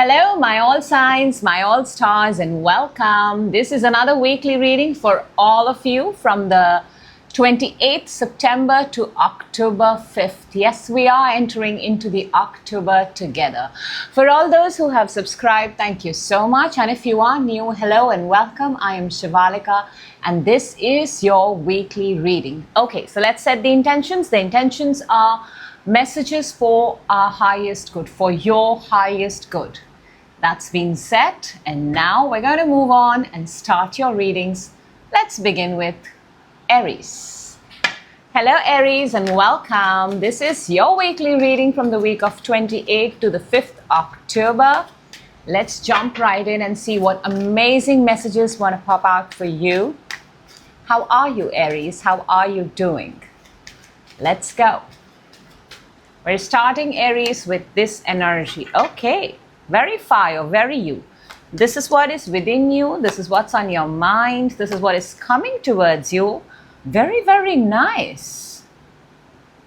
Hello, my all signs, my all stars, and welcome. This is another weekly reading for all of you from the 28th September to October 5th. Yes, we are entering into the October together. For all those who have subscribed, thank you so much. And if you are new, hello and welcome. I am Shivalika, and this is your weekly reading. Okay, so let's set the intentions. The intentions are messages for our highest good, for your highest good. That's been set, and now we're going to move on and start your readings. Let's begin with Aries. Hello Aries and welcome. This is your weekly reading from the week of 28th to the 5th October. Let's jump right in and see what amazing messages want to pop out for you. How are you, Aries? How are you doing? Let's go. We're starting Aries with this energy. Okay, very fire, very you. This is what is within you. This is what's on your mind. This is what is coming towards you. Very, very nice.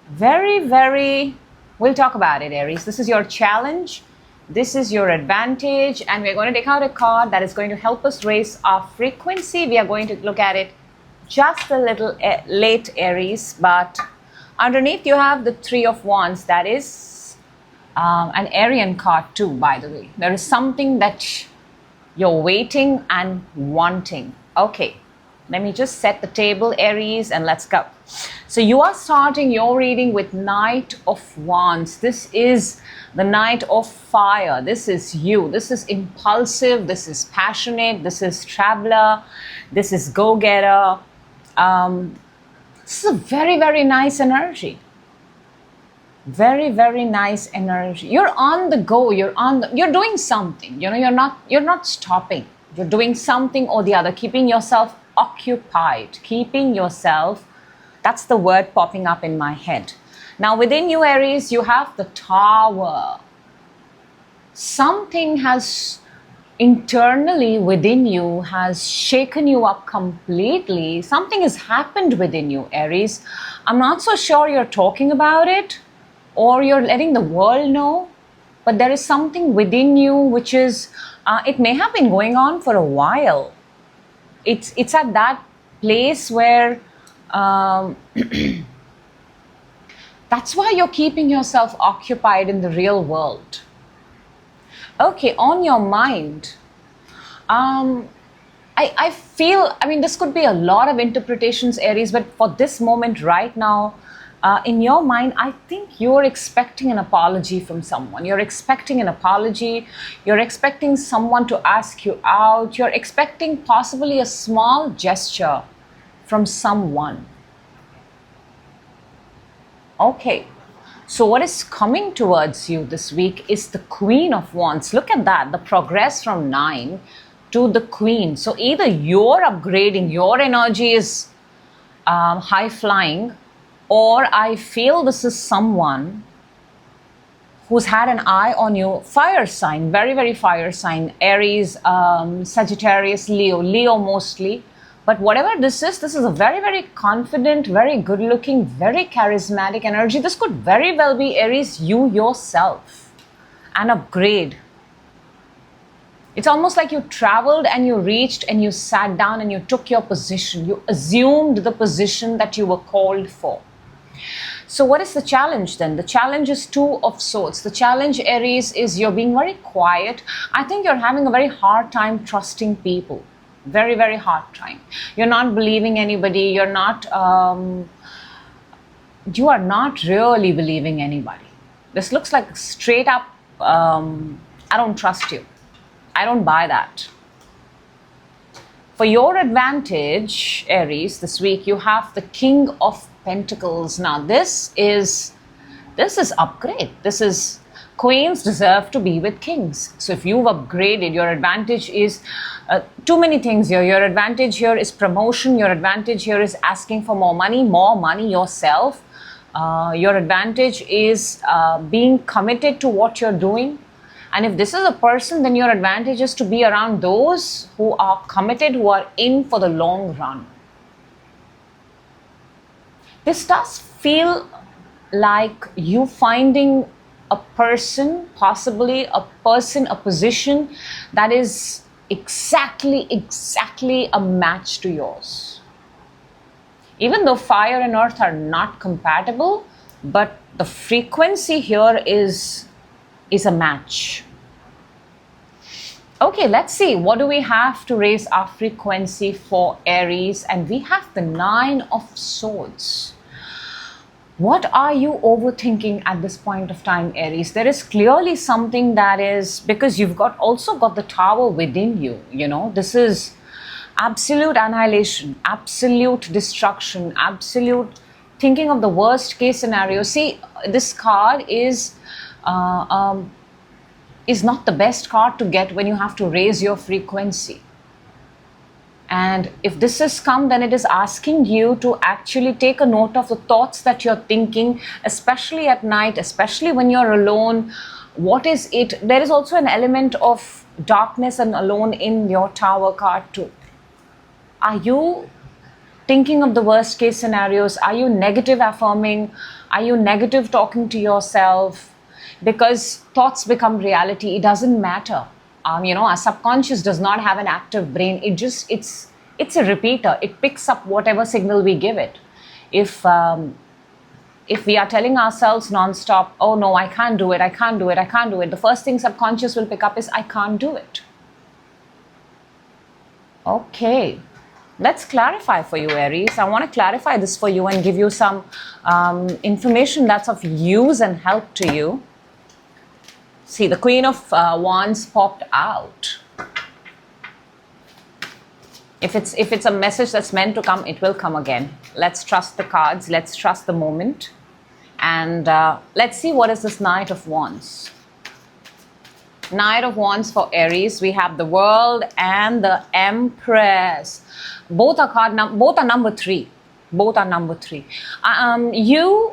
Very, we'll talk about it, Aries. This is your challenge. This is your advantage. And we're going to take out a card that is going to help us raise our frequency. We are going to look at it just a little late, Aries, but underneath you have the Three of Wands. That is an Aryan card too, by the way. There is something that you're waiting and wanting. Okay, let me just set the table, Aries, and let's go. So you are starting your reading with Knight of Wands. This is the Knight of Fire. This is you. This is impulsive. This is passionate. This is traveler. This is go-getter. This is a very nice energy. Very nice energy. You're on the go. You're doing something. You know, you're not stopping. You're doing something or the other, keeping yourself occupied, keeping yourself. That's the word popping up in my head. Now within you, Aries, you have the Tower. Something has internally within you has shaken you up completely. Something has happened within you, Aries. I'm not so sure you're talking about it or you're letting the world know, but there is something within you which is, it may have been going on for a while. It's at that place where that's why you're keeping yourself occupied in the real world. Okay, on your mind, I feel, I mean, this could be a lot of interpretations, Aries, but for this moment right now, in your mind, I think you're expecting an apology from someone. You're expecting an apology. You're expecting someone to ask you out. You're expecting possibly a small gesture from someone. Okay. So what is coming towards you this week is the Queen of Wands. Look at that, the progress from 9 to the Queen. So either you're upgrading, your energy is high flying, or I feel this is someone who's had an eye on you. Fire sign, very fire sign. Aries, Sagittarius, Leo mostly. But whatever this is a very confident, very good looking, very charismatic energy. This could very well be, Aries, you yourself. An upgrade. It's almost like you traveled and you reached and you sat down and you took your position. You assumed the position that you were called for. So what is the challenge then? The challenge is Two of Swords. The challenge, Aries, is you're being very quiet. I think you're having a very hard time trusting people. Very hard time. You're not believing anybody. You are not really believing anybody. This looks like straight up, I don't trust you. I don't buy that. For your advantage, Aries, this week you have the King of Pentacles. Now this is upgrade. This is queens deserve to be with kings. So if you've upgraded, your advantage is too many things here. Your advantage here is promotion. Your advantage here is asking for more money yourself. Your advantage is being committed to what you're doing. And if this is a person, then your advantage is to be around those who are committed, who are in for the long run. This does feel like you finding a person, possibly a person, a position that is exactly a match to yours. Even though fire and earth are not compatible, but the frequency here is a match. Okay, let's see. What do we have to raise our frequency for Aries? And we have the Nine of Swords. What are you overthinking at this point of time, Aries? There is clearly something that is, because you've also got the Tower within you, you know. This is absolute annihilation, absolute destruction, absolute thinking of the worst case scenario. See, this card is not the best card to get when you have to raise your frequency. And if this has come, then it is asking you to actually take a note of the thoughts that you're thinking, especially at night, especially when you're alone. What is it? There is also an element of darkness and alone in your Tower card too. Are you thinking of the worst case scenarios? Are you negative affirming? Are you negative talking to yourself? Because thoughts become reality. It doesn't matter. You know, our subconscious does not have an active brain. It's a repeater. It picks up whatever signal we give it. If we are telling ourselves non-stop, oh no, I can't do it, I can't do it, I can't do it, the first thing subconscious will pick up is, I can't do it. Okay. Let's clarify for you, Aries. I want to clarify this for you and give you some information that's of use and help to you. See, the Queen of Wands popped out. If it's a message that's meant to come, it will come again. Let's trust the cards. Let's trust the moment. And let's see what is this Knight of Wands. Knight of Wands for Aries. We have the World and the Empress. Both are number 3. Both are number 3. You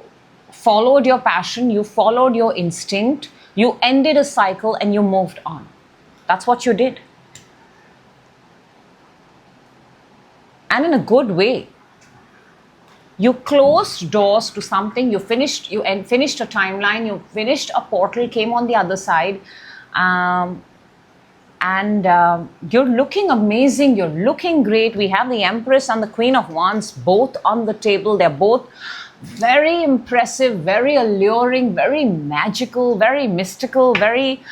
followed your passion. You followed your instinct. You ended a cycle and you moved on. That's what you did. And in a good way. You closed doors to something. You finished a timeline. You finished a portal, came on the other side. You're looking amazing. You're looking great. We have the Empress and the Queen of Wands both on the table. They're both very impressive, very alluring, very magical, very mystical, very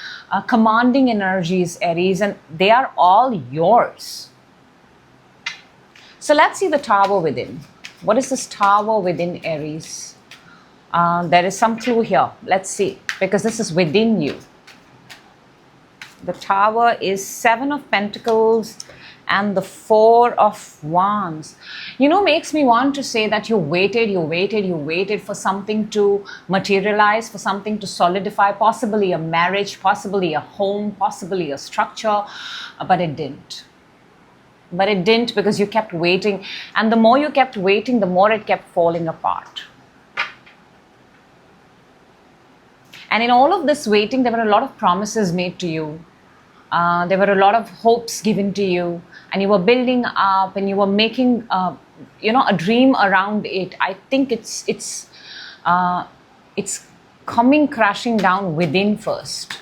commanding energies, Aries, and they are all yours. So let's see the Tower within. What is this Tower within, Aries? There is some clue here. Let's see, because this is within you. The Tower is 7 of Pentacles and the 4 of Wands. You know, makes me want to say that you waited for something to materialize, for something to solidify, possibly a marriage, possibly a home, possibly a structure, but it didn't. But it didn't because you kept waiting. And the more you kept waiting, the more it kept falling apart. And in all of this waiting, there were a lot of promises made to you. There were a lot of hopes given to you, and you were building up, and you were making, a dream around it. I think it's coming crashing down within first.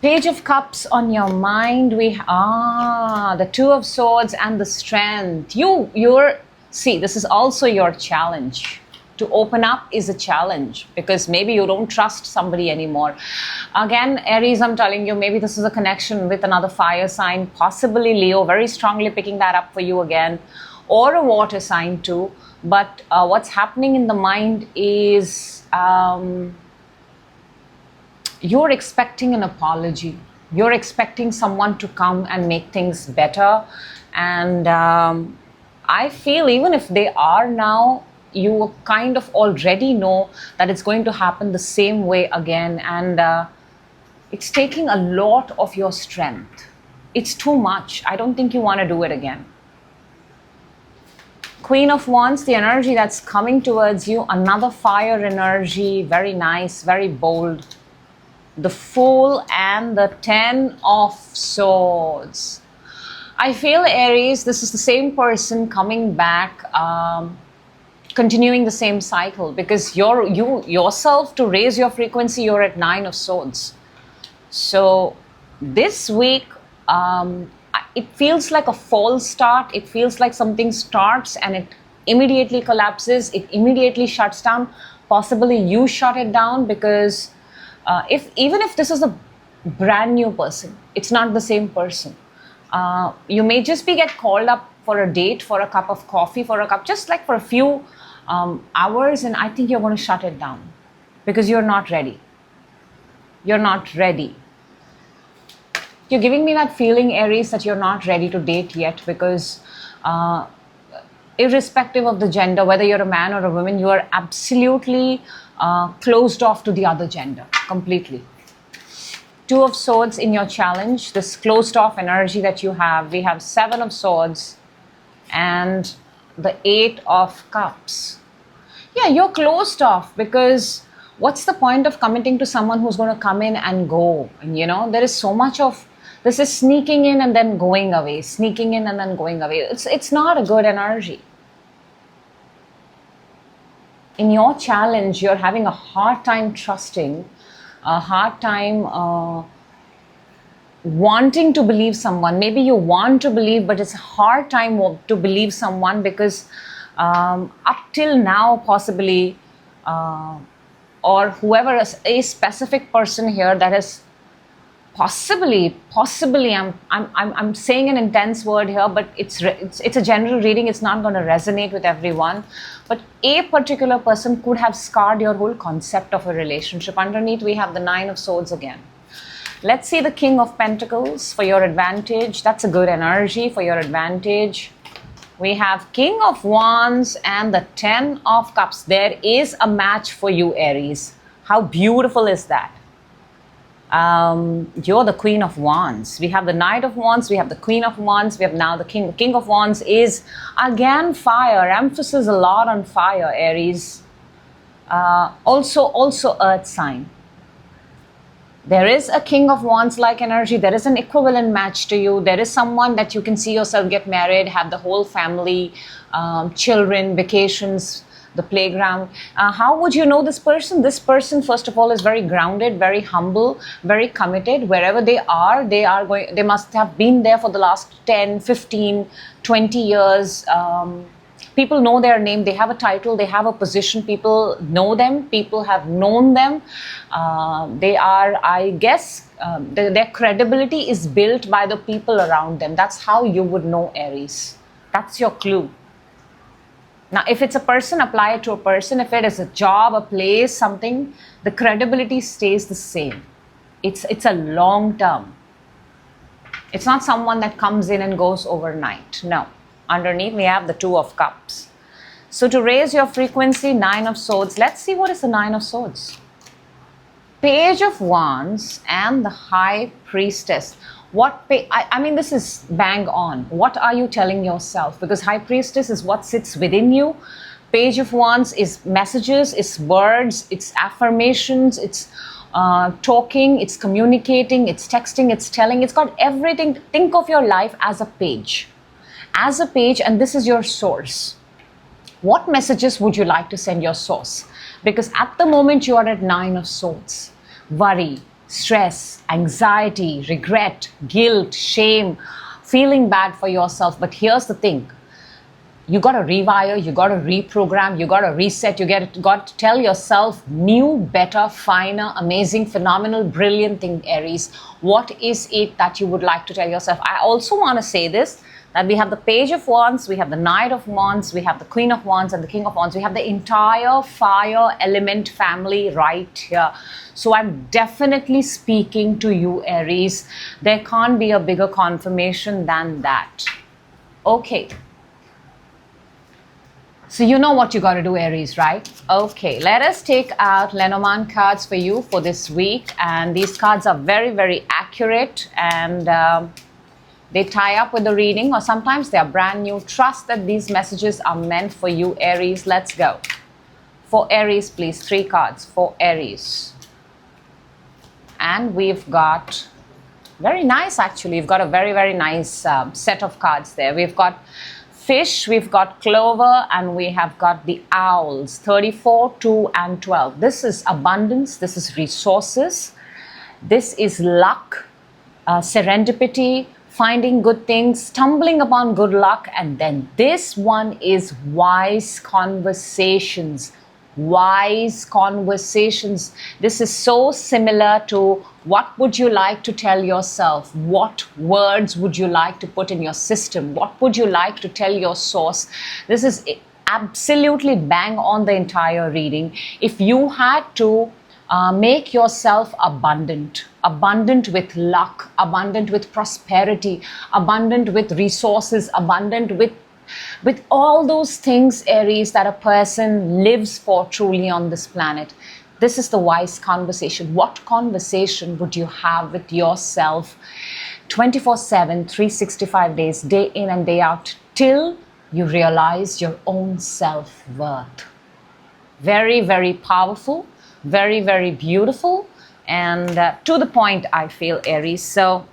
Page of Cups on your mind. The Two of Swords and the Strength. See, this is also your challenge. To open up is a challenge because maybe you don't trust somebody anymore. Again, Aries, I'm telling you, maybe this is a connection with another fire sign, possibly Leo, very strongly picking that up for you again, or a water sign too. But what's happening in the mind is you're expecting an apology. You're expecting someone to come and make things better. And I feel even if they are now, you kind of already know that it's going to happen the same way again, and it's taking a lot of your strength. It's too much. I don't think you want to do it again. Queen of Wands, the energy that's coming towards you, another fire energy, very nice, very bold. The Fool and the 10 of Swords. I feel, Aries, this is the same person coming back continuing the same cycle, because you yourself, to raise your frequency, you're at 9 of Swords. So this week, it feels like a false start. It feels like something starts and it immediately collapses. It immediately shuts down. Possibly you shut it down, because even if this is a brand new person, it's not the same person. You may just get called up for a date, for a cup of coffee, just like for a few hours, and I think you're going to shut it down because you're not ready. You're not ready. You're giving me that feeling, Aries, that you're not ready to date yet, because irrespective of the gender, whether you're a man or a woman, you are absolutely closed off to the other gender completely. 2 of Swords in your challenge, this closed off energy that you have. We have 7 of Swords and the 8 of Cups. Yeah, you're closed off, because what's the point of committing to someone who's going to come in and go? And there is so much of this is sneaking in and then going away, sneaking in and then going away. It's not a good energy. In your challenge, you're having a hard time trusting, a hard time wanting to believe someone. Maybe you want to believe, but it's a hard time to believe someone, because up till now, possibly, or whoever is a specific person here that is possibly, I'm saying an intense word here, but it's a general reading. It's not going to resonate with everyone, but a particular person could have scarred your whole concept of a relationship. Underneath, we have the 9 of Swords again. Let's see the King of Pentacles for your advantage. That's a good energy for your advantage. We have King of Wands and the 10 of Cups. There is a match for you, Aries. How beautiful is that? You're the Queen of Wands. We have the Knight of Wands, we have the Queen of Wands, we have now the King. The King of Wands is again fire. Emphasis a lot on fire, Aries. Also earth sign. There is a King of Wands like energy. There is an equivalent match to you. There is someone that you can see yourself get married, have the whole family, children, vacations, the playground. How would you know this person? This person, first of all, is very grounded, very humble, very committed. Wherever they are they must have been there for the last 10, 15, 20 years. People know their name. They have a title. They have a position. People know them. People have known them. They are, I guess, their credibility is built by the people around them. That's how you would know, Aries. That's your clue. Now, if it's a person, apply it to a person. If it is a job, a place, something, the credibility stays the same. It's a long term. It's not someone that comes in and goes overnight. No. Underneath, we have the 2 of Cups. So to raise your frequency, 9 of Swords. Let's see what is the 9 of Swords. Page of Wands and the High Priestess. I mean, this is bang on. What are you telling yourself? Because High Priestess is what sits within you. Page of Wands is messages, it's words, it's affirmations, it's talking, it's communicating, it's texting, it's telling. It's got everything. Think of your life as a page. As a page, and this is your source. What messages would you like to send your source? Because at the moment you are at 9 of Swords. Worry, stress, anxiety, regret, guilt, shame, feeling bad for yourself. But here's the thing. You got to rewire, you got to reprogram, you got to reset, you got to tell yourself new, better, finer, amazing, phenomenal, brilliant thing, Aries. What is it that you would like to tell yourself? I also want to say this, that we have the Page of Wands, we have the Knight of Wands, we have the Queen of Wands and the King of Wands. We have the entire fire element family right here. So I'm definitely speaking to you, Aries. There can't be a bigger confirmation than that. Okay. So you know what you got to do, Aries, right? Okay, let us take out Lenormand cards for you for this week. And these cards are very, very accurate, and they tie up with the reading, or sometimes they are brand new. Trust that these messages are meant for you, Aries. Let's go. For Aries, please, 3 cards for Aries. And we've got, very nice actually, we've got a very, very nice set of cards there. We've got Fish, we've got Clover, and we have got the Owls, 34, 2, and 12. This is abundance, this is resources, this is luck, serendipity, finding good things, stumbling upon good luck, and then this one is wise conversations. Wise conversations. This is so similar to what would you like to tell yourself? What words would you like to put in your system? What would you like to tell your source? This is absolutely bang on the entire reading. If you had to make yourself abundant with luck, abundant with prosperity, abundant with resources, abundant with all those things, Aries, that a person lives for truly on this planet. This is the wise conversation. What conversation would you have with yourself 24/7, 365 days, day in and day out, till you realize your own self-worth? Very, very powerful, very, very beautiful, and to the point, I feel, Aries. So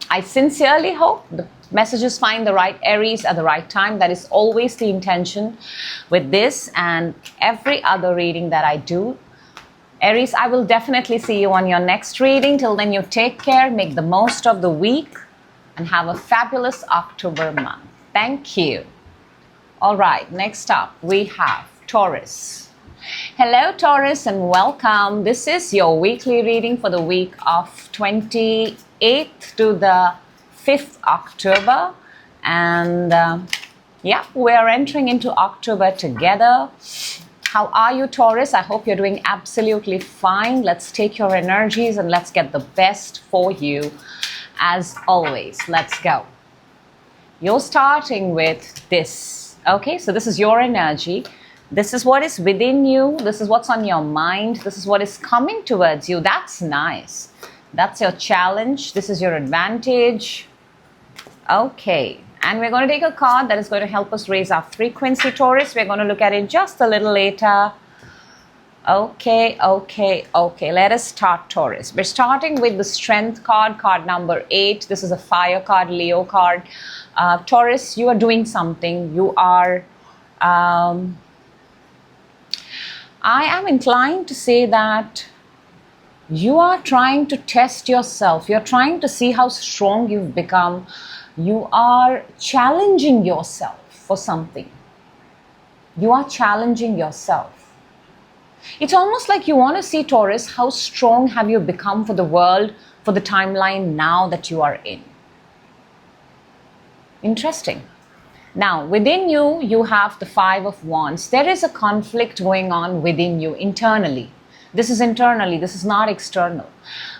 I sincerely hope the messages find the right Aries at the right time. That is always the intention with this and every other reading that I do. Aries, I will definitely see you on your next reading. Till then, you take care, make the most of the week, and have a fabulous October month. Thank you. All right, next up we have Taurus. Hello, Taurus, and welcome. This is your weekly reading for the week of 28th to the 5th October, and yeah, we are entering into October together. How are you, Taurus? I hope you're doing absolutely fine. Let's take your energies and let's get the best for you as always. Let's go. You're starting with this. Okay, so this is your energy. This is what is within you. This is what's on your mind. This is what is coming towards you. That's nice. That's your challenge. This is your advantage. Okay, and we're going to take a card that is going to help us raise our frequency, Taurus. We're going to look at it just a little later. Okay. Let us start, Taurus. We're starting with the Strength card, card number 8. This is a fire card, Leo card. Taurus, you are doing something. You are... I am inclined to say that you are trying to test yourself. You're trying to see how strong you've become. You are challenging yourself for something. You are challenging yourself. It's almost like you want to see, Taurus, how strong have you become for the world, for the timeline now that you are in. Interesting. Now, within you, you have the Five of Wands. There is a conflict going on within you internally. This is internally, this is not external.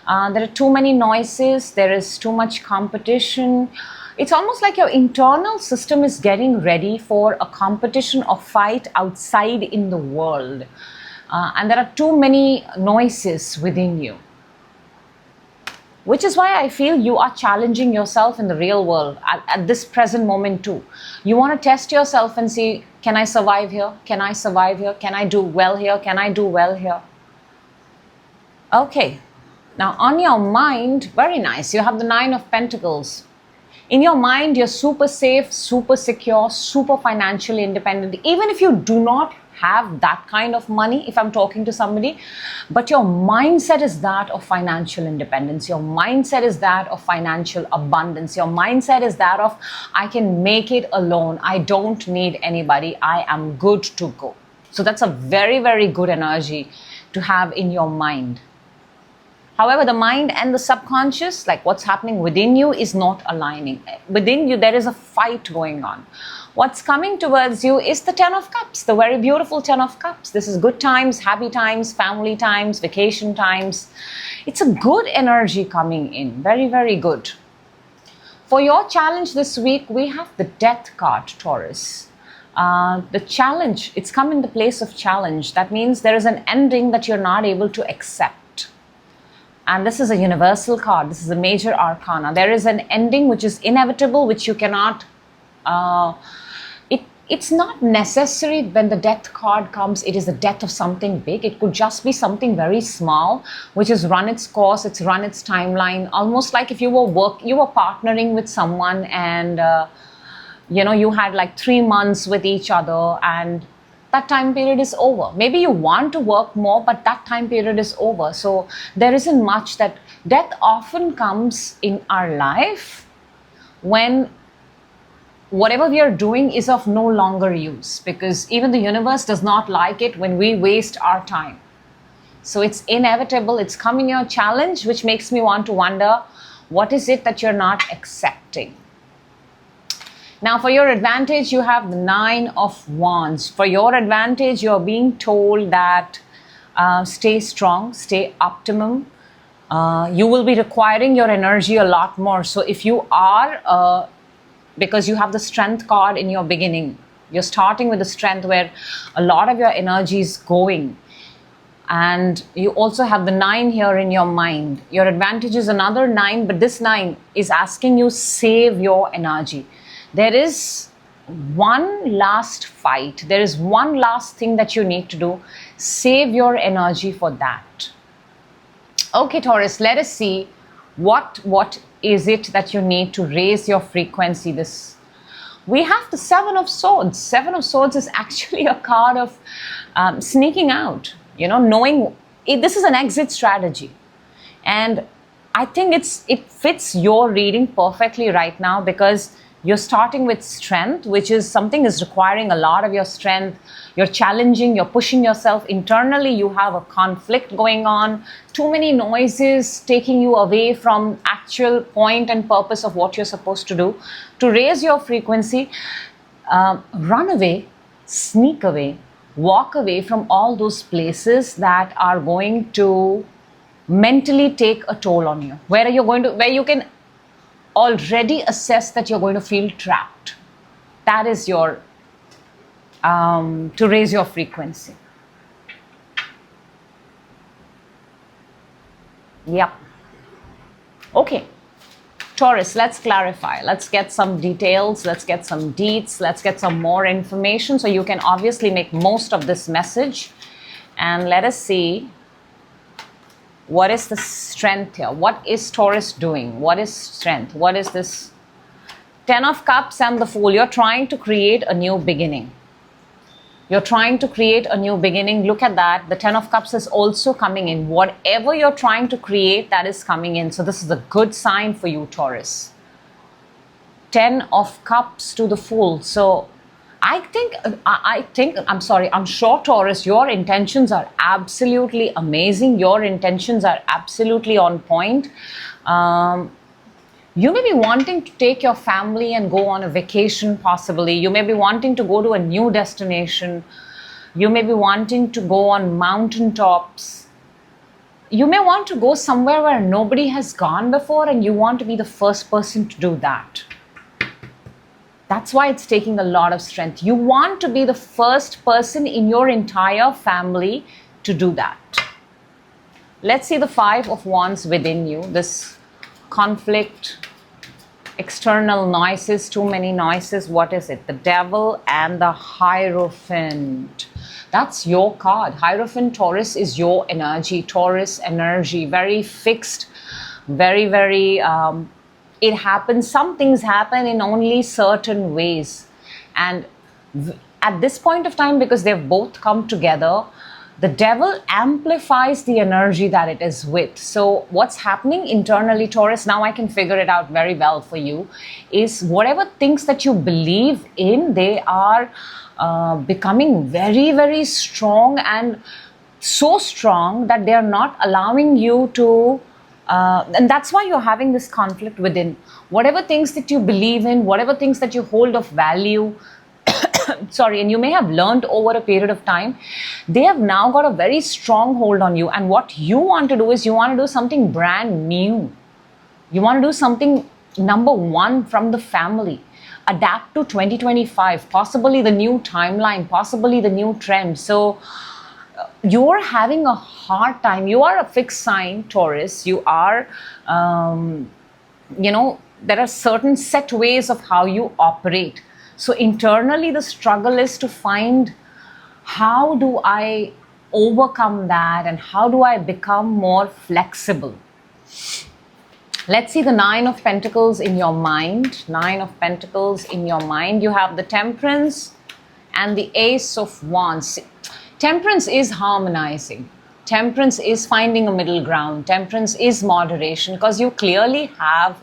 There are too many noises, there is too much competition. It's almost like your internal system is getting ready for a competition or fight outside in the world. And there are too many noises within you. Which is why I feel you are challenging yourself in the real world at this present moment too. You want to test yourself and see, can I survive here? Can I survive here? Can I do well here? Can I do well here? Okay, now on your mind, very nice, you have the Nine of Pentacles. In your mind, you're super safe, super secure, super financially independent. Even if you do not have that kind of money, if I'm talking to somebody, but your mindset is that of financial independence. Your mindset is that of financial abundance. Your mindset is that of, I can make it alone. I don't need anybody. I am good to go. So that's a very, very good energy to have in your mind. However, the mind and the subconscious, like what's happening within you, is not aligning. Within you, there is a fight going on. What's coming towards you is the Ten of Cups, the very beautiful Ten of Cups. This is good times, happy times, family times, vacation times. It's a good energy coming in. Very, very good. For your challenge this week, we have the Death card, Taurus. The challenge, it's come in the place of challenge. That means there is an ending that you're not able to accept. And this is a universal card. This is a major arcana. There is an ending which is inevitable, which you cannot... It's not necessary when the Death card comes, it is the death of something big. It could just be something very small, which has run its course, it's run its timeline. Almost like if you were partnering with someone and you had like 3 months with each other, and that time period is over. Maybe you want to work more, but that time period is over. So there isn't much. That death often comes in our life when whatever we are doing is of no longer use, because even the universe does not like it when we waste our time. So it's inevitable. It's coming your challenge, which makes me want to wonder, what is it that you're not accepting? Now, for your advantage, you have the 9 of Wands. For your advantage, you're being told that stay strong, stay optimum. You will be requiring your energy a lot more. So if you are, because you have the strength card in your beginning, you're starting with the strength where a lot of your energy is going. And you also have the 9 here in your mind. Your advantage is another 9, but this 9 is asking you save your energy. There is one last fight. There is one last thing that you need to do. Save your energy for that. Okay, Taurus, let us see what is it that you need to raise your frequency. We have the 7 of Swords. 7 of Swords is actually a card of sneaking out, knowing this is an exit strategy. And I think it fits your reading perfectly right now, because you're starting with strength, which is something is requiring a lot of your strength. You're challenging, you're pushing yourself. Internally, you have a conflict going on. Too many noises taking you away from actual point and purpose of what you're supposed to do. To raise your frequency, run away, sneak away, walk away from all those places that are going to mentally take a toll on you. Where you can already assess that you're going to feel trapped. That is your to raise your frequency. Yep. Okay, Taurus, let's clarify. Let's get some details. Let's get some deets. Let's get some more information so you can obviously make most of this message. And let us see, what is the strength here? What is Taurus doing? What is strength? What is this? 10 of Cups and the Fool. You're trying to create a new beginning. You're trying to create a new beginning. Look at that. The 10 of Cups is also coming in. Whatever you're trying to create, that is coming in. So this is a good sign for you, Taurus. 10 of Cups to the Fool. So I'm sure, Taurus, your intentions are absolutely amazing. Your intentions are absolutely on point. You may be wanting to take your family and go on a vacation, possibly. You may be wanting to go to a new destination. You may be wanting to go on mountaintops. You may want to go somewhere where nobody has gone before, and you want to be the first person to do that. That's why it's taking a lot of strength. You want to be the first person in your entire family to do that. Let's see the 5 of Wands within you. This conflict, external noises, too many noises. What is it? The Devil and the Hierophant. That's your card. Hierophant, Taurus, is your energy. Taurus energy, very fixed, very, very... it happens, some things happen in only certain ways. And at this point of time, because they've both come together, the Devil amplifies the energy that it is with. So what's happening internally, Taurus, now I can figure it out very well for you, is whatever things that you believe in, they are becoming very, very strong, and so strong that they are not allowing you to and that's why you're having this conflict within. Whatever things that you believe in, whatever things that you hold of value, and you may have learned over a period of time, they have now got a very strong hold on you. And what you want to do is you want to do something brand new. You want to do something number one from the family. Adapt to 2025, possibly the new timeline, possibly the new trend. So you're having a hard time. You are a fixed sign, Taurus. You are, there are certain set ways of how you operate. So internally, the struggle is to find, how do I overcome that, and how do I become more flexible? Let's see the Nine of Pentacles in your mind. Nine of Pentacles in your mind. You have the Temperance and the Ace of Wands. Temperance is harmonizing. Temperance is finding a middle ground. Temperance is moderation, because you clearly have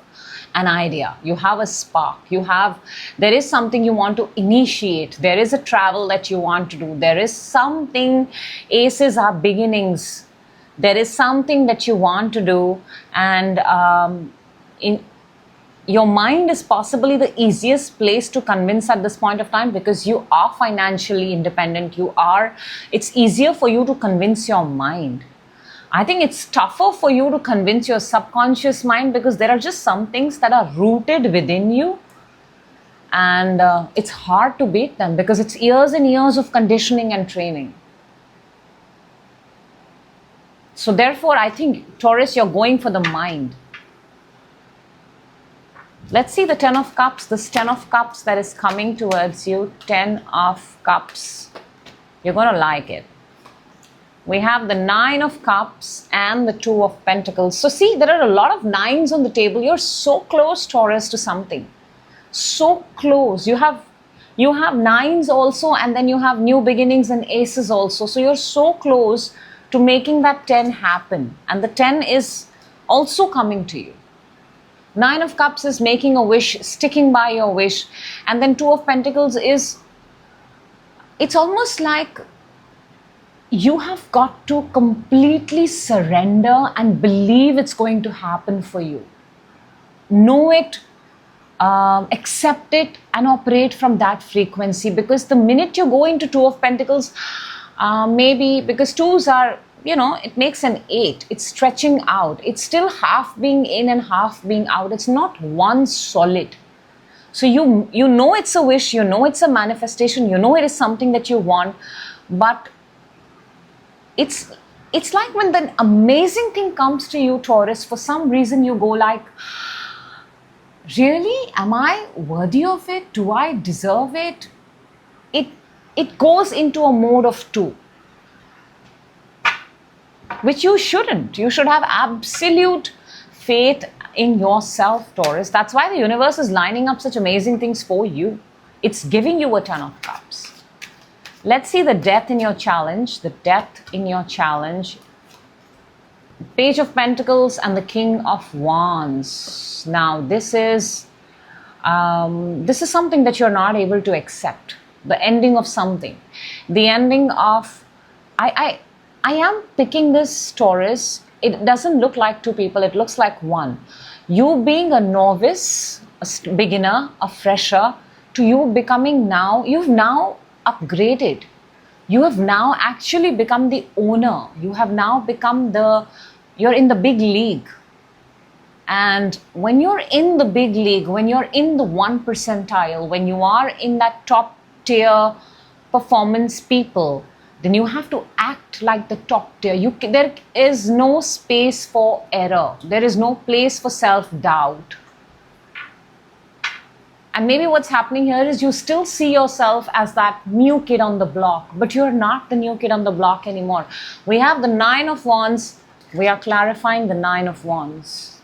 an idea. You have a spark. There is something you want to initiate. There is a travel that you want to do. There is something. Aces are beginnings. There is something that you want to do, and in your mind is possibly the easiest place to convince at this point of time, because you are financially independent. It's easier for you to convince your mind. I think it's tougher for you to convince your subconscious mind, because there are just some things that are rooted within you, and it's hard to beat them, because it's years and years of conditioning and training. So therefore, I think, Taurus, you're going for the mind. Let's see the Ten of Cups. This Ten of Cups that is coming towards you. Ten of Cups. You're going to like it. We have the Nine of Cups and the Two of Pentacles. So see, there are a lot of nines on the table. You're so close, Taurus, to something. So close. You have nines also, and then you have new beginnings and aces also. So you're so close to making that 10 happen. And the 10 is also coming to you. Nine of Cups is making a wish, sticking by your wish. And then Two of Pentacles is, it's almost like you have got to completely surrender and believe it's going to happen for you. Know it, accept it, and operate from that frequency. Because the minute you go into Two of Pentacles, maybe because twos are, it makes an 8. It's stretching out. It's still half being in and half being out. It's not one solid. So you know it's a wish, you know it's a manifestation, you know it is something that you want, but it's like when the amazing thing comes to you, Taurus, for some reason you go like, really? Am I worthy of it? Do I deserve it? It goes into a mode of two, which you shouldn't. You should have absolute faith in yourself, Taurus. That's why the universe is lining up such amazing things for you. It's giving you a Ten of Cups. Let's see the Death in your challenge. The Death in your challenge. Page of Pentacles and the King of Wands. Now, this is something that you're not able to accept. The ending of something. The ending of... I am picking this, Taurus. It doesn't look like two people. It looks like one. You being a novice, a beginner, a fresher, to you becoming now, you've now upgraded. You have now actually become the owner. You have now become you're in the big league. And when you're in the big league, when you're in the 1 percentile, when you are in that top tier performance people, then you have to act like the top tier. There is no space for error. There is no place for self-doubt. And maybe what's happening here is you still see yourself as that new kid on the block, but you're not the new kid on the block anymore. We have the Nine of Wands. We are clarifying the Nine of Wands.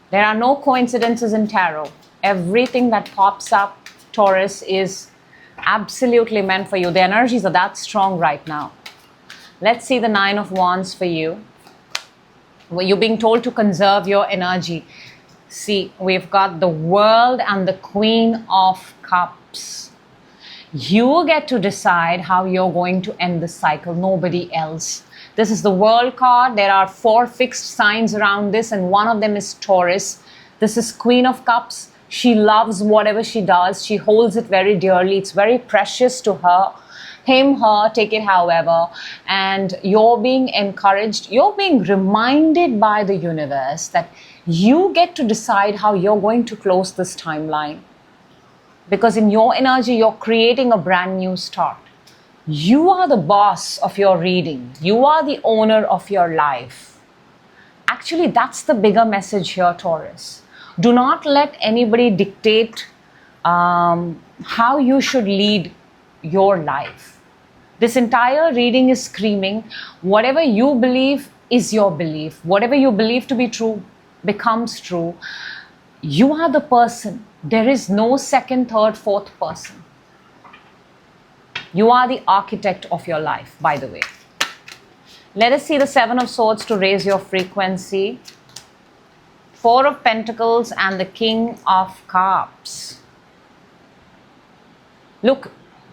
There are no coincidences in tarot. Everything that pops up, Taurus, is absolutely meant for you. The energies are that strong right now. Let's see the Nine of Wands for you. You're being told to conserve your energy. See, we've got the World and the Queen of Cups. You get to decide how you're going to end the cycle, nobody else. This is the World card. There are 4 fixed signs around this, and one of them is Taurus. This is Queen of Cups. She loves whatever she does. She holds it very dearly. It's very precious to her. Him, her, take it however. And you're being encouraged. You're being reminded by the universe that you get to decide how you're going to close this timeline. Because in your energy, you're creating a brand new start. You are the boss of your reading. You are the owner of your life. Actually, that's the bigger message here, Taurus. Do not let anybody dictate how you should lead your life. This entire reading is screaming, whatever you believe is your belief. Whatever you believe to be true, becomes true, you are the person. There is no second, third, fourth person. You are the architect of your life, by the way. Let us see the Seven of Swords to raise your frequency. Four of Pentacles and the King of Cups. Look,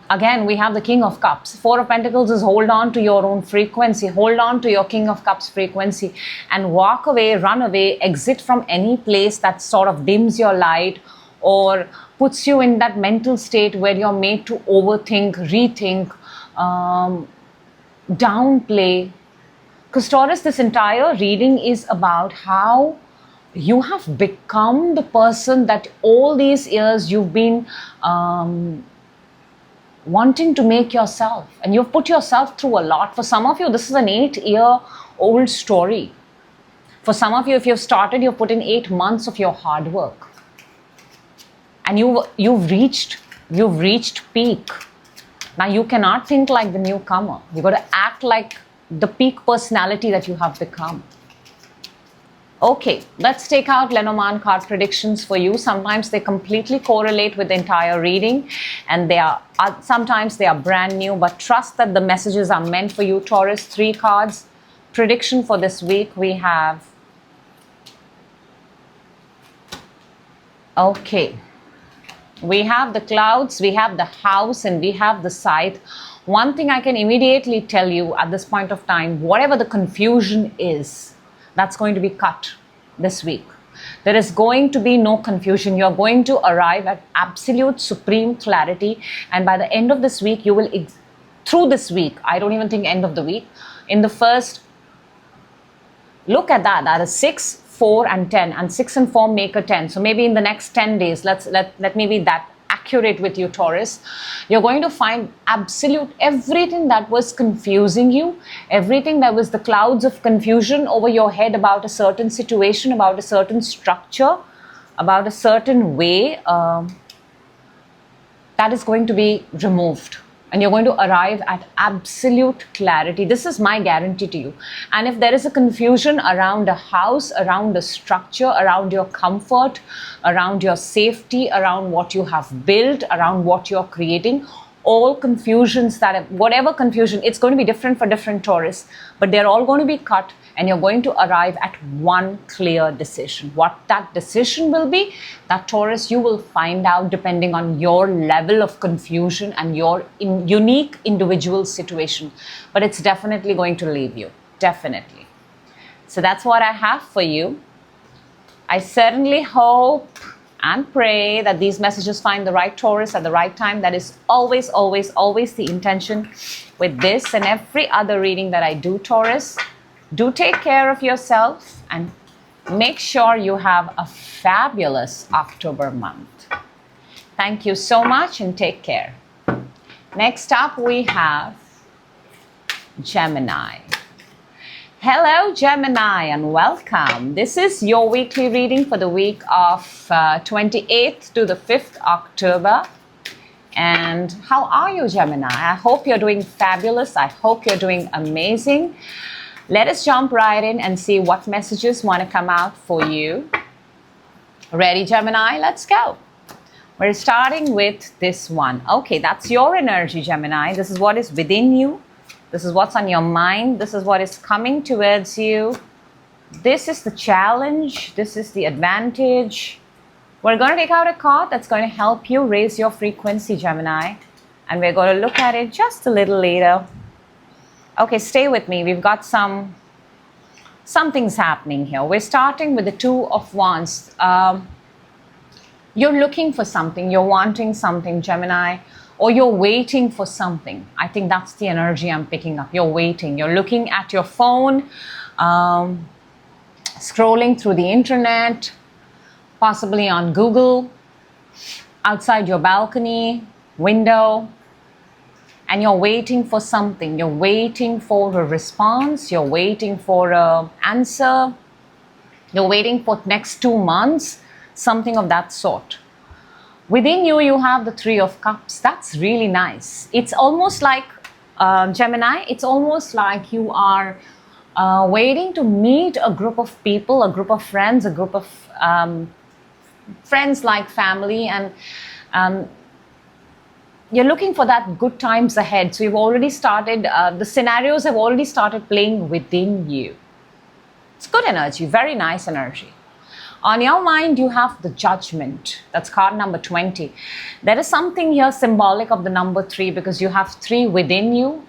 again, we have the King of Cups. Four of Pentacles is hold on to your own frequency. Hold on to your King of Cups frequency and walk away, run away, exit from any place that sort of dims your light or puts you in that mental state where you're made to overthink, rethink, downplay. Because Taurus, this entire reading is about how you have become the person that all these years you've been wanting to make yourself. And you've put yourself through a lot. For some of you, this is an 8-year-old story. For some of you, if you've started, you've put in 8 months of your hard work. And you've reached peak. Now you cannot think like the newcomer. You've got to act like the peak personality that you have become. Okay, let's take out Lenormand card predictions for you. Sometimes they completely correlate with the entire reading, and sometimes they are brand new, but trust that the messages are meant for you. Taurus, 3 cards. Prediction for this week, we have... Okay. We have the clouds, we have the house, and we have the scythe. One thing I can immediately tell you at this point of time, whatever the confusion is, that's going to be cut this week. There is going to be no confusion. You're going to arrive at absolute supreme clarity. And by the end of this week, you will, through this week, I don't even think end of the week, in the first, look at that, that is 6, 4 and 10, and 6 and 4 make a 10. So maybe in the next 10 days, let me be that accurate with you, Taurus. You're going to find absolute everything that was confusing you, everything that was the clouds of confusion over your head about a certain situation, about a certain structure, about a certain way, that is going to be removed. And you're going to arrive at absolute clarity. This is my guarantee to you. And if there is a confusion around a house, around a structure, around your comfort, around your safety, around what you have built, around what you're creating, all confusions whatever confusion, it's going to be different for different Taurus, but they're all going to be cut, and you're going to arrive at one clear decision. What that decision will be, that Taurus, you will find out depending on your level of confusion and your unique individual situation. But it's definitely going to leave you. Definitely. So that's what I have for you. I certainly hope and pray that these messages find the right Taurus at the right time. That is always, always, always the intention with this and every other reading that I do, Taurus. Do take care of yourself and make sure you have a fabulous October month. Thank you so much and take care. Next up, we have Gemini. Hello, Gemini, and welcome. This is your weekly reading for the week of 28th to the 5th October. And how are you, Gemini? I hope you're doing fabulous. I hope you're doing amazing. Let us jump right in and see what messages want to come out for you. Ready, Gemini? Let's go. We're starting with this one. Okay, that's your energy, Gemini. This is what is within you. This is what's on your mind. This is what is coming towards you. This is the challenge. This is the advantage. We're going to take out a card that's going to help you raise your frequency, Gemini. And we're going to look at it just a little later. Okay, stay with me. We've got some things happening here. We're starting with the Two of Wands. You're looking for something. You're wanting something, Gemini. Or you're waiting for something. I think that's the energy I'm picking up. You're waiting. You're looking at your phone, scrolling through the internet, possibly on Google, outside your balcony, window, and you're waiting for something. You're waiting for a response. You're waiting for an answer. You're waiting for next 2 months, something of that sort. Within you, you have the Three of Cups. That's really nice. It's almost like, Gemini, it's almost like you are waiting to meet a group of people, a group of friends, a group of friends like family, and you're looking for that good times ahead. So you've already started, the scenarios have already started playing within you. It's good energy, very nice energy. On your mind, you have the Judgment. That's card number 20. There is something here symbolic of the number 3 because you have 3 within you.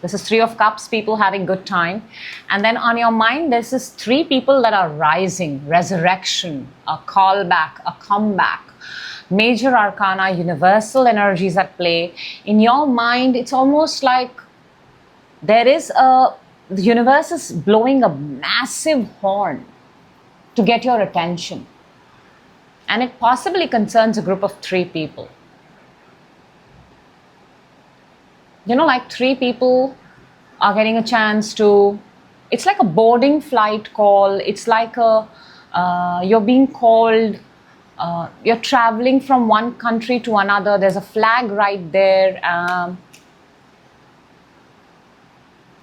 This is 3 of Cups, people having good time. And then on your mind, this is 3 people that are rising, resurrection, a callback, a comeback. Major arcana, universal energies at play. In your mind, it's almost like the universe is blowing a massive horn to get your attention. And it possibly concerns a group of 3 people. You know, like 3 people are getting a chance to, it's like a boarding flight call. It's like you're being called, you're traveling from one country to another. There's a flag right there.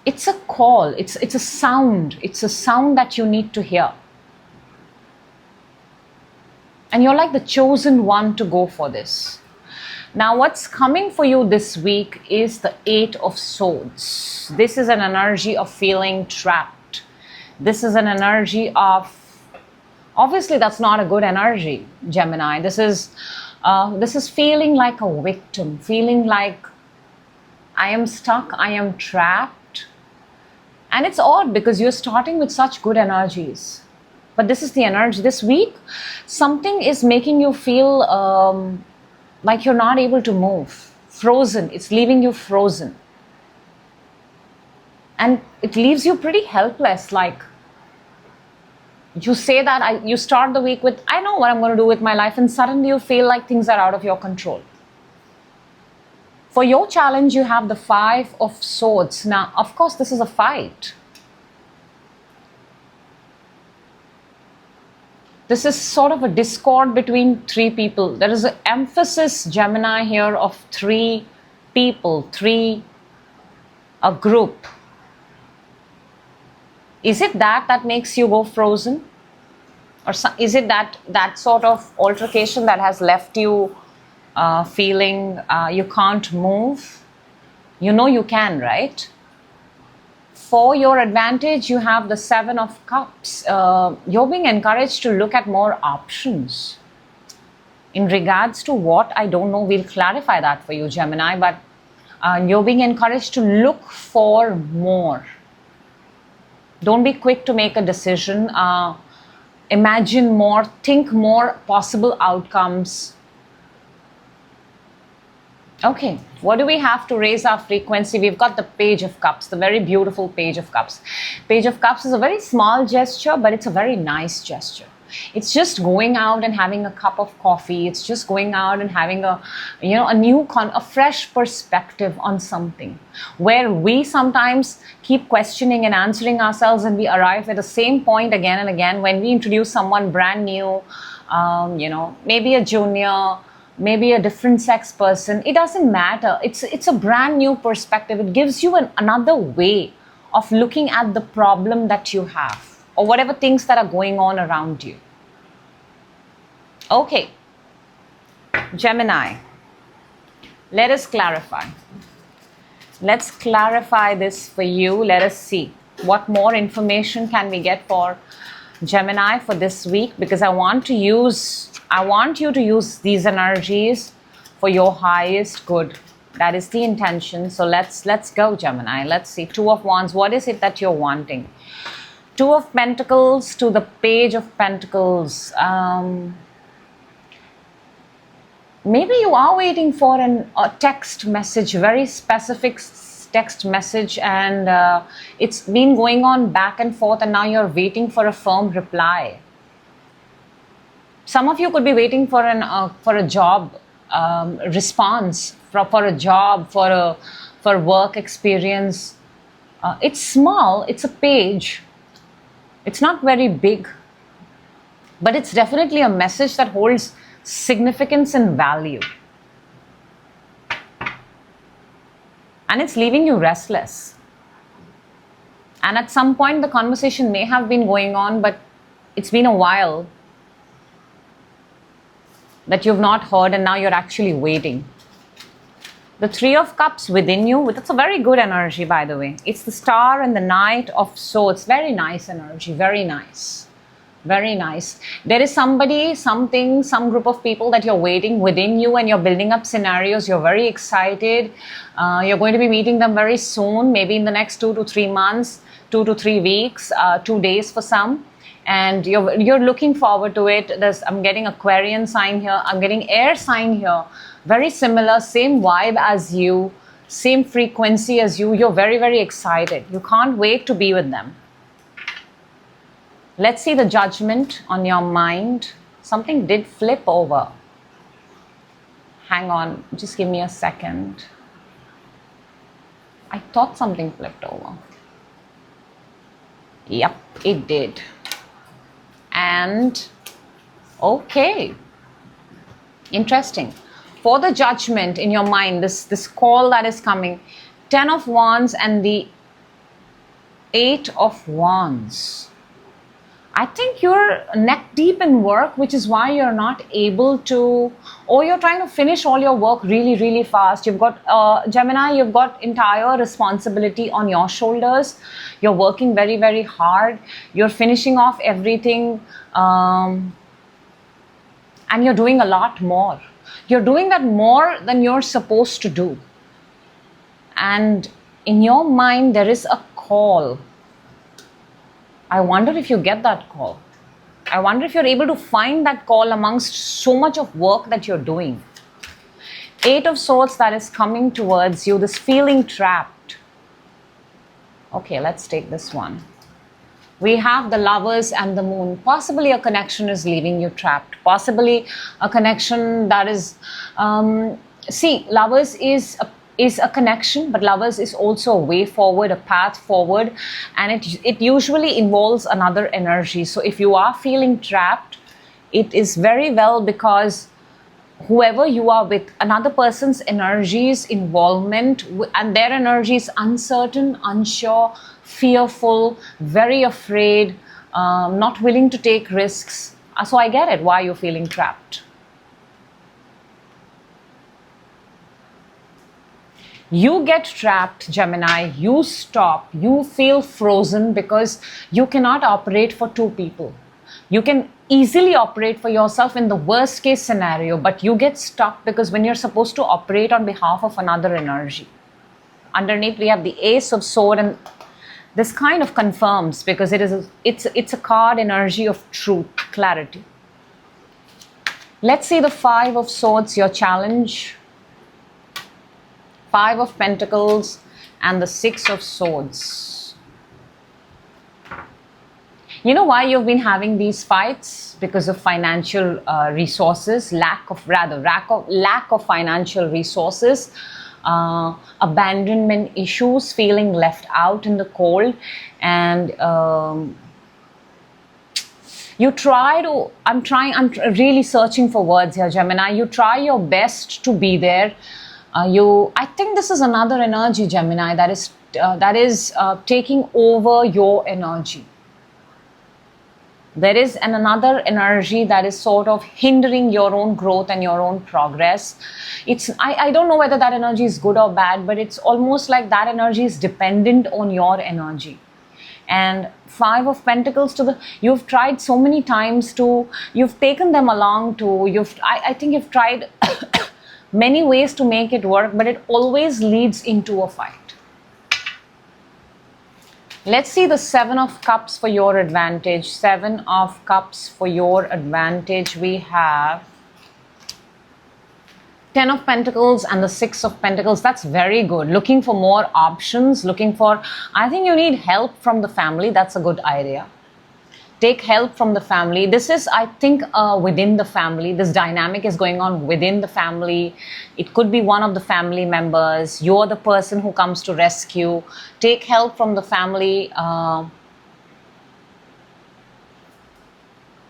It's a call. It's a sound. It's a sound that you need to hear. And you're like the chosen one to go for this. Now, what's coming for you this week is the 8 of Swords. This is an energy of feeling trapped. This is an energy of, obviously that's not a good energy, Gemini. This is feeling like a victim, feeling like I am stuck, I am trapped. And it's odd because you're starting with such good energies. But this is the energy. This week, something is making you feel like you're not able to move. Frozen. It's leaving you frozen. And it leaves you pretty helpless. Like, you say that, you start the week with, I know what I'm going to do with my life. And suddenly you feel like things are out of your control. For your challenge, you have the 5 of Swords. Now, of course, this is a fight. This is sort of a discord between 3 people. There is an emphasis, Gemini, here of 3 people, a group. Is it that makes you go frozen? Or is it that sort of altercation that has left you feeling you can't move? You know you can, right? For your advantage, you have the 7 of Cups. You're being encouraged to look at more options. In regards to what, I don't know, we'll clarify that for you, Gemini, but you're being encouraged to look for more. Don't be quick to make a decision. Imagine more, think more possible outcomes. Okay, what do we have to raise our frequency? We've got the Page of Cups, the very beautiful Page of Cups. Page of Cups is a very small gesture, but it's a very nice gesture. It's just going out and having a cup of coffee. It's just going out and having a fresh perspective on something. Where we sometimes keep questioning and answering ourselves, and we arrive at the same point again and again when we introduce someone brand new, maybe a junior, maybe a different sex person. It doesn't matter. It's a brand new perspective. It gives you another way of looking at the problem that you have or whatever things that are going on around you. Okay, Gemini, let us clarify. Let's clarify this for you. Let us see what more information can we get for Gemini for this week, because I want you to use these energies for your highest good. That is the intention. So let's go, Gemini. Let's see. 2 of Wands. What is it that you're wanting? 2 of Pentacles to the Page of Pentacles. Maybe you are waiting for a text message, very specific text message, and it's been going on back and forth, and now you're waiting for a firm reply. Some of you could be waiting for a job response, for a job, for work experience. It's small, it's a page. It's not very big, but it's definitely a message that holds significance and value. And it's leaving you restless. And at some point, the conversation may have been going on, but it's been a while that you've not heard, and now you're actually waiting. The Three of Cups within you, that's a very good energy, by the way. It's the Star and the Knight of Swords. Very nice energy, very nice. Very nice. There is somebody, something, some group of people that you're waiting within you, and you're building up scenarios. You're very excited. You're going to be meeting them very soon, maybe in the next 2 to 3 months, 2 to 3 weeks, 2 days for some. And you're looking forward to it. I'm getting Aquarian sign here. I'm getting air sign here. Very similar, same vibe as you, same frequency as you. You're very, very excited. You can't wait to be with them. Let's see the Judgment on your mind. Something did flip over. Hang on, just give me a second. I thought something flipped over. Yep, it did. And okay, interesting. For the Judgment in your mind, this call that is coming, 10 of Wands and the 8 of Wands. I think you're neck deep in work, which is why you're not able to, or you're trying to finish all your work really, really fast. You've got, Gemini, you've got entire responsibility on your shoulders. You're working very, very hard. You're finishing off everything, and you're doing a lot more. You're doing that more than you're supposed to do. And in your mind, there is a call. I wonder if you get that call. I wonder if you're able to find that call amongst so much of work that you're doing. 8 of Swords that is coming towards you, this feeling trapped. Okay, let's take this one. We have the Lovers and the Moon. Possibly a connection is leaving you trapped. Possibly a connection that is... see, Lovers is a connection, but Lovers is also a way forward, a path forward, and it usually involves another energy. So if you are feeling trapped, it is very well because whoever you are with, another person's energies, involvement, and their energy is uncertain, unsure, fearful, very afraid, not willing to take risks. So I get it, why you're feeling trapped. You get trapped, Gemini, you stop, you feel frozen because you cannot operate for 2 people. You can easily operate for yourself in the worst case scenario, but you get stuck because when you're supposed to operate on behalf of another energy. Underneath we have the Ace of Swords, and this kind of confirms because it's a card energy of truth, clarity. Let's see the 5 of Swords, your challenge. 5 of Pentacles and the 6 of Swords. You know why you've been having these fights? Because of financial resources, lack of financial resources, abandonment issues, feeling left out in the cold, and you try to, I'm really searching for words here, Gemini. You try your best to be there. I think this is another energy, Gemini, that is taking over your energy. There is another energy that is sort of hindering your own growth and your own progress. I don't know whether that energy is good or bad, but it's almost like that energy is dependent on your energy. And 5 of Pentacles you've tried so many times you've taken them along I think you've tried many ways to make it work, but it always leads into a fight. Let's see the 7 of Cups for your advantage. 7 of Cups for your advantage. We have 10 of Pentacles and the 6 of Pentacles. That's very good. Looking for more options. I think you need help from the family. That's a good idea. Take help from the family. This is, I think, within the family. This dynamic is going on within the family. It could be one of the family members. You're the person who comes to rescue. Take help from the family.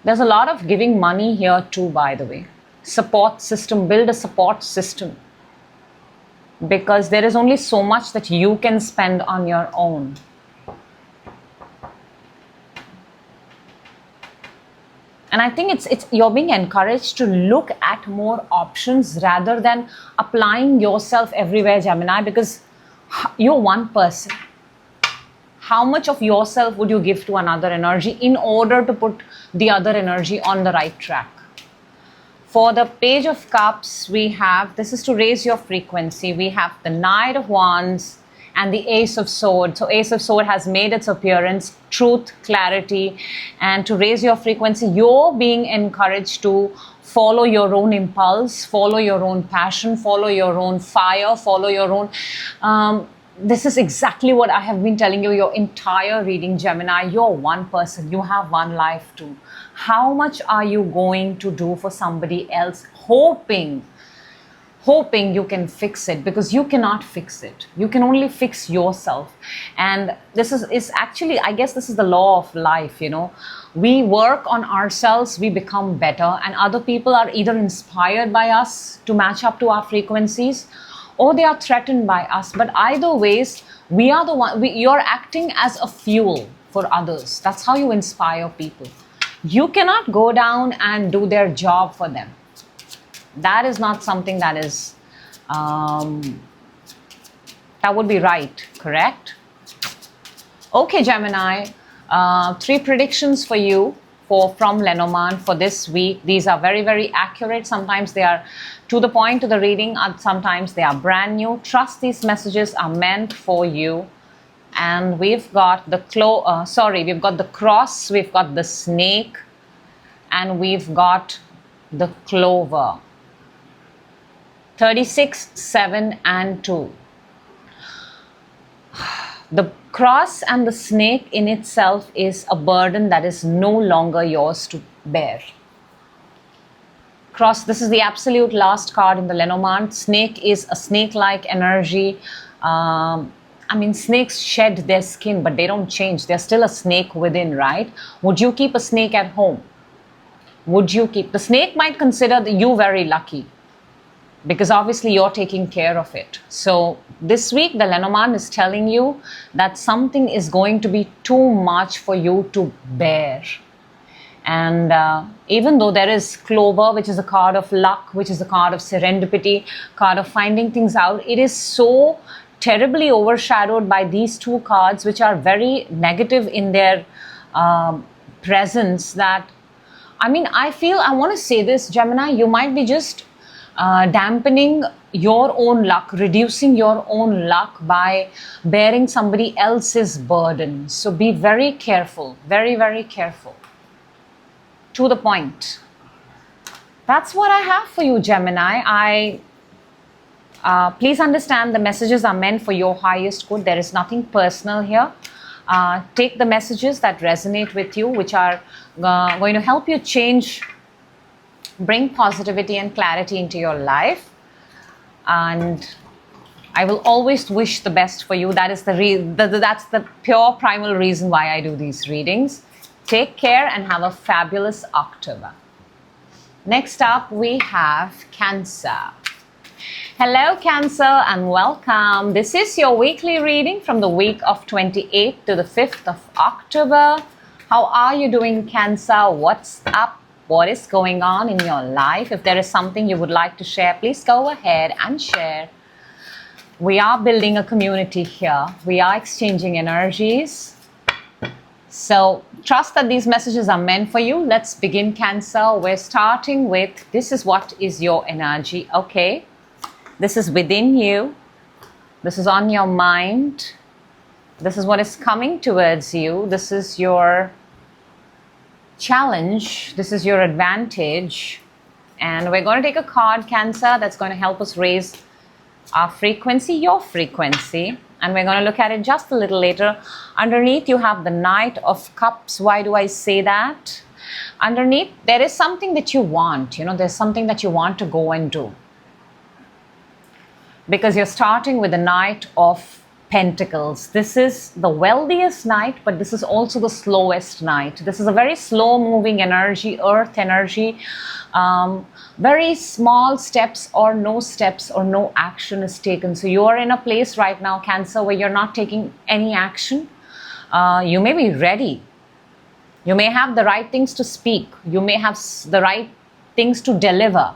There's a lot of giving money here too, by the way. Support system. Build a support system. Because there is only so much that you can spend on your own. And I think it's you're being encouraged to look at more options rather than applying yourself everywhere, Gemini, because you're one person. How much of yourself would you give to another energy in order to put the other energy on the right track? For the Page of Cups, we have, this is to raise your frequency. We have the Knight of Wands and the Ace of Swords. So Ace of Swords has made its appearance, truth, clarity, and to raise your frequency, you're being encouraged to follow your own impulse, follow your own passion, follow your own fire, follow your own... this is exactly what I have been telling you your entire reading, Gemini. You're one person. You have one life too. How much are you going to do for somebody else, hoping you can fix it? Because you cannot fix it. You can only fix yourself. And this is actually, I guess this is the law of life, you know. We work on ourselves, we become better, and other people are either inspired by us to match up to our frequencies, or they are threatened by us. But either ways, we are the one, you're acting as a fuel for others. That's how you inspire people. You cannot go down and do their job for them. That is not something that is, that would be right, correct? Okay, Gemini, 3 predictions for you from Lenormand for this week. These are very, very accurate. Sometimes they are to the point to the reading, and sometimes they are brand new. Trust these messages are meant for you. And we've got the we've got the cross, we've got the snake, and we've got the clover. 36, 7, and 2. The cross and the snake in itself is a burden that is no longer yours to bear. Cross, this is the absolute last card in the Lenormand. Snake is a snake-like energy. I mean, snakes shed their skin, but they don't change. They're still a snake within, right? Would you keep a snake at home? Would you keep... The snake might consider you very lucky, because obviously you're taking care of it. So this week, the Lenormand is telling you that something is going to be too much for you to bear. And even though there is Clover, which is a card of luck, which is a card of serendipity, card of finding things out, it is so terribly overshadowed by these 2 cards, which are very negative in their presence, that, I mean, I want to say this, Gemini, you might be just dampening your own luck, reducing your own luck by bearing somebody else's burden. So be very careful, very, very careful. To the point. That's what I have for you, Gemini. Please understand the messages are meant for your highest good. There is nothing personal here. Take the messages that resonate with you, which are going to help you change, bring positivity and clarity into your life. And I will always wish the best for you. That is that's the pure primal reason why I do these readings. Take care and have a fabulous October. Next up, we have Cancer. Hello, Cancer, and welcome. This is your weekly reading from the week of 28th to the 5th of October. How are you doing, Cancer? What's up? What is going on in your life? If there is something you would like to share, please go ahead and share. We are building a community here. We are exchanging energies. So trust that these messages are meant for you. Let's begin, Cancer. We're starting with, this is what is your energy, okay? This is within you. This is on your mind. This is what is coming towards you. This is your challenge. This is your advantage. And we're going to take a card, Cancer, that's going to help us raise our frequency, your frequency. And we're going to look at it just a little later. Underneath, you have the Knight of Cups. Why do I say that? Underneath, there is something that you want. You know, there's something that you want to go and do. Because you're starting with the Knight of Pentacles. This is the wealthiest night, but this is also the slowest night. This is a very slow-moving energy, earth energy. Very small steps or no action is taken. So you are in a place right now, Cancer, where you're not taking any action. You may be ready. You may have the right things to speak. You may have the right things to deliver,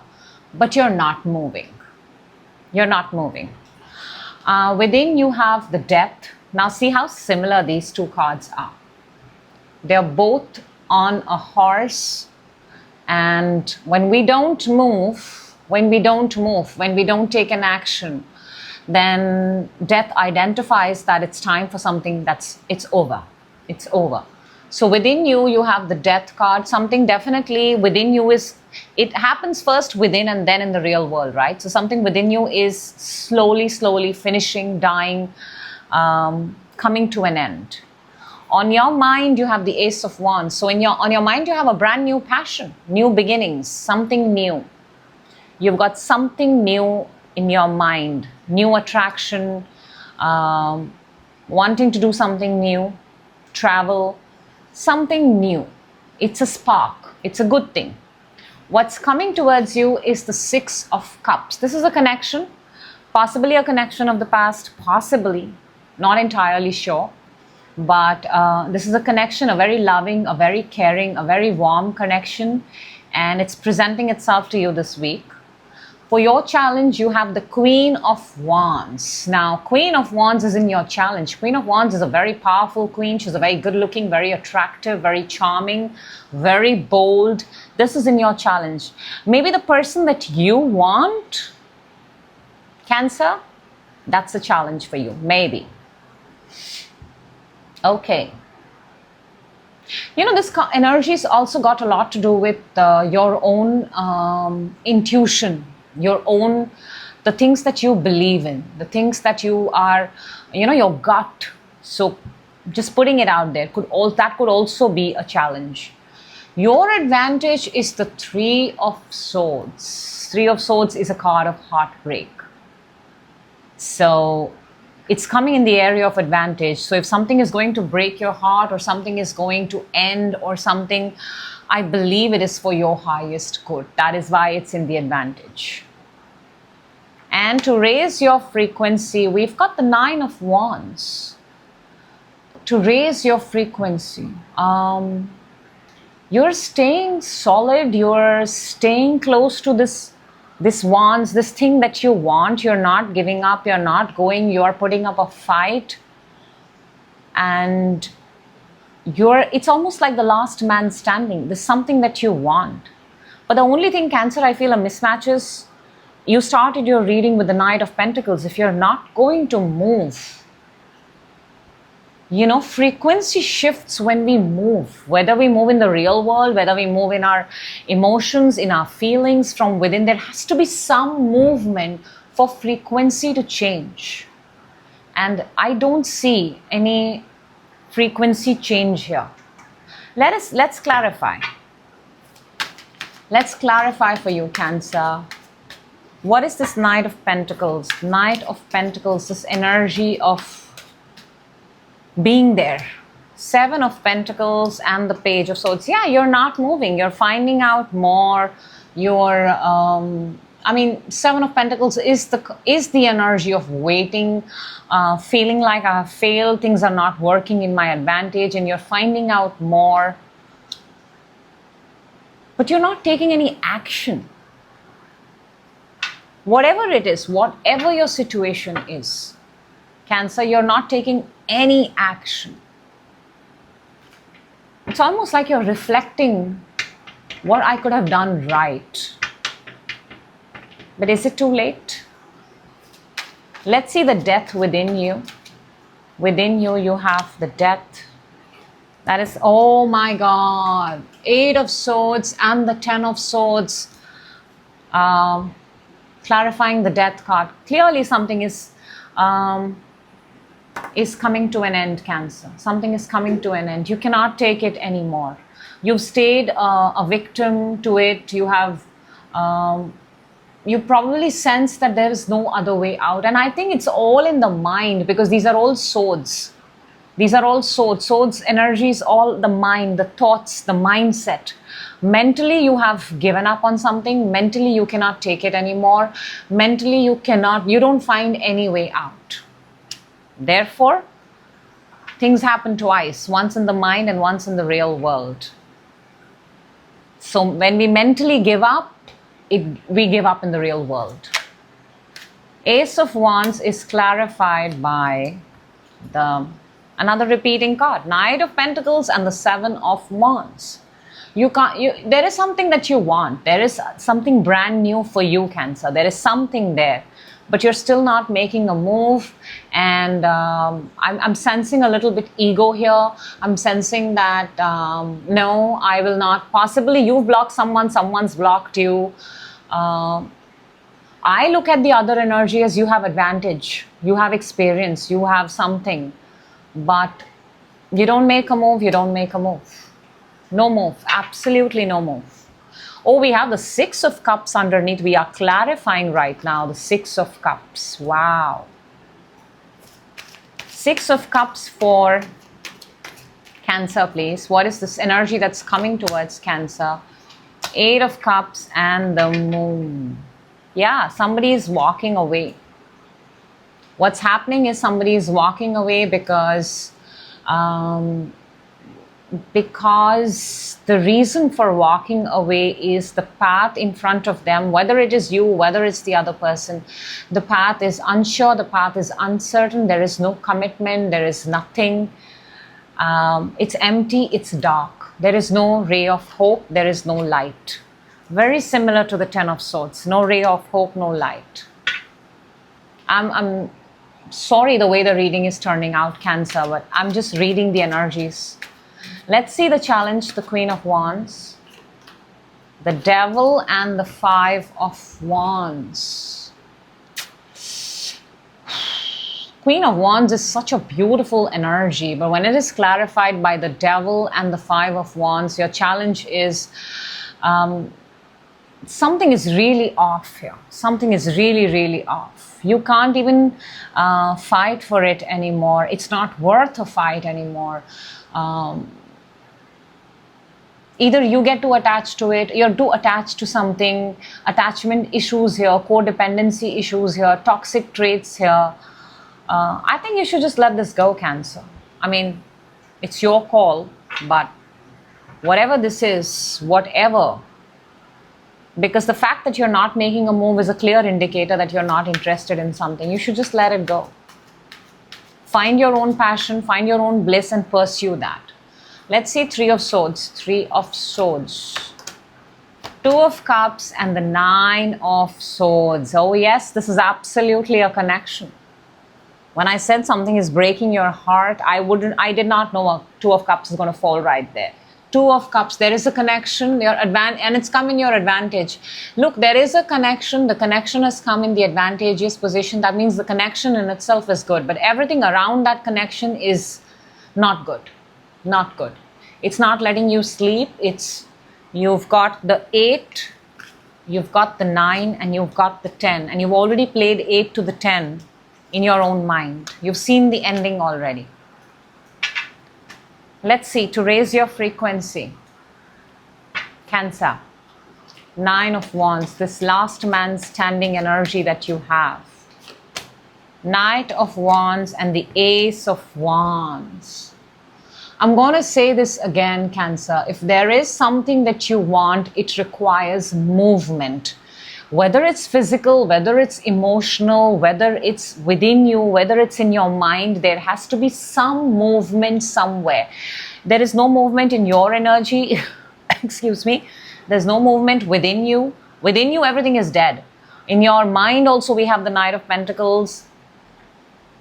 but you're not moving. You're not moving. Within you have the Death. Now see how similar these two cards are. They're both on a horse, and when we don't move, when we don't take an action, then Death identifies that it's time for something it's over. It's over. So within you, you have the Death card. Something definitely within you it happens first within and then in the real world, right? So something within you is slowly finishing, dying, coming to an end. On your mind, you have the Ace of Wands. So on your mind, you have a brand new passion, new beginnings, something new. You've got something new in your mind, new attraction, wanting to do something new, travel, something new. It's a spark. It's a good thing. What's coming towards you is the Six of Cups. This is a connection, possibly a connection of the past, possibly, not entirely sure. But this is a connection, a very loving, a very caring, a very warm connection. And it's presenting itself to you this week. For your challenge, you have the Queen of Wands. Now, Queen of Wands is in your challenge. Queen of Wands is a very powerful queen. She's a very good looking, very attractive, very charming, very bold. This is in your challenge. Maybe the person that you want, Cancer, that's a challenge for you. Maybe. Okay. You know, this energy's also got a lot to do with your own intuition. The things that you believe in, the things that you are, your gut. So just putting it out there, that could also be a challenge. Your advantage is the Three of Swords. Three of Swords is a card of heartbreak. So it's coming in the area of advantage. So if something is going to break your heart or something is going to end or something, I believe it is for your highest good. That is why it's in the advantage. And to raise your frequency, we've got the Nine of Wands. To raise your frequency, you're staying solid, you're staying close to this wands, this thing that you want. You're not giving up, you're not going, you're putting up a fight. And it's almost like the last man standing. There's something that you want. But the only thing, Cancer, I feel a mismatch is, you started your reading with the Knight of Pentacles. If you're not going to move, frequency shifts when we move. Whether we move in the real world, whether we move in our emotions, in our feelings, from within, there has to be some movement for frequency to change. And I don't see any frequency change here. Let's clarify. Let's clarify for you, Cancer. What is this Knight of Pentacles? Knight of Pentacles, this energy of being there. Seven of Pentacles and the Page of Swords. Yeah, you're not moving. You're finding out more. Seven of Pentacles is the energy of waiting, feeling like I have failed, things are not working in my advantage, and you're finding out more. But you're not taking any action. Whatever it is, whatever your situation is, Cancer, you're not taking any action. It's almost like you're reflecting what I could have done right. But is it too late? Let's see the Death within you. Within you, you have the Death. That is, oh my God, Eight of Swords and the Ten of Swords. Clarifying the Death card. Clearly something is coming to an end, Cancer. Something is coming to an end. You cannot take it anymore. You've stayed a victim to it. You have, you probably sense that there is no other way out. And I think it's all in the mind, because these are all swords. These are all swords. Swords energy is all the mind, the thoughts, the mindset. Mentally, you have given up on something. Mentally, you cannot take it anymore. Mentally, you don't find any way out. Therefore, Things happen twice, once in the mind and once in the real world. So when we mentally give up, we give up in the real world. Ace of Wands is clarified by another repeating card, Knight of Pentacles and the Seven of Wands. There is something that you want. There is something brand new for you, Cancer. There is something there, but you're still not making a move. And I'm sensing a little bit ego here. I'm sensing that, no, I will not. Possibly you've blocked someone, someone's blocked you. I look at the other energy as you have advantage. You have experience. You have something. But you don't make a move, you don't make a move. No move, absolutely no move. Oh, we have the Six of Cups underneath. We are clarifying right now the Six of Cups. Wow. Six of Cups for Cancer, please. What is this energy that's coming towards Cancer? Eight of Cups and the Moon. Yeah, somebody is walking away. What's happening is somebody is walking away because the reason for walking away is the path in front of them, whether it is you, whether it's the other person. The path is unsure, the path is uncertain, there is no commitment, there is nothing. It's empty, it's dark. There is no ray of hope, there is no light. Very similar to the Ten of Swords. No ray of hope, no light. I'm sorry the way the reading is turning out, Cancer, but I'm just reading the energies. Let's see the challenge, the Queen of Wands, the Devil, and the Five of Wands. Queen of Wands is such a beautiful energy, but when it is clarified by the Devil and the Five of Wands, your challenge is something is really off here. Something is really, really off. You can't even fight for it anymore. It's not worth a fight anymore. Either you get too attached to it, you're too attached to something, attachment issues here, codependency issues here, toxic traits here. I think you should just let this go, Cancer. I mean, it's your call, but whatever this is, whatever, because the fact that you're not making a move is a clear indicator that you're not interested in something. You should just let it go. Find your own passion, find your own bliss and pursue that. Let's see Three of Swords. Three of Swords. Two of Cups and the Nine of Swords. Oh yes, this is absolutely a connection. When I said something is breaking your heart, I did not know a Two of Cups is going to fall right there. Two of Cups, there is a connection, and it's come in your advantage. Look, there is a connection. The connection has come in the advantageous position. That means the connection in itself is good, but everything around that connection is not good. Not good. It's not letting you sleep. You've got the 8, you've got the 9, and you've got the 10, and you've already played 8 to the 10 in your own mind. You've seen the ending already. Let's see, to raise your frequency, Cancer, Nine of Wands, this last man standing energy that you have. Knight of Wands and the Ace of Wands. I'm going to say this again, Cancer. If there is something that you want, it requires movement. Whether it's physical, whether it's emotional, whether it's within you, whether it's in your mind, there has to be some movement somewhere. There is no movement in your energy. Excuse me. There's no movement within you. Within you, everything is dead. In your mind also, we have the Knight of Pentacles.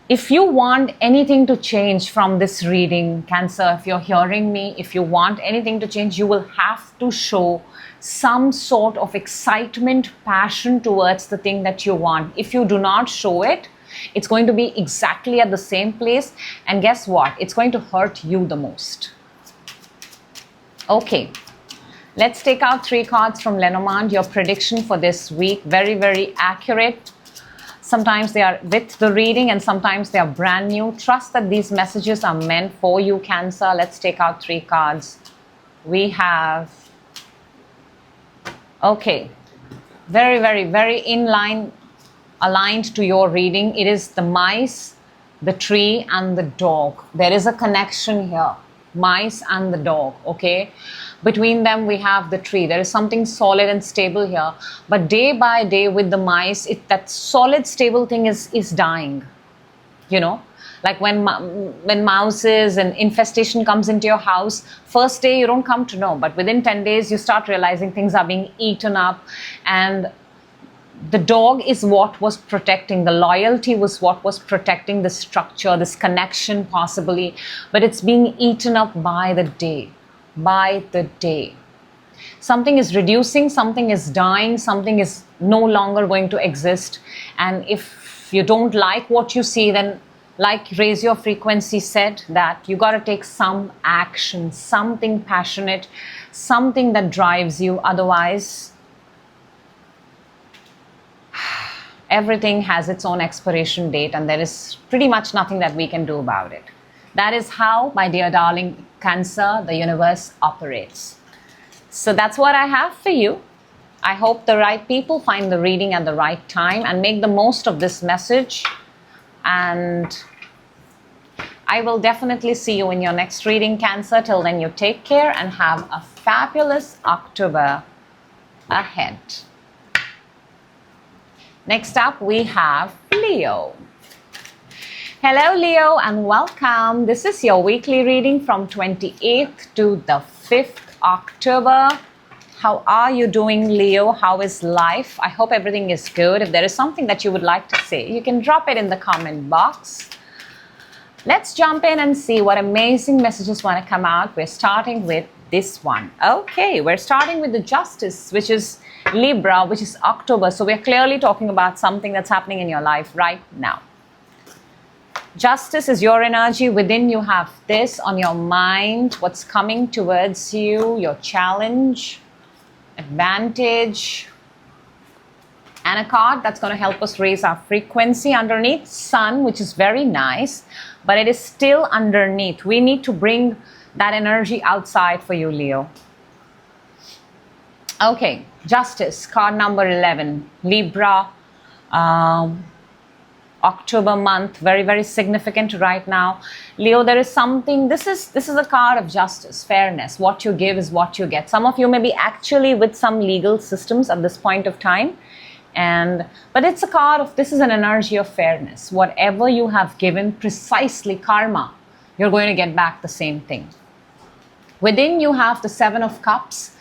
If you want anything to change from this reading, Cancer, if you're hearing me, if you want anything to change, you will have to show some sort of excitement, passion towards the thing that you want. If you do not show it, it's going to be exactly at the same place. And guess what? It's going to hurt you the most. Okay. Let's take out 3 cards from Lenormand. Your prediction for this week. Very, very accurate. Sometimes they are with the reading and sometimes they are brand new. Trust that these messages are meant for you, Cancer. Let's take out 3 cards. We have, okay, very, very, very in line, aligned to your reading. It is the Mice, the tree and the dog. There is a connection here. Mice and the dog, okay? Between them, we have the tree. There is something solid and stable here. But day by day with the mice, that solid, stable thing is dying. You know? Like when mouses and infestation comes into your house, first day you don't come to know. But within 10 days, you start realizing things are being eaten up. And the dog is what was protecting, the loyalty was what was protecting the structure, this connection possibly, but it's being eaten up by the day, by the day. Something is reducing, something is dying, something is no longer going to exist. And if you don't like what you see, then like Raise Your Frequency said, that you got to take some action, something passionate, something that drives you. Otherwise, everything has its own expiration date and there is pretty much nothing that we can do about it. That is how, my dear darling Cancer, the universe operates. So that's what I have for you. I hope the right people find the reading at the right time and make the most of this message. And I will definitely see you in your next reading, Cancer. Till then, you take care and have a fabulous October ahead. Next up, we have Leo. Hello, Leo, and welcome. This is your weekly reading from 28th to the 5th October. How are you doing, Leo? How is life? I hope everything is good. If there is something that you would like to say, you can drop it in the comment box. Let's jump in and see what amazing messages want to come out. We're starting with this one. Okay, we're starting with the Justice, which is Libra, which is October. So we're clearly talking about something that's happening in your life right now. Justice is your energy. Within you have this on your mind, what's coming towards you, your challenge, advantage, and a card that's going to help us raise our frequency. Underneath, Sun, which is very nice, but it is still underneath. We need to bring that energy outside for you, Leo. Okay, Justice, card number 11, Libra, October month, very, very significant right now. Leo, there is something, this is a card of justice, fairness. What you give is what you get. Some of you may be actually with some legal systems at this point of time. But it's a card of, this is an energy of fairness. Whatever you have given, precisely karma, you're going to get back the same thing. Within you have the Seven of Cups.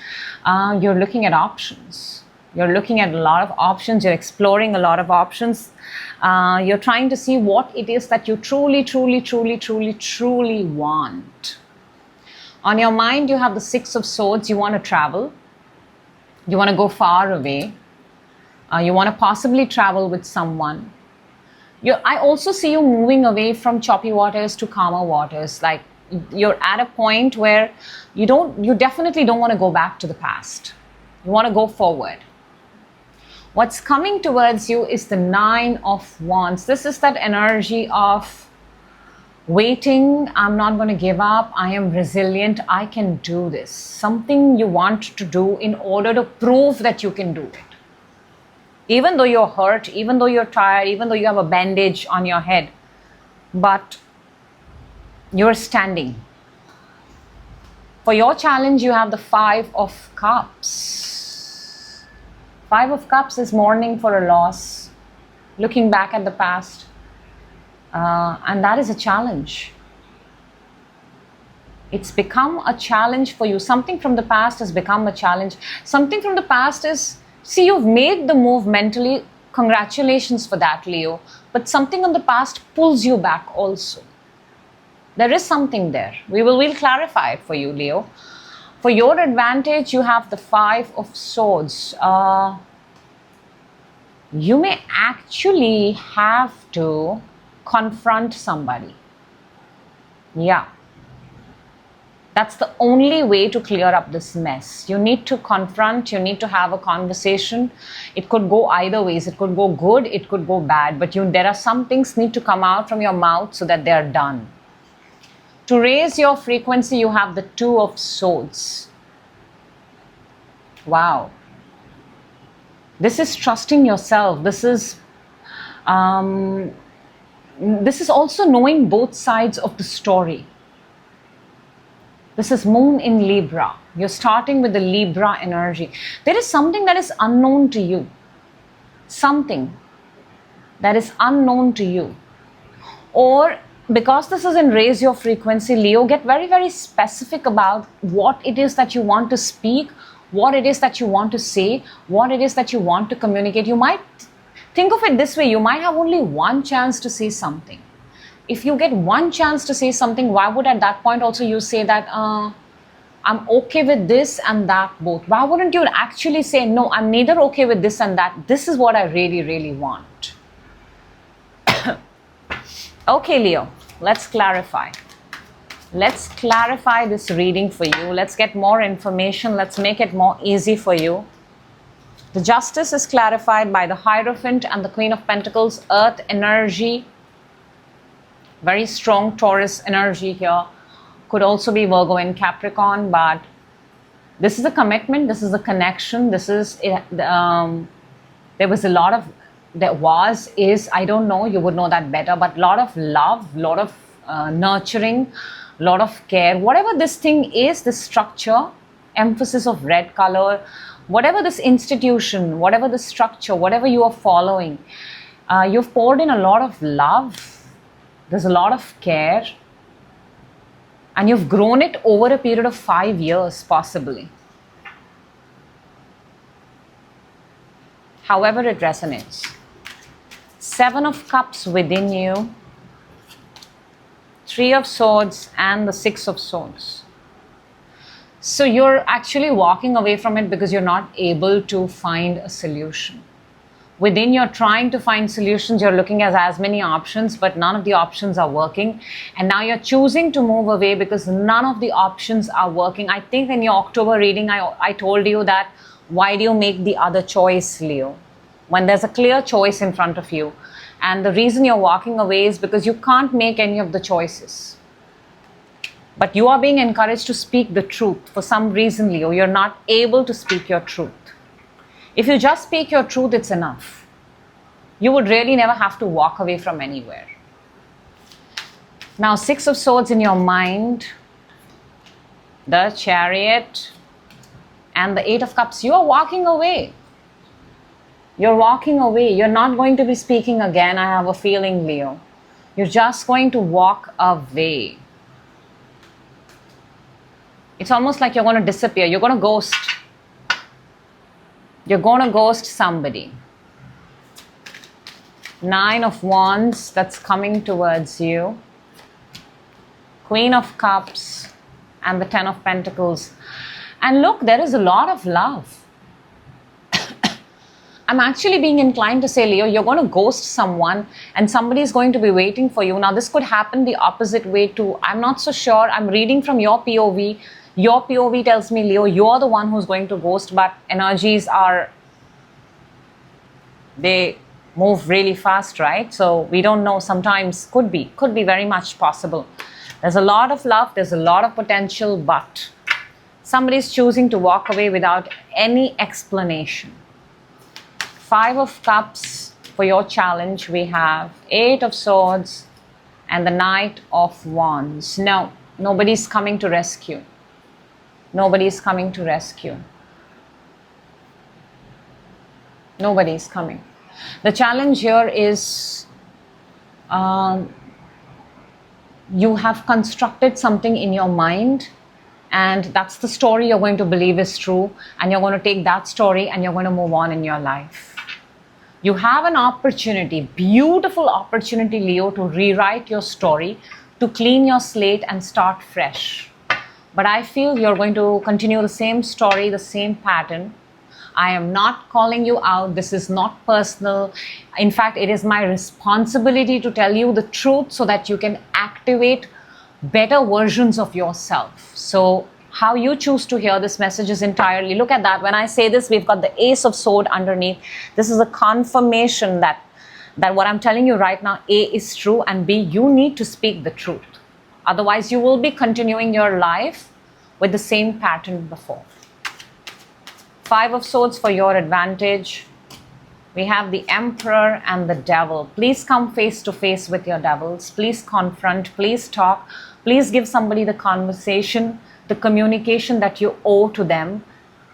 You're looking at options. You're looking at a lot of options. You're exploring a lot of options. You're trying to see what it is that you truly, truly, truly, truly, truly want. On your mind, you have the Six of Swords. You want to travel. You want to go far away. You want to possibly travel with someone. I also see you moving away from choppy waters to calmer waters. Like you're at a point where you definitely don't want to go back to the past. You want to go forward. What's coming towards you is the Nine of Wands. This is that energy of waiting. I'm not going to give up. I am resilient. I can do this. Something you want to do in order to prove that you can do it. Even though you're hurt, even though you're tired, even though you have a bandage on your head, but you're standing. For your challenge, you have the Five of Cups. Five of Cups is mourning for a loss, looking back at the past, and that is a challenge. It's become a challenge for you. Something from the past has become a challenge. Something from the past is, see, you've made the move mentally. Congratulations for that, Leo. But something in the past pulls you back also. There is something there. We'll clarify it for you, Leo. For your advantage, you have the Five of Swords. You may actually have to confront somebody. Yeah. That's the only way to clear up this mess. You need to confront, you need to have a conversation. It could go either ways. It could go good, it could go bad. But there are some things need to come out from your mouth so that they are done. To raise your frequency, you have the Two of Swords. Wow. This is trusting yourself. This is this is also knowing both sides of the story. This is Moon in Libra. You're starting with the Libra energy. There is something that is unknown to you. Something that is unknown to you. Or because this is in raise your frequency, Leo, get very, very specific about what it is that you want to speak, what it is that you want to say, what it is that you want to communicate. You might think of it this way. You might have only one chance to say something. If you get one chance to say something, why would at that point also you say that I'm okay with this and that both? Why wouldn't you actually say, no, I'm neither okay with this and that. This is what I really, really want. Okay, Leo, let's clarify. Let's clarify this reading for you. Let's get more information. Let's make it more easy for you. The Justice is clarified by the Hierophant and the Queen of Pentacles, Earth energy. Very strong Taurus energy here. Could also be Virgo and Capricorn, but this is a commitment, this is a connection, this is, there was a lot of, I don't know, you would know that better, but a lot of love, a lot of nurturing, a lot of care. Whatever this thing is, this structure, emphasis of red color, whatever this institution, whatever the structure, whatever you are following, you've poured in a lot of love. There's a lot of care, and you've grown it over a period of 5 years, possibly. However it resonates. 7 of Cups within you, 3 of Swords, and the 6 of Swords. So you're actually walking away from it because you're not able to find a solution. Within, you're trying to find solutions, you're looking at as many options, but none of the options are working. And now you're choosing to move away because none of the options are working. I think in your October reading, I told you that, why do you make the other choice, Leo? When there's a clear choice in front of you. And the reason you're walking away is because you can't make any of the choices. But you are being encouraged to speak the truth. For some reason, Leo, you're not able to speak your truth. If you just speak your truth, it's enough. You would really never have to walk away from anywhere. Now, 6 of Swords in your mind, the Chariot, and the 8 of Cups. You are walking away. You're walking away. You're not going to be speaking again, I have a feeling, Leo. You're just going to walk away. It's almost like you're going to disappear. You're going to ghost. You're going to ghost somebody. 9 of Wands, that's coming towards you. Queen of Cups and the 10 of Pentacles. And look, there is a lot of love. I'm actually being inclined to say, Leo, you're going to ghost someone and somebody is going to be waiting for you. Now, this could happen the opposite way too. I'm not so sure. I'm reading from your POV. Your POV tells me, Leo, you're the one who's going to ghost, but energies are, they move really fast, right? So we don't know. Sometimes could be very much possible. There's a lot of love. There's a lot of potential, but somebody's choosing to walk away without any explanation. 5 of Cups for your challenge. We have 8 of Swords and the Knight of Wands. No, nobody's coming to rescue. Nobody's coming to rescue. Nobody's coming. The challenge here is you have constructed something in your mind, and that's the story you're going to believe is true, and you're going to take that story and you're going to move on in your life. You have an opportunity, beautiful opportunity, Leo, to rewrite your story, to clean your slate and start fresh. But I feel you're going to continue the same story, the same pattern. I am not calling you out. This is not personal. In fact, it is my responsibility to tell you the truth so that you can activate better versions of yourself. So how you choose to hear this message is entirely, look at that. When I say this, we've got the Ace of Swords underneath. This is a confirmation that what I'm telling you right now, A, is true, and B, you need to speak the truth. Otherwise, you will be continuing your life with the same pattern before. 5 of Swords for your advantage. We have the Emperor and the Devil. Please come face to face with your devils. Please confront, please talk. Please give somebody the conversation, the communication that you owe to them.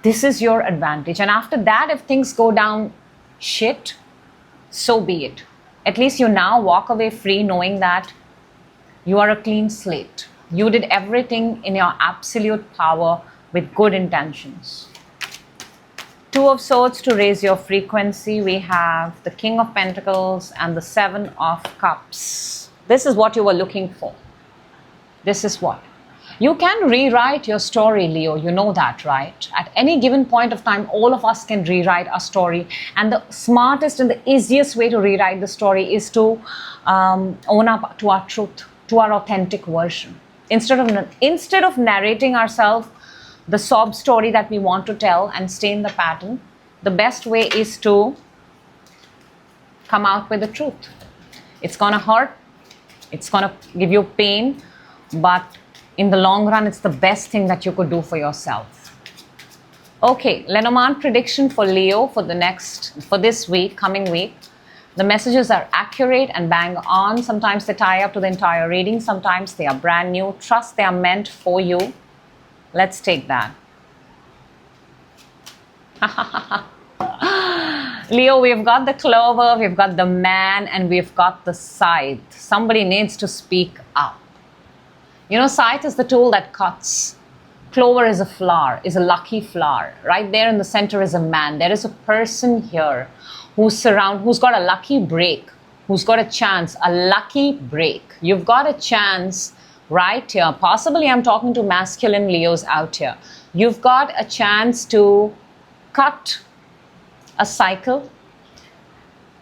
This is your advantage. And after that, if things go down shit, so be it. At least you now walk away free knowing that you are a clean slate. You did everything in your absolute power with good intentions. Two of Swords to raise your frequency. We have the King of Pentacles and the Seven of Cups. This is what you were looking for. This is what. You can rewrite your story, Leo. You know that, right? At any given point of time, all of us can rewrite our story. And the smartest and the easiest way to rewrite the story is to own up to our truth, to our authentic version. Instead of narrating ourselves the sob story that we want to tell and stay in the pattern, the best way is to come out with the truth. It's gonna hurt, it's gonna give you pain, but in the long run, it's the best thing that you could do for yourself. Okay, Lenormand prediction for Leo for this week, coming week. The messages are accurate and bang on. Sometimes they tie up to the entire reading. Sometimes they are brand new. Trust they are meant for you. Let's take that. Leo, we've got the Clover, we've got the Man, and we've got the Scythe. Somebody needs to speak up. You know, Scythe is the tool that cuts. Clover is a flower, is a lucky flower. Right there in the center is a man. There is a person here who's got a lucky break, who's got a chance, a lucky break. You've got a chance right here. Possibly I'm talking to masculine Leos out here. You've got a chance to cut a cycle,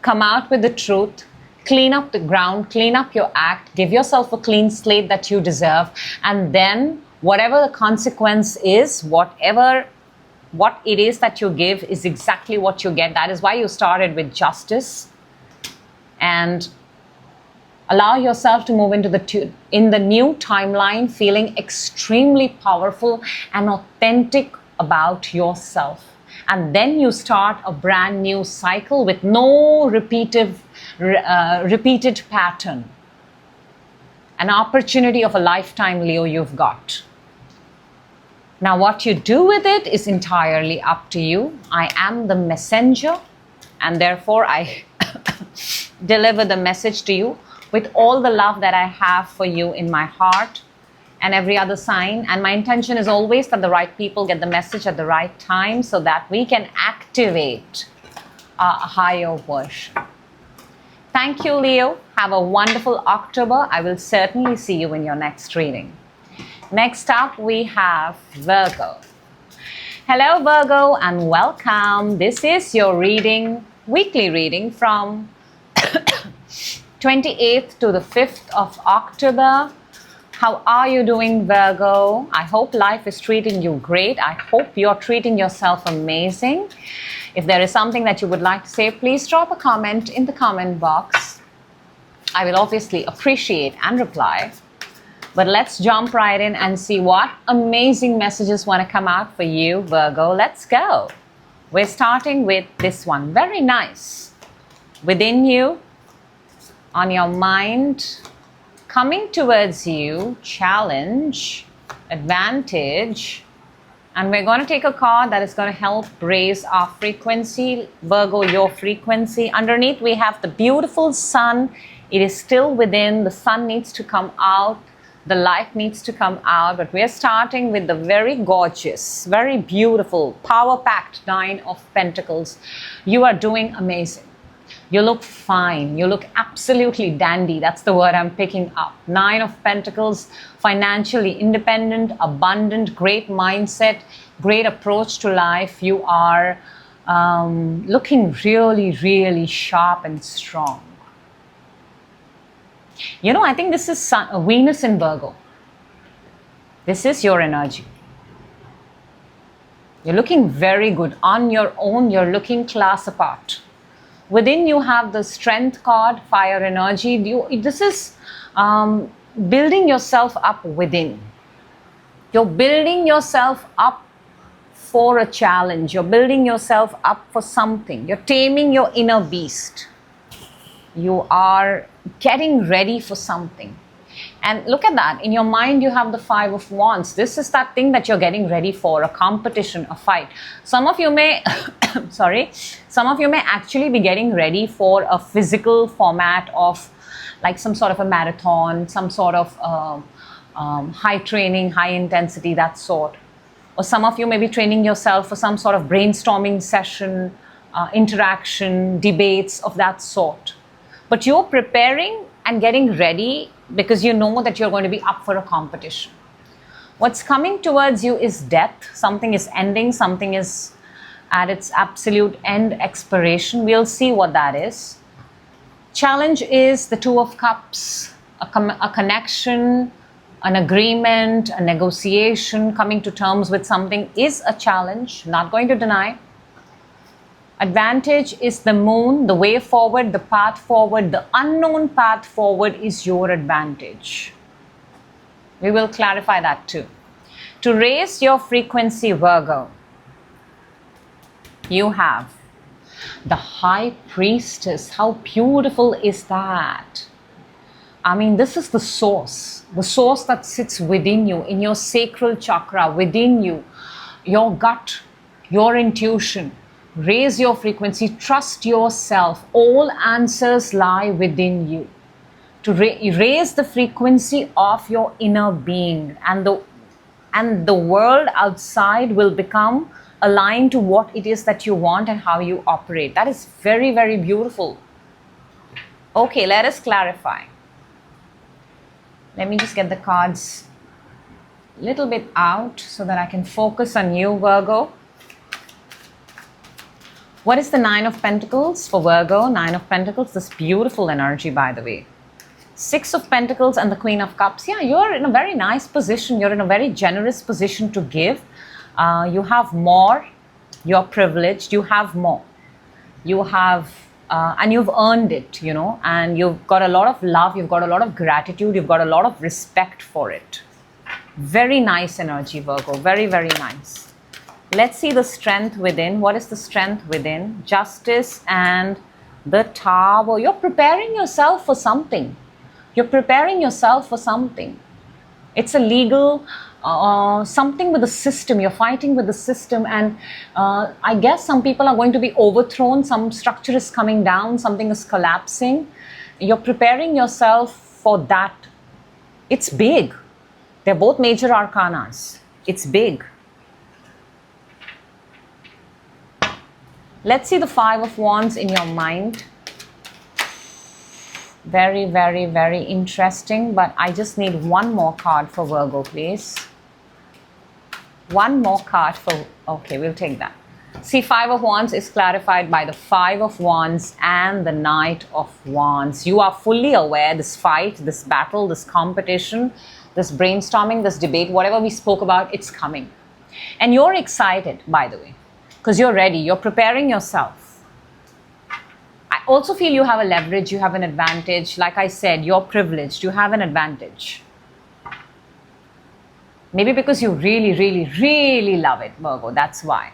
come out with the truth, clean up the ground, clean up your act, give yourself a clean slate that you deserve, and then whatever the consequence is, what it is that you give is exactly what you get. That is why you started with justice. And allow yourself to move into the new timeline feeling extremely powerful and authentic about yourself. And then you start a brand new cycle with no repeated pattern. An opportunity of a lifetime, Leo, you've got. Now, what you do with it is entirely up to you. I am the messenger, and therefore I deliver the message to you with all the love that I have for you in my heart and every other sign. And my intention is always that the right people get the message at the right time so that we can activate a higher version. Thank you, Leo. Have a wonderful October. I will certainly see you in your next reading. Next up, we have Virgo. Hello, Virgo, and welcome. This is your reading, weekly reading from 28th to the 5th of October. How are you doing, Virgo? I hope life is treating you great. I hope you're treating yourself amazing. If there is something that you would like to say, please drop a comment in the comment box. I will obviously appreciate and reply. But let's jump right in and see what amazing messages want to come out for you, Virgo. Let's go. We're starting with this one. Very nice. Within you, on your mind, coming towards you, challenge, advantage. And we're going to take a card that is going to help raise our frequency. Virgo, your frequency. Underneath, we have the beautiful sun. It is still within. The sun needs to come out. The light needs to come out, but we're starting with the very gorgeous, very beautiful, power-packed Nine of Pentacles. You are doing amazing. You look fine. You look absolutely dandy. That's the word I'm picking up. Nine of Pentacles, financially independent, abundant, great mindset, great approach to life. You are looking really, really sharp and strong. You know, I think this is Venus in Virgo. This is your energy. You're looking very good. On your own, you're looking class apart. Within you have the Strength card, fire energy. This is building yourself up within. You're building yourself up for a challenge. You're building yourself up for something. You're taming your inner beast. You are getting ready for something. And look at that. In your mind, you have the Five of Wands. This is that thing that you're getting ready for, a competition, a fight. Some of you may, some of you may actually be getting ready for a physical format of like some sort of a marathon, some sort of high training, high intensity, that sort. Or some of you may be training yourself for some sort of brainstorming session, interaction, debates of that sort. But you're preparing and getting ready because you know that you're going to be up for a competition. What's coming towards you is death. Something is ending. Something is at its absolute end, expiration. We'll see what that is. Challenge is the Two of Cups, a connection, an agreement, a negotiation, coming to terms with something is a challenge. Not going to deny. Advantage is the moon, the way forward, the path forward, the unknown path forward is your advantage. We will clarify that too. To raise your frequency, Virgo, you have the High Priestess. How beautiful is that? I mean, this is the source that sits within you, in your sacral chakra, within you, your gut, your intuition. Raise your frequency, trust yourself. All answers lie within you. To raise the frequency of your inner being, and the world outside will become aligned to what it is that you want and how you operate. That is very, very beautiful. Okay, let us clarify. Let me just get the cards a little bit out so that I can focus on you, Virgo. What is the Nine of Pentacles for Virgo? Nine of Pentacles, this beautiful energy, by the way. Six of Pentacles and the Queen of Cups. Yeah, you're in a very nice position. You're in a very generous position to give. You have more. You're privileged. You have more. You have, and you've earned it, you know, and you've got a lot of love. You've got a lot of gratitude. You've got a lot of respect for it. Very nice energy, Virgo. Very, very nice. Let's see the strength within. What is the strength within? Justice and the Tower. You're preparing yourself for something. You're preparing yourself for something. It's a legal, something with the system. You're fighting with the system, and I guess some people are going to be overthrown. Some structure is coming down. Something is collapsing. You're preparing yourself for that. It's big. They're both major arcanas. It's big. Let's see the Five of Wands in your mind. Very, very, very interesting. But I just need one more card for Virgo, please. One more card for... Okay, we'll take that. See, Five of Wands is clarified by the Five of Wands and the Knight of Wands. You are fully aware this fight, this battle, this competition, this brainstorming, this debate, whatever we spoke about, it's coming. And you're excited, by the way. Because you're ready, you're preparing yourself. I also feel you have a leverage, you have an advantage. Like I said, you're privileged, you have an advantage. Maybe because you really, really, really love it, Virgo, that's why.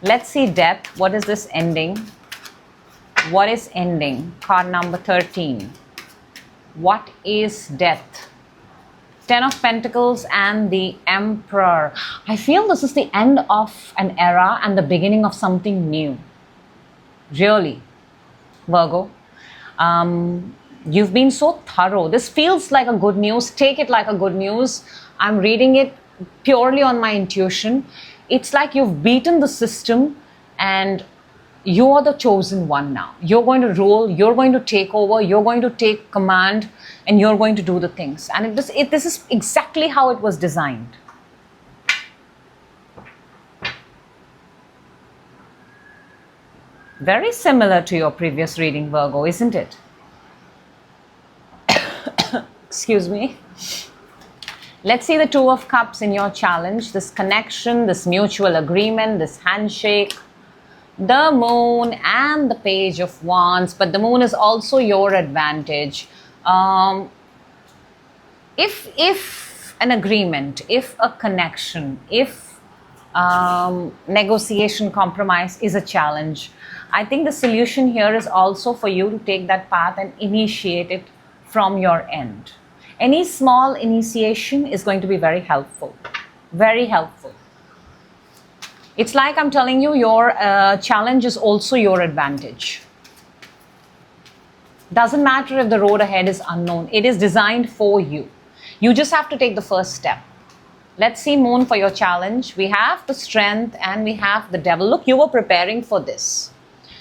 Let's see death. What is this ending? What is ending? Card number 13. What is death? Ten of Pentacles and the Emperor. I feel this is the end of an era and the beginning of something new. Really, Virgo. You've been so thorough. This feels like a good news. Take it like a good news. I'm reading it purely on my intuition. It's like you've beaten the system and you're the chosen one now. You're going to rule, you're going to take over, you're going to take command, and you're going to do the things. And this is exactly how it was designed. Very similar to your previous reading, Virgo, isn't it? Excuse me. Let's see the Two of Cups in your challenge. This connection, this mutual agreement, this handshake. The Moon and the Page of Wands, but the Moon is also your advantage. If an agreement, if a connection, if negotiation, compromise is a challenge. I think the solution here is also for you to take that path and initiate it from your end. Any small initiation is going to be very helpful. Very helpful. It's like I'm telling you, your challenge is also your advantage. Doesn't matter if the road ahead is unknown. It is designed for you. You just have to take the first step. Let's see, Moon, for your challenge. We have the Strength and we have the Devil. Look, you were preparing for this.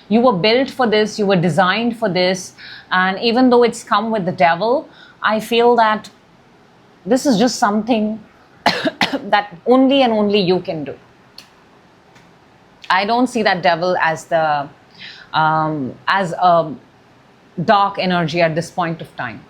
You were built for this. You were designed for this. And even though it's come with the Devil, I feel that this is just something that only and only you can do. I don't see that Devil as the as a dark energy at this point of time.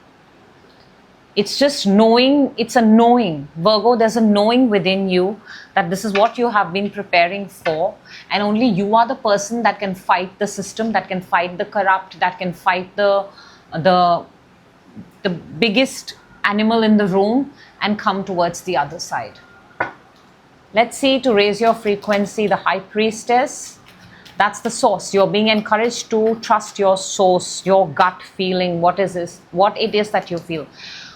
It's just knowing, it's a knowing. Virgo, there's a knowing within you that this is what you have been preparing for, and only you are the person that can fight the system, that can fight the corrupt, that can fight the biggest animal in the room and come towards the other side. Let's see, to raise your frequency, the High Priestess. That's the source. You're being encouraged to trust your source, your gut feeling, what it is that you feel.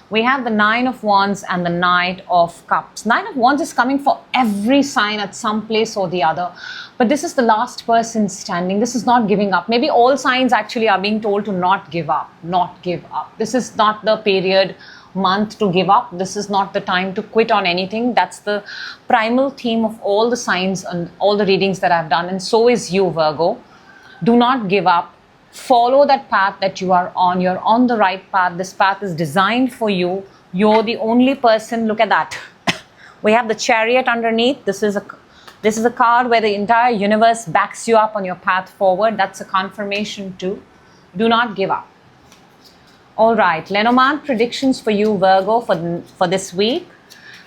We have the Nine of Wands and the Knight of Cups. Nine of Wands is coming for every sign at some place or the other. But this is the last person standing. This is not giving up. Maybe all signs actually are being told to not give up. Not give up. This is not the period, month to give up. This is not the time to quit on anything. That's the primal theme of all the signs and all the readings that I've done. And so is you, Virgo. Do not give up. Follow that path that you are on. You're on the right path. This path is designed for you. You're the only person. Look at that. We have the Chariot underneath. This is a card where the entire universe backs you up on your path forward. That's a confirmation too. Do not give up. All right, Lenormand predictions for you, Virgo, for this week.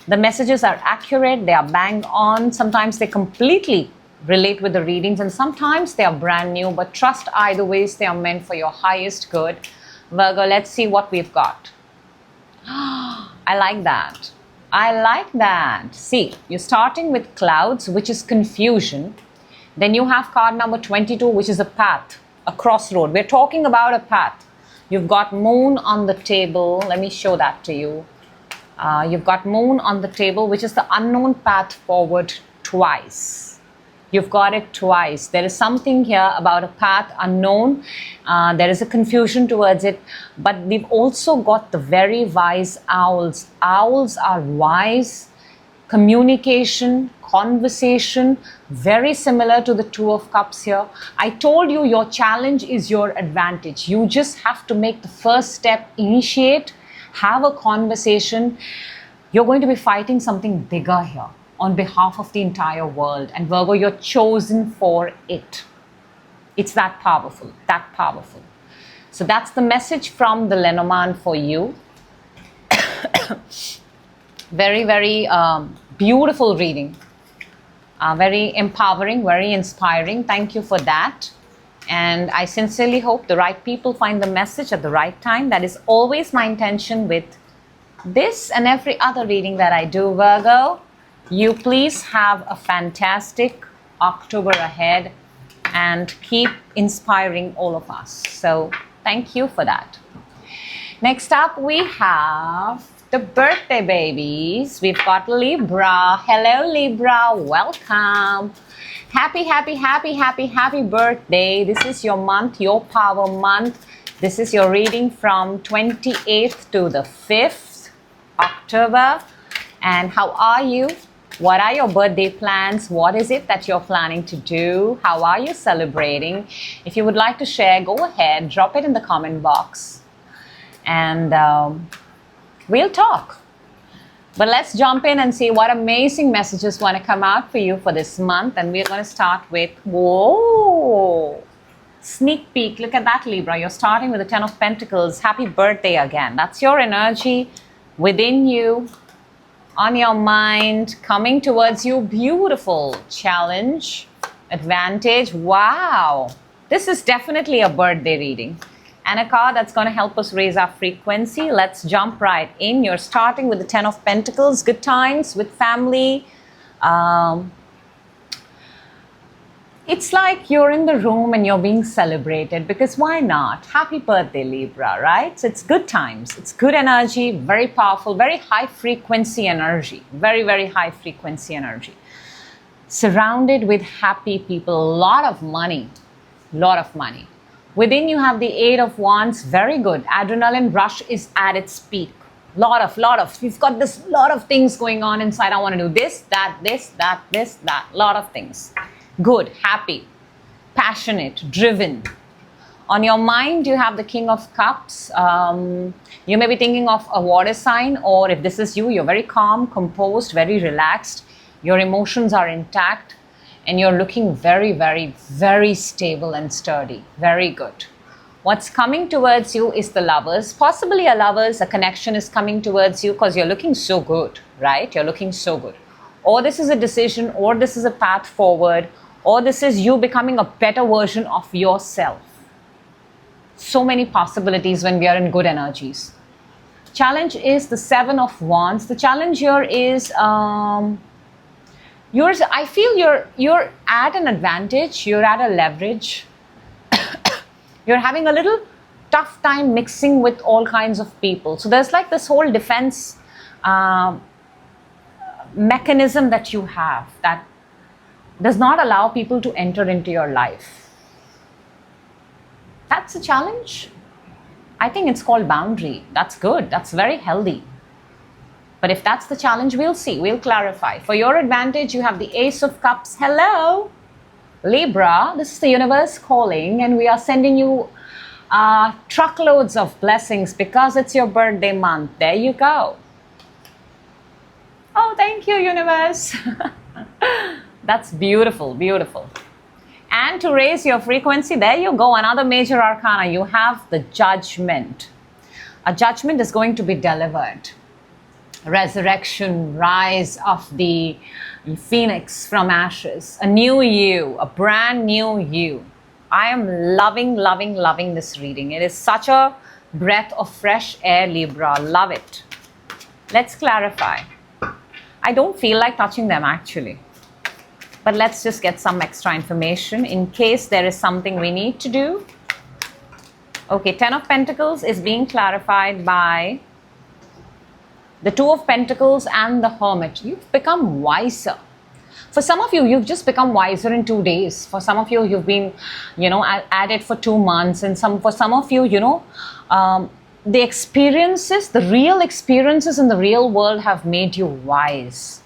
The messages are accurate. They are bang on. Sometimes they completely relate with the readings, and sometimes they are brand new, but trust either ways they are meant for your highest good. Virgo, let's see what we've got. I like that. I like that. See, you're starting with Clouds, which is confusion. Then you have card number 22, which is a path, a crossroad. We're talking about a path. You've got Moon on the table. Let me show that to you. You've got Moon on the table, which is the unknown path forward twice. You've got it twice. There is something here about a path unknown. There is a confusion towards it. But we've also got the very wise owls. Owls are wise. Communication, conversation, very similar to the Two of Cups here. I told you your challenge is your advantage. You just have to make the first step, initiate, have a conversation. You're going to be fighting something bigger here on behalf of the entire world. And Virgo, you're chosen for it. It's that powerful, that powerful. So that's the message from the Lenormand for you. Very, very beautiful reading. Very empowering, very inspiring. Thank you for that. And I sincerely hope the right people find the message at the right time. That is always my intention with this and every other reading that I do, Virgo. You please have a fantastic October ahead and keep inspiring all of us. So thank you for that. Next up, we have the birthday babies. We've got Libra. Hello, Libra. Welcome. Happy, happy, happy, happy, happy birthday. This is your month, your power month. This is your reading from 28th to the 5th October. And how are you? What are your birthday plans? What is it that you're planning to do? How are you celebrating? If you would like to share, go ahead, drop it in the comment box. And we'll talk. But let's jump in and see what amazing messages want to come out for you for this month. And we're going to start with, whoa, sneak peek. Look at that, Libra. You're starting with the 10 of Pentacles. Happy birthday again. That's your energy within you, on your mind, coming towards you. Beautiful challenge, advantage. Wow. This is definitely a birthday reading. And a card that's going to help us raise our frequency. Let's jump right in. You're starting with the 10 of Pentacles. Good times with family. It's like you're in the room and you're being celebrated, because why not? Happy birthday, Libra, right? So it's good times. It's good energy, very powerful, very high frequency energy, very, very high frequency energy. Surrounded with happy people, a lot of money, lot of money. Within you have the Eight of Wands, very good. Adrenaline rush is at its peak. Lot of, you've got this lot of things going on inside. I want to do this, that, lot of things. Good, happy, passionate, driven. On your mind, you have the King of Cups. You may be thinking of a water sign, or if this is you, you're very calm, composed, very relaxed. Your emotions are intact, and you're looking very, very, very stable and sturdy. Very good. What's coming towards you is the Lovers. Possibly a connection is coming towards you because you're looking so good, right? You're looking so good. Or this is a decision, or this is a path forward, or this is you becoming a better version of yourself. So many possibilities when we are in good energies. Challenge is the Seven of Wands. The challenge here is, I feel you're at an advantage, you're at a leverage. You're having a little tough time mixing with all kinds of people. So there's like this whole defense mechanism that you have that does not allow people to enter into your life. That's a challenge. I think it's called boundary. That's good. That's very healthy. But if that's the challenge, we'll see. We'll clarify. For your advantage, you have the Ace of Cups. Hello, Libra. This is the universe calling, and we are sending you truckloads of blessings because it's your birthday month. There you go. Oh, thank you, universe. That's beautiful, beautiful. And to raise your frequency, there you go, another major arcana. You have the Judgment. A judgment is going to be delivered. Resurrection, rise of the phoenix from ashes. A new you, a brand new you. I am loving, loving, loving this reading. It is such a breath of fresh air, Libra. Love it. Let's clarify. I don't feel like touching them actually. But let's just get some extra information in case there is something we need to do. Okay, Ten of Pentacles is being clarified by the Two of Pentacles and the Hermit. You've become wiser. For some of you, you've just become wiser in 2 days. For some of you, you've been, at it for 2 months. And for some of you, the experiences, the real experiences in the real world have made you wise.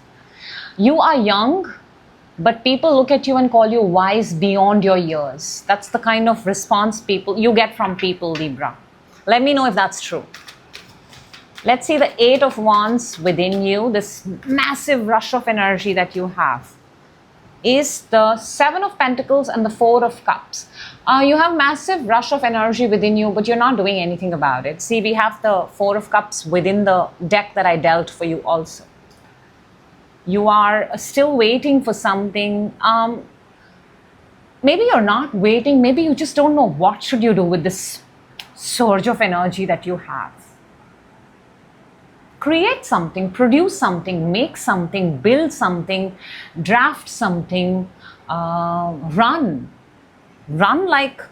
You are young, but people look at you and call you wise beyond your years. That's the kind of response you get from people, Libra. Let me know if that's true. Let's see the Eight of Wands within you, this massive rush of energy that you have, is the Seven of Pentacles and the Four of Cups. You have massive rush of energy within you, but you're not doing anything about it. See, we have the Four of Cups within the deck that I dealt for you also. You are still waiting for something. Maybe you're not waiting. Maybe you just don't know what should you do with this surge of energy that you have. Create something, produce something, make something, build something, draft something, run. Run like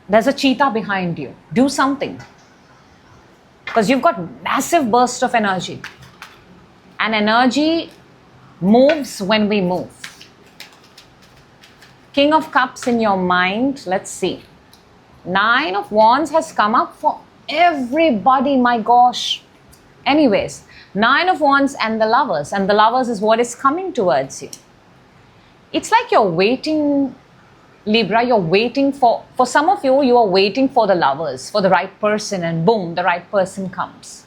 there's a cheetah behind you. Do something. Because you've got massive burst of energy. And energy moves when we move. King of Cups in your mind. Let's see. Nine of Wands has come up for everybody. My gosh. Anyways, Nine of Wands and the Lovers. And the Lovers is what is coming towards you. It's like you're waiting, Libra. You're waiting for some of you, you are waiting for the Lovers, for the right person. And boom, the right person comes.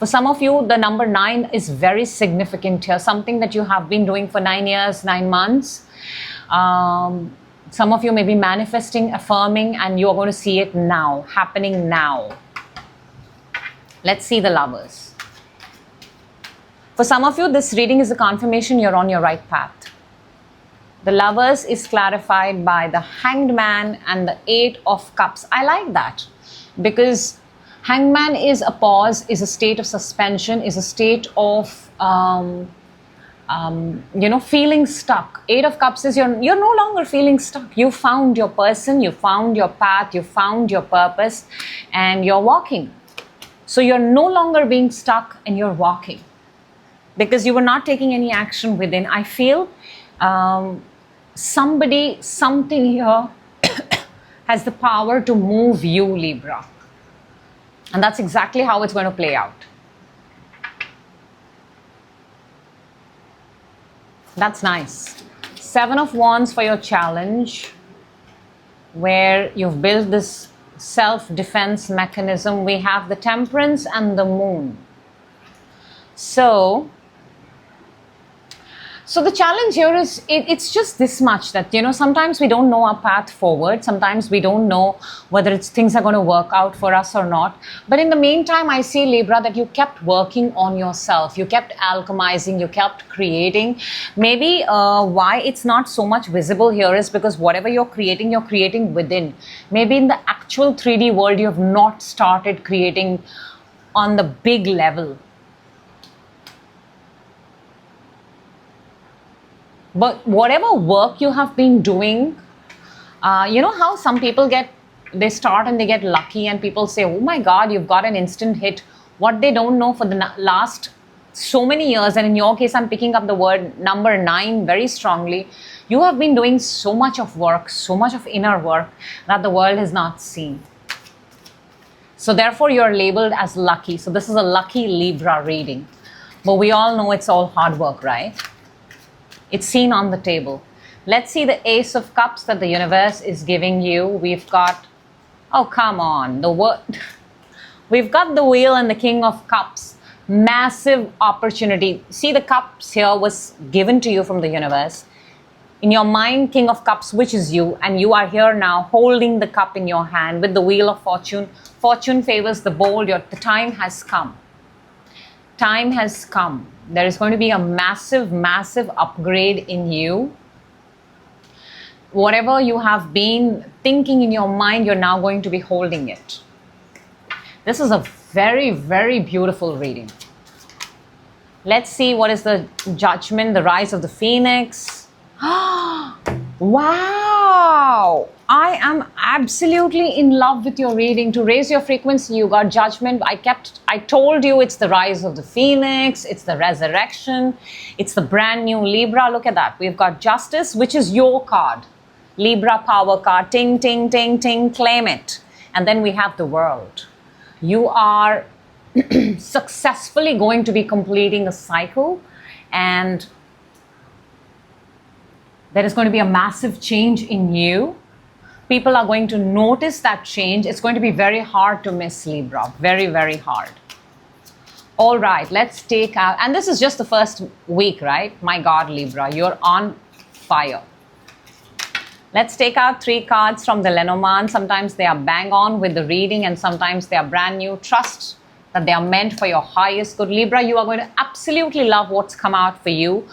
For some of you, the number 9 is very significant here. Something that you have been doing for 9 years, 9 months. Some of you may be manifesting, affirming, and you're going to see it now, happening now. Let's see the Lovers. For some of you, this reading is a confirmation you're on your right path. The Lovers is clarified by the Hanged Man and the Eight of Cups. I like that because Hangman is a pause, is a state of suspension, is a state of feeling stuck. Eight of Cups is you're no longer feeling stuck. You found your person, you found your path, you found your purpose, and you're walking. So you're no longer being stuck and you're walking because you were not taking any action within. I feel something here has the power to move you, Libra. And that's exactly how it's going to play out. That's nice. Seven of Wands for your challenge, where you've built this self-defense mechanism. We have the Temperance and the Moon. So the challenge here is, it's just this much that, sometimes we don't know our path forward. Sometimes we don't know whether things are going to work out for us or not. But in the meantime, I see, Libra, that you kept working on yourself. You kept alchemizing. You kept creating. Maybe why it's not so much visible here is because whatever you're creating within. Maybe in the actual 3D world, you have not started creating on the big level. But whatever work you have been doing, you know how some people they start and they get lucky and people say, oh my God, you've got an instant hit. What they don't know, for the last so many years, and in your case, I'm picking up the word number 9 very strongly. You have been doing so much of work, so much of inner work that the world has not seen. So therefore, you're labeled as lucky. So this is a lucky Libra reading. But we all know it's all hard work, right? It's seen on the table. Let's see the Ace of Cups that the universe is giving you. We've got, oh, come on, we've got the Wheel and the King of Cups. Massive opportunity. See, the cups here was given to you from the universe. In your mind, King of Cups, which is you, and you are here now holding the cup in your hand with the Wheel of Fortune. Fortune favors the bold. The time has come. Time has come. There is going to be a massive, massive upgrade in you. Whatever you have been thinking in your mind, you're now going to be holding it. This is a very, very beautiful reading. Let's see what is the Judgment, the Rise of the Phoenix. Wow! I am absolutely in love with your reading. To raise your frequency, you got Judgment. I told you it's the Rise of the Phoenix, it's the Resurrection, it's the brand new Libra. Look at that. We've got Justice, which is your card. Libra power card. Ting, ting, ting, ting. Claim it. And then we have the World. You are successfully going to be completing a cycle, and there is going to be a massive change in you. People are going to notice that change. It's going to be very hard to miss, Libra. Very, very hard. All right, let's take out, and this is just the first week, right? My God, Libra, you're on fire. Let's take out 3 cards from the Lenormand. Sometimes they are bang on with the reading and sometimes they are brand new. Trust that they are meant for your highest good. Libra, you are going to absolutely love what's come out for you.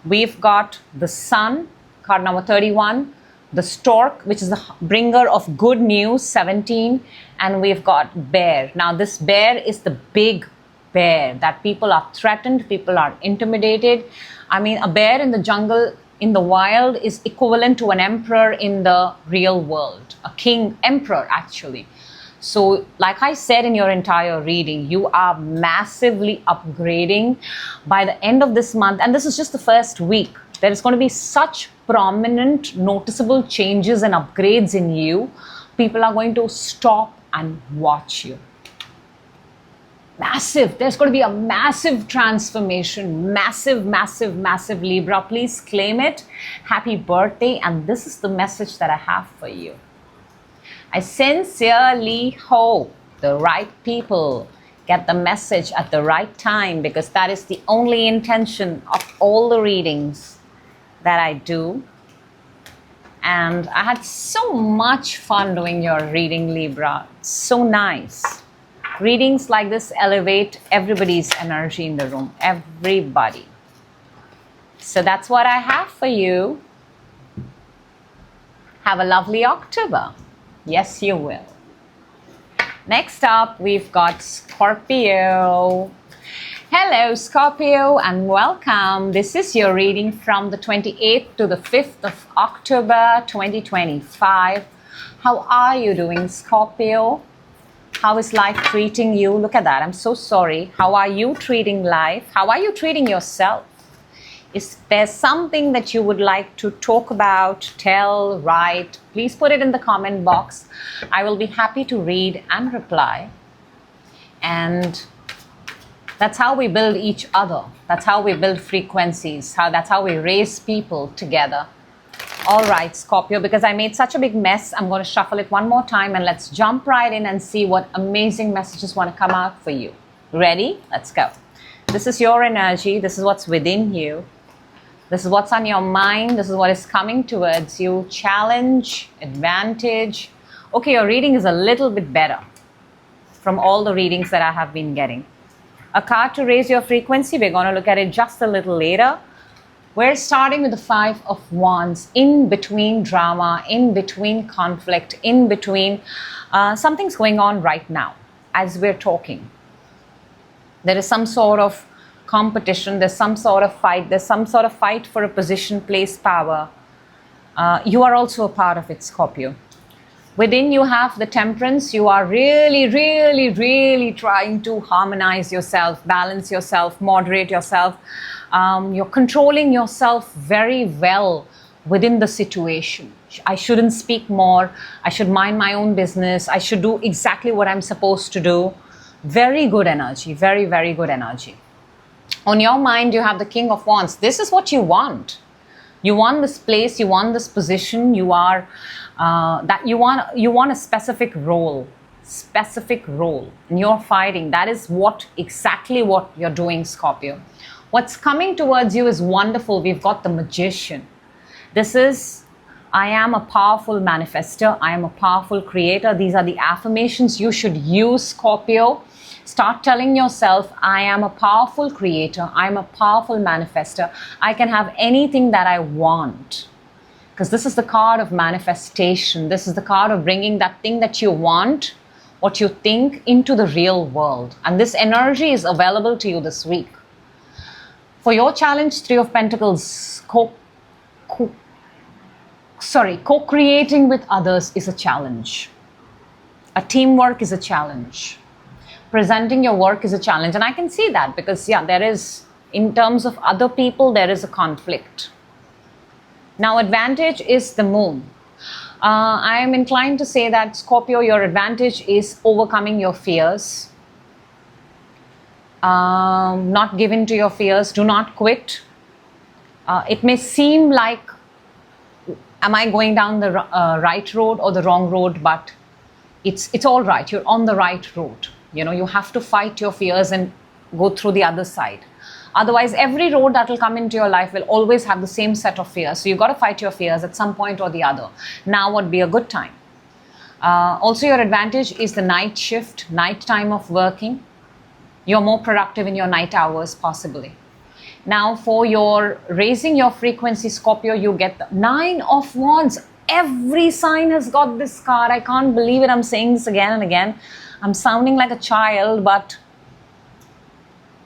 We've got the Sun, card number 31, the Stork, which is the bringer of good news, 17, and we've got Bear. Now this bear is the big bear that people are threatened, people are intimidated. I mean, a bear in the jungle, in the wild, is equivalent to an emperor in the real world, a king, emperor actually. So like I said in your entire reading, you are massively upgrading by the end of this month, and this is just the first week. There is going to be such prominent, noticeable changes and upgrades in you. People are going to stop and watch you. Massive. There's going to be a massive transformation. Massive, massive, massive, Libra. Please claim it. Happy birthday. And this is the message that I have for you. I sincerely hope the right people get the message at the right time, because that is the only intention of all the readings that I do. And I had so much fun doing your reading, Libra. So nice. Readings like this elevate everybody's energy in the room. Everybody. So that's what I have for you. Have a lovely October. Yes, you will. Next up, we've got Scorpio. Hello Scorpio and welcome. This is your reading from the 28th to the 5th of October 2025. How are you doing, Scorpio? How is life treating you? Look at that. I'm so sorry. How are you treating life? How are you treating yourself? Is there something that you would like to talk about, tell, write? Please put it in the comment box. I will be happy to read and reply. And that's how we build each other. That's how we build frequencies. That's how we raise people together. All right, Scorpio, because I made such a big mess, I'm going to shuffle it one more time and let's jump right in and see what amazing messages want to come out for you. Ready? Let's go. This is your energy. This is what's within you. This is what's on your mind. This is what is coming towards you. Challenge, advantage. Okay, your reading is a little bit better from all the readings that I have been getting. A card to raise your frequency. We're going to look at it just a little later. We're starting with the Five of Wands. In between drama, in between conflict, in between something's going on right now as we're talking. There is some sort of competition. There's some sort of fight. There's some sort of fight for a position, place, power. You are also a part of it, Scorpio. Within you have the Temperance. You are really, really, really trying to harmonize yourself, balance yourself, moderate yourself. You're controlling yourself very well within the situation. I shouldn't speak more. I should mind my own business. I should do exactly what I'm supposed to do. Very good energy. Very, very good energy. On your mind, you have the King of Wands. This is what you want. You want this place. You want this position. You are... you want a specific role, and you're fighting. That is exactly what you're doing, Scorpio. What's coming towards you is wonderful. We've got the Magician. This is, I am a powerful manifester. I am a powerful creator. These are the affirmations you should use, Scorpio. Start telling yourself, I am a powerful creator. I am a powerful manifester. I can have anything that I want. Because this is the card of manifestation. This is the card of bringing that thing that you want, what you think, into the real world. And this energy is available to you this week. For your challenge, Three of Pentacles, co-creating with others is a challenge. A teamwork is a challenge. Presenting your work is a challenge. And I can see that because, yeah, there is, in terms of other people, there is a conflict. Now, advantage is the Moon. I am inclined to say that, Scorpio, your advantage is overcoming your fears. Not give in to your fears. Do not quit. It may seem like, am I going down the right road or the wrong road? But it's all right. You're on the right road. You know, you have to fight your fears and go through the other side. Otherwise, every road that will come into your life will always have the same set of fears. So you've got to fight your fears at some point or the other. Now would be a good time. Also, your advantage is the night shift, night time of working. You're more productive in your night hours, possibly. Now, for your raising your frequency, Scorpio, you get the Nine of Wands. Every sign has got this card. I can't believe it. I'm saying this again and again. I'm sounding like a child, but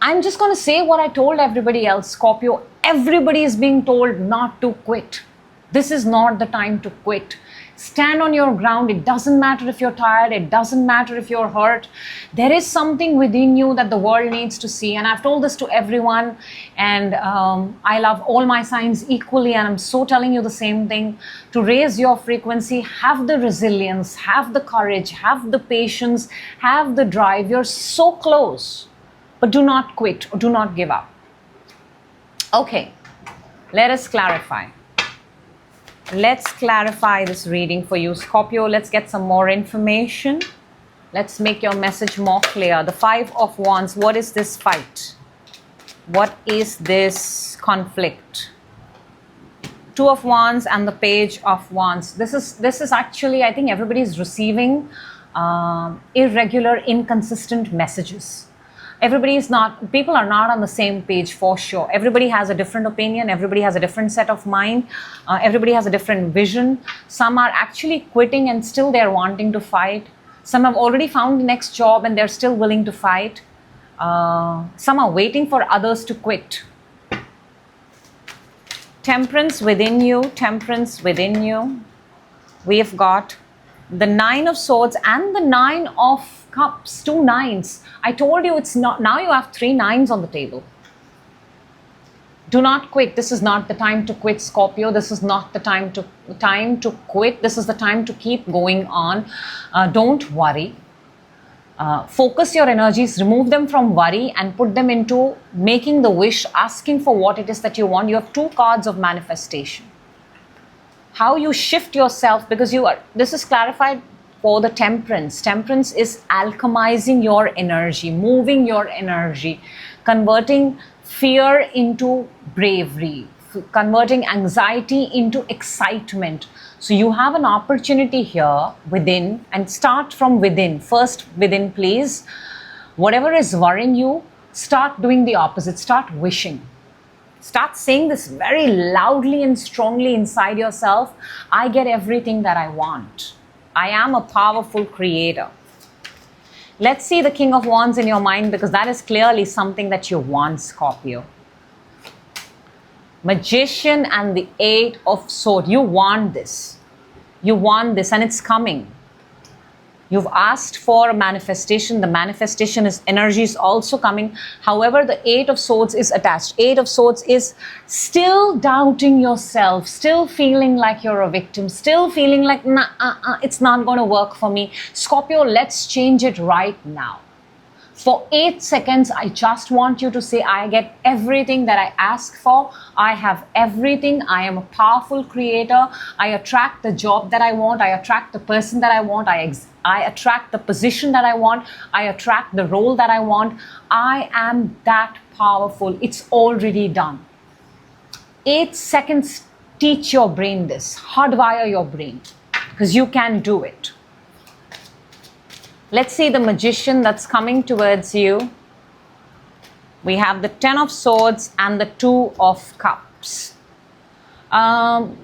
I'm just going to say what I told everybody else, Scorpio. Everybody is being told not to quit. This is not the time to quit. Stand on your ground. It doesn't matter if you're tired. It doesn't matter if you're hurt. There is something within you that the world needs to see. And I've told this to everyone. And I love all my signs equally. And I'm so telling you the same thing. To raise your frequency, have the resilience, have the courage, have the patience, have the drive. You're so close. But do not quit or do not give up. Okay, let us clarify. Let's clarify this reading for you, Scorpio. Let's get some more information. Let's make your message more clear. The Five of Wands, what is this fight? What is this conflict? Two of Wands and the Page of Wands. This is actually, I think everybody is receiving irregular, inconsistent messages. People are not on the same page for sure. Everybody has a different opinion. Everybody has a different set of mind. Everybody has a different vision. Some are actually quitting and still they're wanting to fight. Some have already found the next job and they're still willing to fight. Some are waiting for others to quit. Temperance within you, temperance within you. We have got the Nine of Swords and the Nine of Cups, 2 nines. I told you it's not, now you have 3 nines on the table. Do not quit. This is not the time to quit, Scorpio. This is not the time to quit. This is the time to keep going on. Don't worry. Focus your energies, remove them from worry and put them into making the wish, asking for what it is that you want. You have 2 cards of manifestation. How you shift yourself, because this is clarified for the Temperance. Temperance is alchemizing your energy, moving your energy, converting fear into bravery, converting anxiety into excitement. So you have an opportunity here within, and start from within. First within, please. Whatever is worrying you, start doing the opposite. Start wishing. Start saying this very loudly and strongly inside yourself. I get everything that I want. I am a powerful creator. Let's see the King of Wands in your mind, because that is clearly something that you want, Scorpio. Magician and the 8 of Swords. You want this. You want this, and it's coming. You've asked for a manifestation. The manifestation is energy is also coming. However, the 8 of Swords is attached. 8 of Swords is still doubting yourself, still feeling like you're a victim, still feeling like, it's not going to work for me. Scorpio, let's change it right now. For 8 seconds, I just want you to say, I get everything that I ask for. I have everything. I am a powerful creator. I attract the job that I want. I attract the person that I want. I attract the position that I want. I attract the role that I want. I am that powerful. It's already done. 8 seconds, teach your brain this. Hardwire your brain, because you can do it. Let's see the Magician that's coming towards you. We have the 10 of Swords and the 2 of Cups.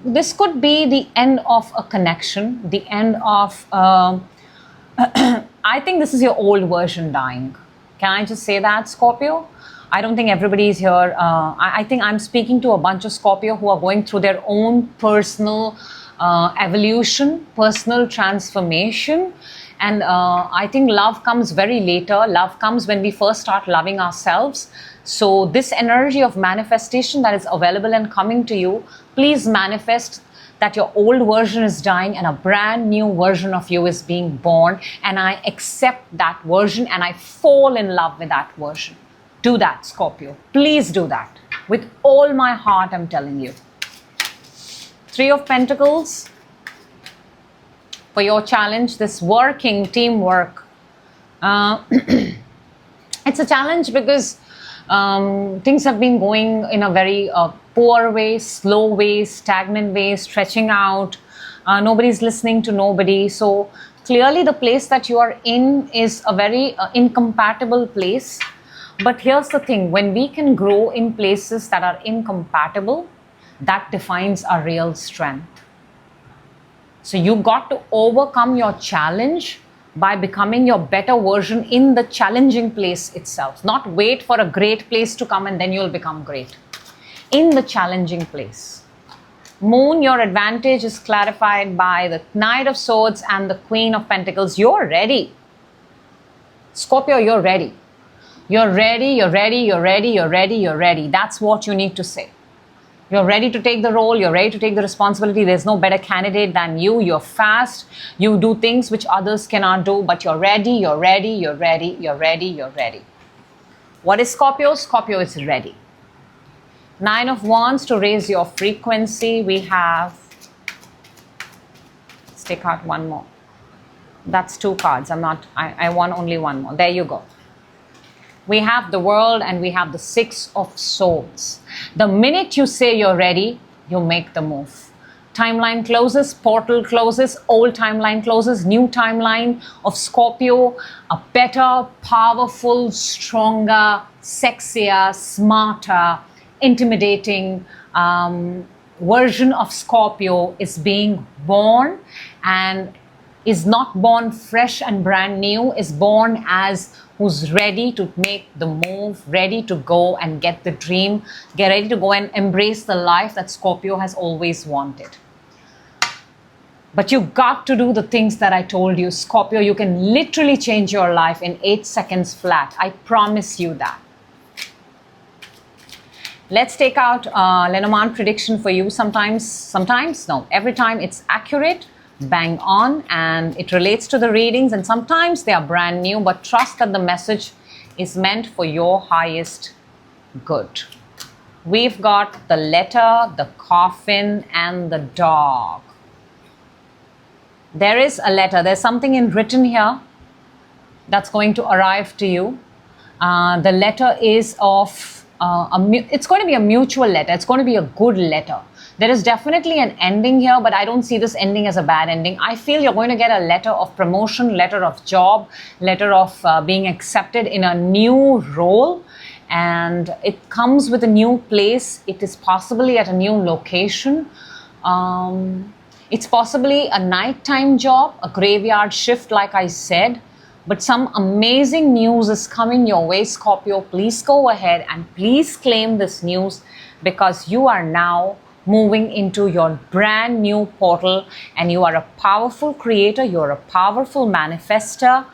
This could be the end of a connection, the end of... I think this is your old version dying. Can I just say that, Scorpio? I don't think everybody is here. I think I'm speaking to a bunch of Scorpio who are going through their own personal evolution, personal transformation. And I think love comes very later. Love comes when we first start loving ourselves. So this energy of manifestation that is available and coming to you, please manifest that your old version is dying and a brand new version of you is being born. And I accept that version and I fall in love with that version. Do that, Scorpio. Please do that. With all my heart, I'm telling you. 3 of Pentacles. For your challenge, this working teamwork. It's a challenge because things have been going in a very poor way, slow way, stagnant way, stretching out. Nobody's listening to nobody. So clearly the place that you are in is a very incompatible place. But here's the thing, when we can grow in places that are incompatible, that defines our real strength. So you got to overcome your challenge by becoming your better version in the challenging place itself. Not wait for a great place to come and then you'll become great. In the challenging place. Moon, your advantage is clarified by the Knight of Swords and the Queen of Pentacles. You're ready. Scorpio, you're ready. You're ready, you're ready, you're ready, you're ready, you're ready. That's what you need to say. You're ready to take the role. You're ready to take the responsibility. There's no better candidate than you. You're fast. You do things which others cannot do, but you're ready, you're ready, you're ready, you're ready, you're ready. What is Scorpio? Scorpio is ready. 9 of Wands to raise your frequency. We have, let's take out one more. That's 2 cards. I want only one more. There you go. We have the World and we have the 6 of Swords. The minute you say you're ready, you make the move. Timeline closes, portal closes, old timeline closes, new timeline of Scorpio, a better, powerful, stronger, sexier, smarter, intimidating version of Scorpio is being born, and is not born fresh and brand new, is born as who's ready to make the move, ready to go and get the dream, get ready to go and embrace the life that Scorpio has always wanted. But you got to do the things that I told you. Scorpio, you can literally change your life in 8 seconds flat. I promise you that. Let's take out Lenormand prediction for you. No, every time it's accurate, bang on, and it relates to the readings, and sometimes they are brand new, but trust that the message is meant for your highest good. We've got the letter, the coffin, and the dog. There is a letter. There's something in written here that's going to arrive to you. The letter is of, it's going to be a mutual letter. It's going to be a good letter. There is definitely an ending here, but I don't see this ending as a bad ending. I feel you're going to get a letter of promotion, letter of job, letter of being accepted in a new role. And it comes with a new place. It is possibly at a new location. It's possibly a nighttime job, a graveyard shift, like I said. But some amazing news is coming your way, Scorpio. Please go ahead and please claim this news, because you are now moving into your brand new portal, and you are a powerful creator. You're a powerful manifester.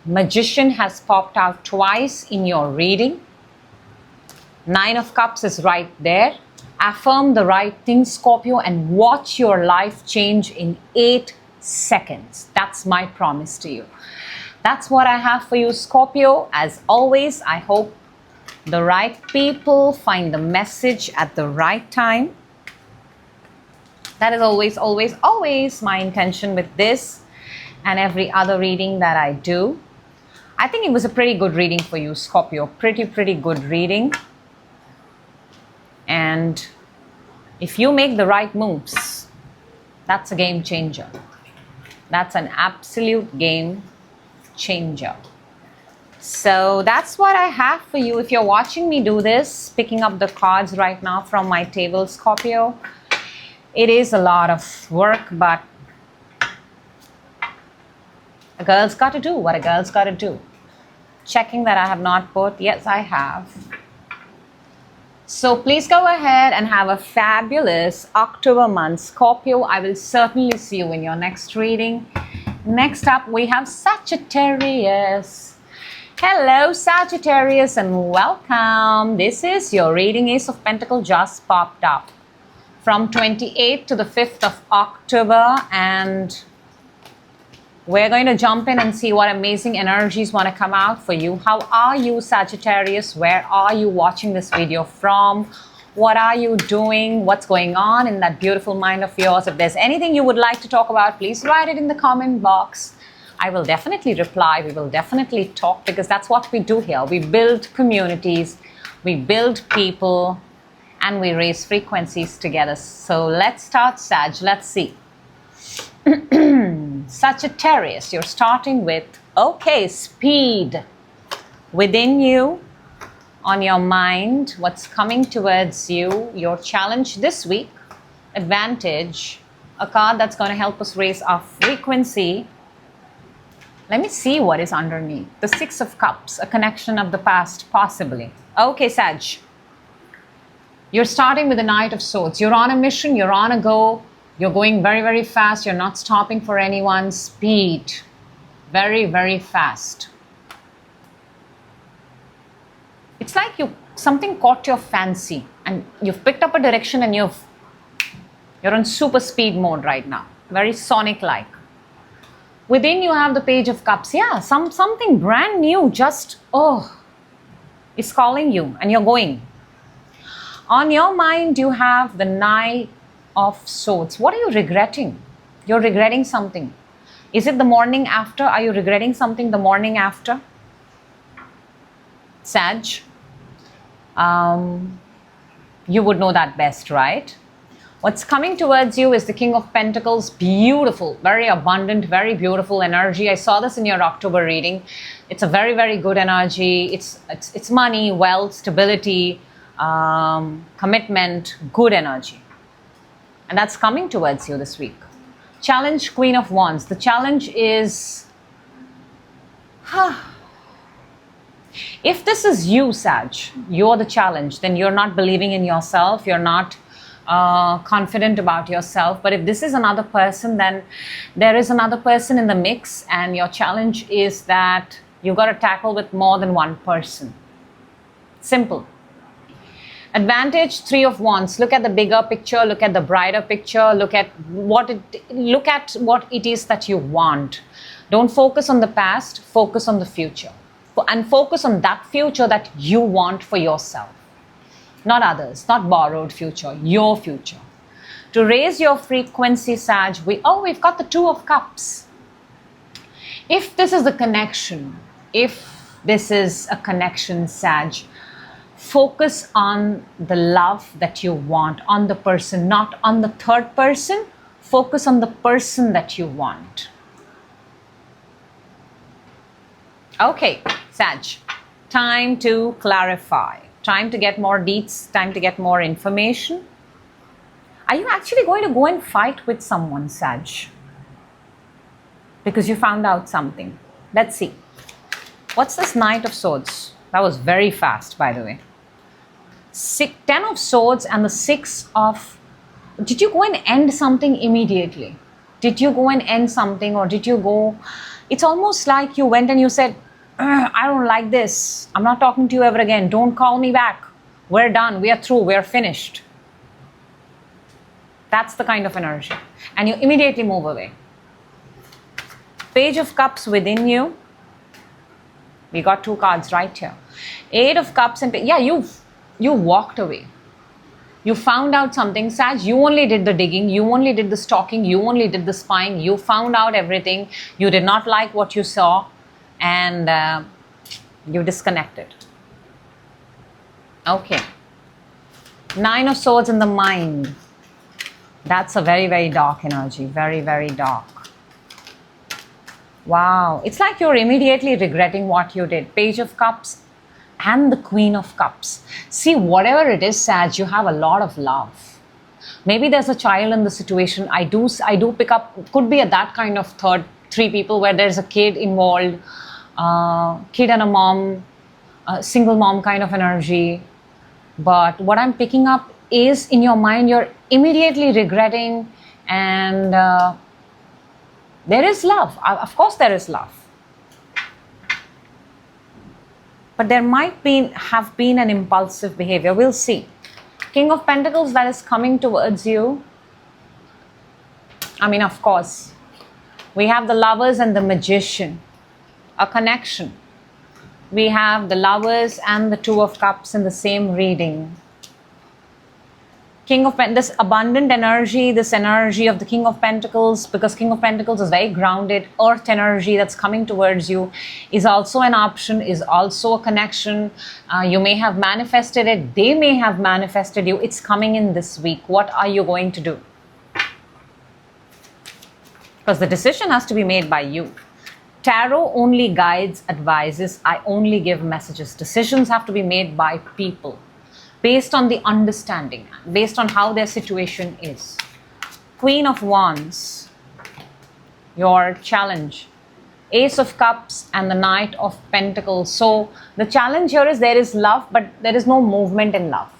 Magician has popped out twice in your reading. 9 of Cups is right there. Affirm the right thing, Scorpio, and watch your life change in 8 seconds. That's my promise to you. That's what I have for you, Scorpio. As always, I hope the right people find the message at the right time. That is always, always, always my intention with this and every other reading that I do. I think it was a pretty good reading for you, Scorpio. Pretty good reading. And if you make the right moves, that's a game changer. That's an absolute game changer. So that's what I have for you. If you're watching me do this, picking up the cards right now from my table, Scorpio, it is a lot of work, but a girl's got to do what a girl's got to do. Checking that I have not put. Yes, I have. So please go ahead and have a fabulous October month, Scorpio. I will certainly see you in your next reading. Next up, we have Sagittarius. Hello, Sagittarius, and welcome. This is your reading. Ace of Pentacles just popped up. From 28th to the 5th of October, and we're going to jump in and see what amazing energies want to come out for you. How are you, Sagittarius? Where are you watching this video from? What are you doing? What's going on in that beautiful mind of yours? If there's anything you would like to talk about, please write it in the comment box. I will definitely reply. We will definitely talk, because that's what we do here. We build communities, we build people, and we raise frequencies together. So let's start, Sag. Let's see. Sagittarius, you're starting with, okay, speed. Within you, on your mind, what's coming towards you, your challenge this week, advantage, a card that's going to help us raise our frequency. Let me see what is underneath. The 6 of Cups, a connection of the past, possibly. Okay, Sag. You're starting with the Knight of Swords. You're on a mission, you're on a go, you're going very fast, you're not stopping for anyone. Speed. Very fast. It's like something caught your fancy and you've picked up a direction and you're on super speed mode right now. Very Sonic-like. Within you have the Page of Cups. Yeah, something brand new just, is calling you and you're going. On your mind, you have the Knight of Swords. What are you regretting? You're regretting something. Is it the morning after? Are you regretting something the morning after? Sag, you would know that best, right? What's coming towards you is the King of Pentacles. Beautiful, very abundant, very beautiful energy. I saw this in your October reading. It's a very good energy. It's money, wealth, stability, commitment, good energy. And that's coming towards you this week. Challenge, Queen of Wands. The challenge is, if this is you, Sag, you're the challenge, then you're not believing in yourself, you're not confident about yourself. But if this is another person, then there is another person in the mix, and your challenge is that you got to tackle with more than one person. Simple. Advantage, Three of Wands. Look at the bigger picture, look at the brighter picture, look at what it is that you want. Don't focus on the past, focus on the future. And focus on that future that you want for yourself. Not others, not borrowed future, your future. To raise your frequency, Sag, we've got the Two of Cups. If this is a connection, Sag, focus on the love that you want, on the person, not on the third person. Focus on the person that you want. Okay, Sag, time to clarify, time to get more deets, time to get more information. Are you actually going to go and fight with someone, Sag? Because you found out something. Let's see. What's this Knight of Swords? That was very fast, by the way. 10 of Swords and the 6 of... Did you go and end something immediately? Did you go and end something, or did you go... It's almost like you went and you said, I don't like this. I'm not talking to you ever again. Don't call me back. We're done. We are through. We're finished. That's the kind of energy. And you immediately move away. Page of Cups within you. We got 2 cards right here. 8 of Cups and... Yeah, you walked away. You found out something. Sag, you only did the digging. You only did the stalking. You only did the spying. You found out everything. You did not like what you saw. And you disconnected. Okay. 9 of Swords in the mind. That's a very, very dark energy. Very, very dark. Wow. It's like you're immediately regretting what you did. Page of Cups and the Queen of Cups. See, whatever it is, Sag, you have a lot of love. Maybe there's a child in the situation. I do pick up, could be that kind of 3 people where there's a kid involved, kid and a mom, single mom kind of energy. But what I'm picking up is, in your mind, you're immediately regretting, and there is love. Of course there is love. But there might have been an impulsive behavior. We'll see. King of Pentacles that is coming towards you. I mean, of course, we have the Lovers and the Magician. A connection. We have the Lovers and the Two of Cups in the same reading. King of Pentacles, this abundant energy, this energy of the King of Pentacles, because King of Pentacles is very grounded, earth energy that's coming towards you, is also an option, is also a connection. You may have manifested it, they may have manifested you. It's coming in this week. What are you going to do? Because the decision has to be made by you. Tarot only guides, advises. I only give messages. Decisions have to be made by people, based on the understanding, based on how their situation is. Queen of Wands, your challenge. Ace of Cups and the Knight of Pentacles. So the challenge here is, there is love, but there is no movement in love.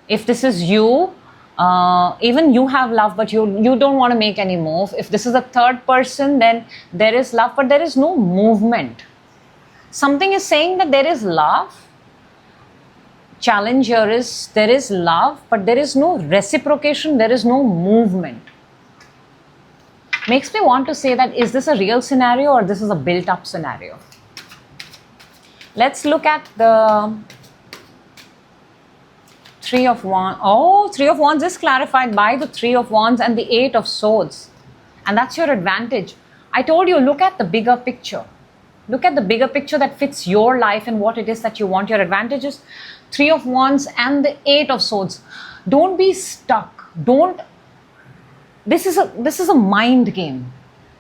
If this is you, even you have love, but you don't want to make any move. If this is a third person, then there is love, but there is no movement. Something is saying that there is love. Challenge here is, there is love, but there is no reciprocation, there is no movement. Makes me want to say that, is this a real scenario or this is a built-up scenario? Let's look at the Three of Wands. Oh, Three of Wands is clarified by the Three of Wands and the Eight of Swords. And that's your advantage. I told you, look at the bigger picture. Look at the bigger picture that fits your life and what it is that you want. Your advantages, Three of Wands and the Eight of Swords. Don't be stuck. This is a mind game.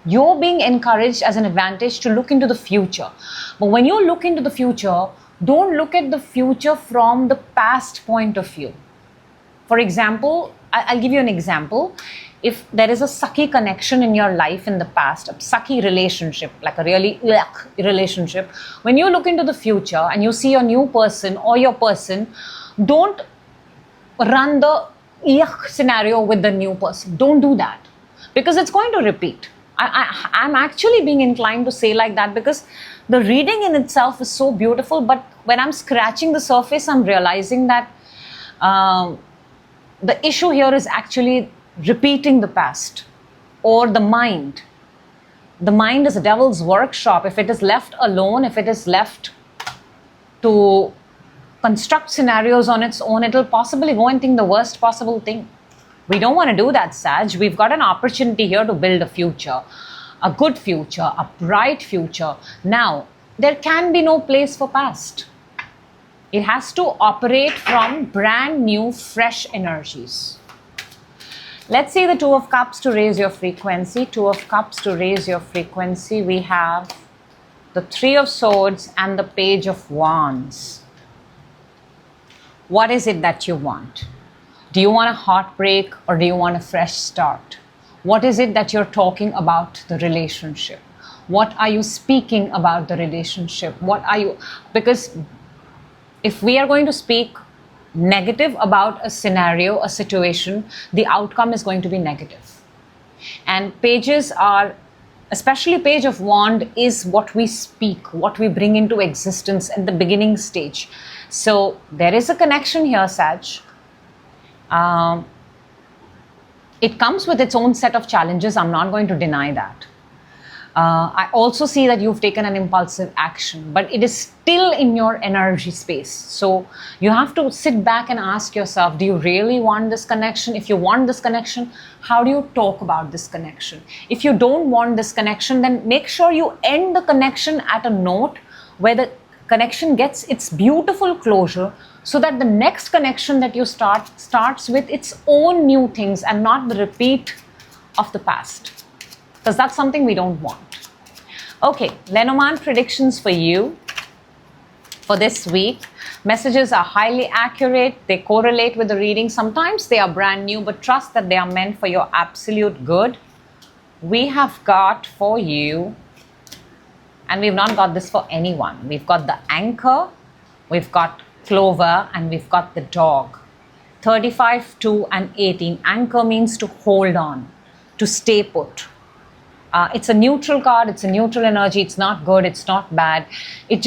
You're being encouraged as an advantage to look into the future. But when you look into the future, don't look at the future from the past point of view. For example, I'll give you an example. if there is a sucky connection in your life in the past, a sucky relationship, like a really yuck relationship, when you look into the future and you see a new person or your person, don't run the yuck scenario with the new person. Don't do that, because it's going to repeat. I'm actually being inclined to say like that, because the reading in itself is so beautiful, but when I'm scratching the surface, I'm realizing that the issue here is actually repeating the past, or the mind. The mind is a devil's workshop. If it is left alone, if it is left to construct scenarios on its own, it'll possibly go and think the worst possible thing. We don't want to do that, Sag. We've got an opportunity here to build a future, a good future, a bright future. Now, there can be no place for past. It has to operate from brand new, fresh energies. Let's see the Two of Cups to raise your frequency. Two of Cups to raise your frequency. We have the Three of Swords and the Page of Wands. What is it that you want? Do you want a heartbreak or do you want a fresh start? What is it that you're talking about the relationship? What are you speaking about the relationship? What are you... Because if we are going to speak negative about a scenario, a situation, the outcome is going to be negative. And pages are, especially Page of Wand, is what we speak, what we bring into existence at the beginning stage. So there is a connection here, Sag. It comes with its own set of challenges. I'm not going to deny that. I also see that you've taken an impulsive action, but it is still in your energy space. So you have to sit back and ask yourself, do you really want this connection? If you want this connection, how do you talk about this connection? If you don't want this connection, then make sure you end the connection at a note where the connection gets its beautiful closure, so that the next connection that you starts with its own new things and not the repeat of the past. Because that's something we don't want. Okay, Lenormand predictions for you for this week. Messages are highly accurate. They correlate with the reading. Sometimes they are brand new, but trust that they are meant for your absolute good. We have got for you, and we've not got this for anyone. We've got the Anchor, we've got Clover, and we've got the Dog. 35, 2 and 18. Anchor means to hold on, to stay put. It's a neutral card. It's a neutral energy. It's not good. It's not bad. It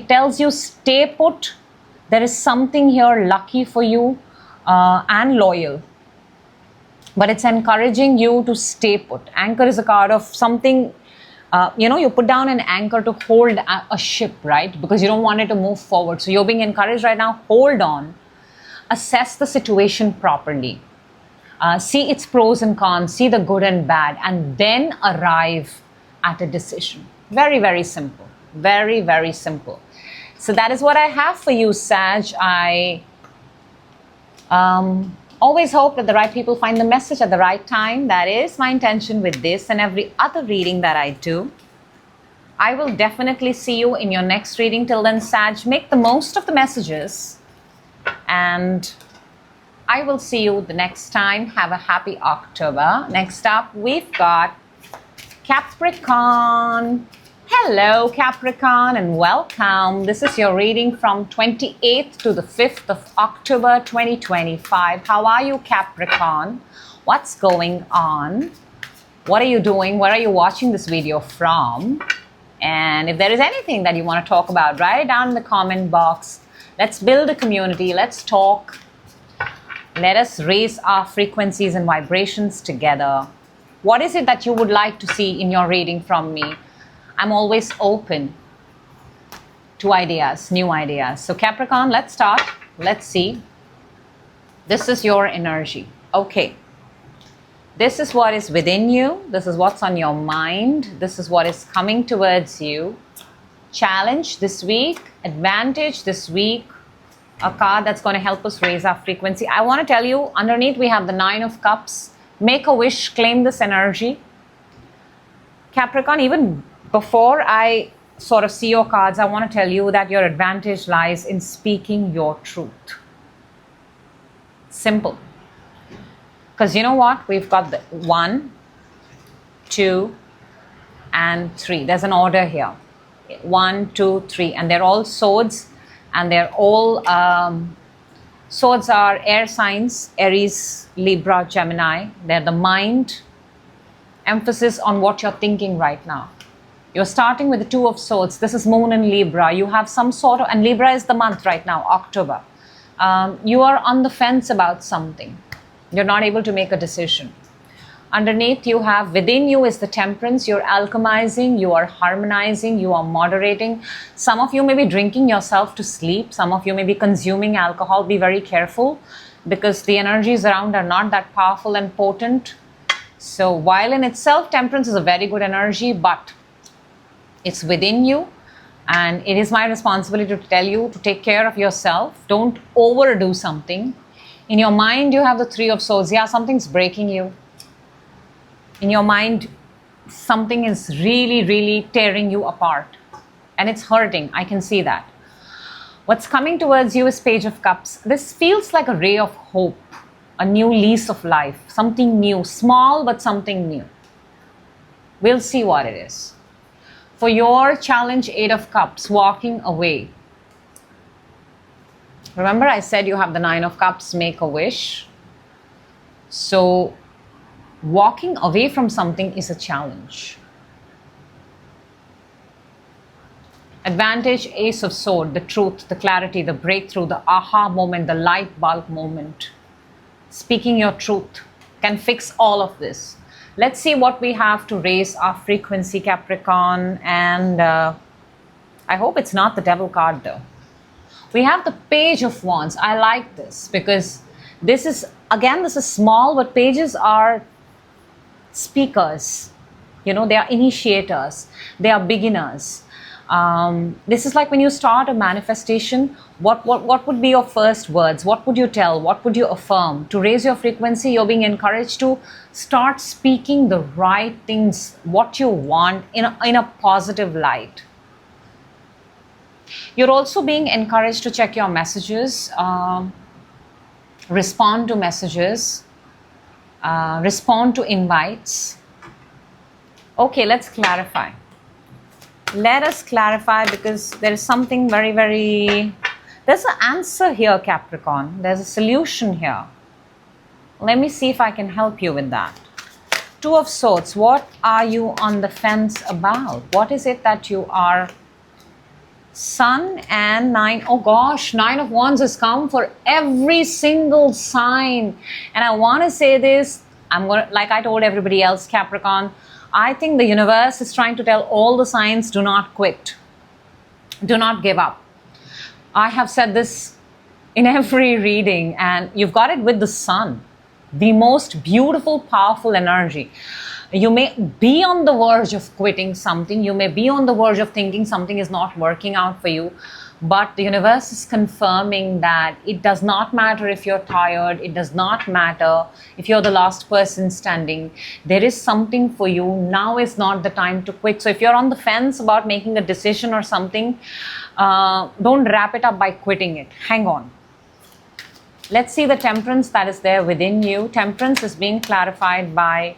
tells you stay put. There is something here lucky for you and loyal. But it's encouraging you to stay put. Anchor is a card of something, you put down an anchor to hold a ship, right? Because you don't want it to move forward. So you're being encouraged right now. Hold on. Assess the situation properly. See its pros and cons, see the good and bad, and then arrive at a decision. Very, very simple. Very, very simple. So that is what I have for you, Sag. I always hope that the right people find the message at the right time. That is my intention with this and every other reading that I do. I will definitely see you in your next reading. Till then, Sag, make the most of the messages, and I will see you the next time. Have a happy October. Next up, we've got Capricorn. Hello, Capricorn, and welcome. This is your reading from 28th to the 5th of October 2025. How are you, Capricorn? What's going on? What are you doing? Where are you watching this video from? And if there is anything that you want to talk about, write it down in the comment box. Let's build a community. Let's talk. Let us raise our frequencies and vibrations together. What is it that you would like to see in your reading from me? I'm always open to ideas, new ideas. So Capricorn, let's start. Let's see. This is your energy. Okay. This is what is within you. This is what's on your mind. This is what is coming towards you. Challenge this week. Advantage this week. A card that's going to help us raise our frequency. I want to tell you, underneath we have the Nine of Cups. Make a wish, claim this energy. Capricorn, even before I sort of see your cards, I want to tell you that your advantage lies in speaking your truth. Simple. Because you know what? We've got the 1, 2, and 3. There's an order here. 1, 2, 3. And they're all swords. And they're all... swords are air signs. Aries, Libra, Gemini. They're the mind. Emphasis on what you're thinking right now. You're starting with the 2 of swords. This is moon in Libra. You have some sort of... And Libra is the month right now, October. You are on the fence about something. You're not able to make a decision. Underneath you have, within you is the temperance. You're alchemizing, you are harmonizing, you are moderating. Some of you may be drinking yourself to sleep. Some of you may be consuming alcohol. Be very careful because the energies around are not that powerful and potent. So while in itself, temperance is a very good energy, but it's within you. And it is my responsibility to tell you to take care of yourself. Don't overdo something. In your mind, you have the 3 of swords. Yeah, something's breaking you. In your mind, something is really, really tearing you apart. And it's hurting. I can see that. What's coming towards you is Page of Cups. This feels like a ray of hope. A new lease of life. Something new. Small, but something new. We'll see what it is. For your challenge, 8 of Cups, walking away. Remember I said you have the 9 of Cups, make a wish. So walking away from something is a challenge. Advantage, Ace of Swords, the truth, the clarity, the breakthrough, the aha moment, the light bulb moment. Speaking your truth can fix all of this. Let's see what we have to raise our frequency, Capricorn. And I hope it's not the Devil card though. We have the Page of Wands. I like this because this is, again, this is small, but pages are speakers. You know, they are initiators. They are beginners. This is like when you start a manifestation, what would be your first words? What would you tell? What would you affirm? To raise your frequency, you're being encouraged to start speaking the right things, what you want in a positive light. You're also being encouraged to check your messages, respond to messages, respond to invites. Okay, let's clarify. Let us clarify because there is something very, very... There's an answer here, Capricorn. There's a solution here. Let me see if I can help you with that. 2 of Swords. What are you on the fence about? What is it that you are... Sun and 9. Oh gosh, 9 of Wands has come for every single sign. And I want to say this, like I told everybody else, Capricorn, I think the universe is trying to tell all the signs, do not quit. Do not give up. I have said this in every reading, and you've got it with the Sun. The most beautiful, powerful energy. You may be on the verge of quitting something. You may be on the verge of thinking something is not working out for you. But the universe is confirming that it does not matter if you're tired. It does not matter if you're the last person standing. There is something for you. Now is not the time to quit. So if you're on the fence about making a decision or something, don't wrap it up by quitting it. Hang on. Let's see the temperance that is there within you. Temperance is being clarified by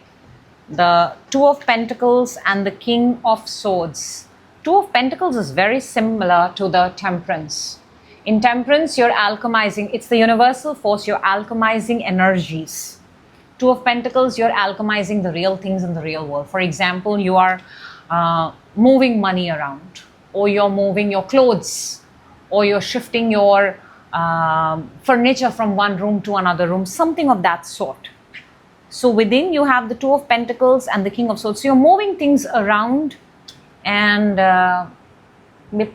the 2 of Pentacles and the King of Swords. 2 of Pentacles is very similar to the Temperance. In Temperance, you're alchemizing. It's the universal force. You're alchemizing energies. 2 of Pentacles, you're alchemizing the real things in the real world. For example, you are moving money around, or you're moving your clothes, or you're shifting your furniture from one room to another room, something of that sort. So within you have the 2 of Pentacles and the King of Swords. So you're moving things around, and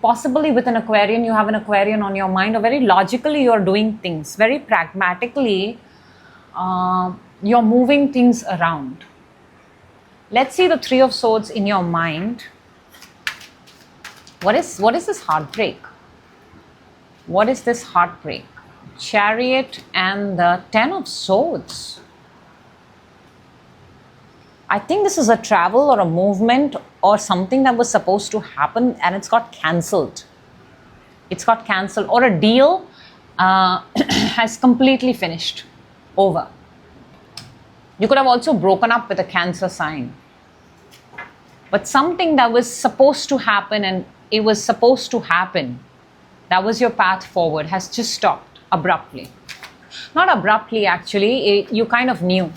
possibly with an Aquarian, you have an Aquarian on your mind, or very logically you're doing things. Very pragmatically, you're moving things around. Let's see the 3 of Swords in your mind. What is this heartbreak? What is this heartbreak? Chariot and the 10 of Swords. I think this is a travel or a movement or something that was supposed to happen and it's got cancelled. It's got cancelled, or a deal has completely finished. Over. You could have also broken up with a Cancer sign. But something that was supposed to happen, and it was supposed to happen, that was your path forward, has just stopped abruptly. Not abruptly, actually, you kind of knew.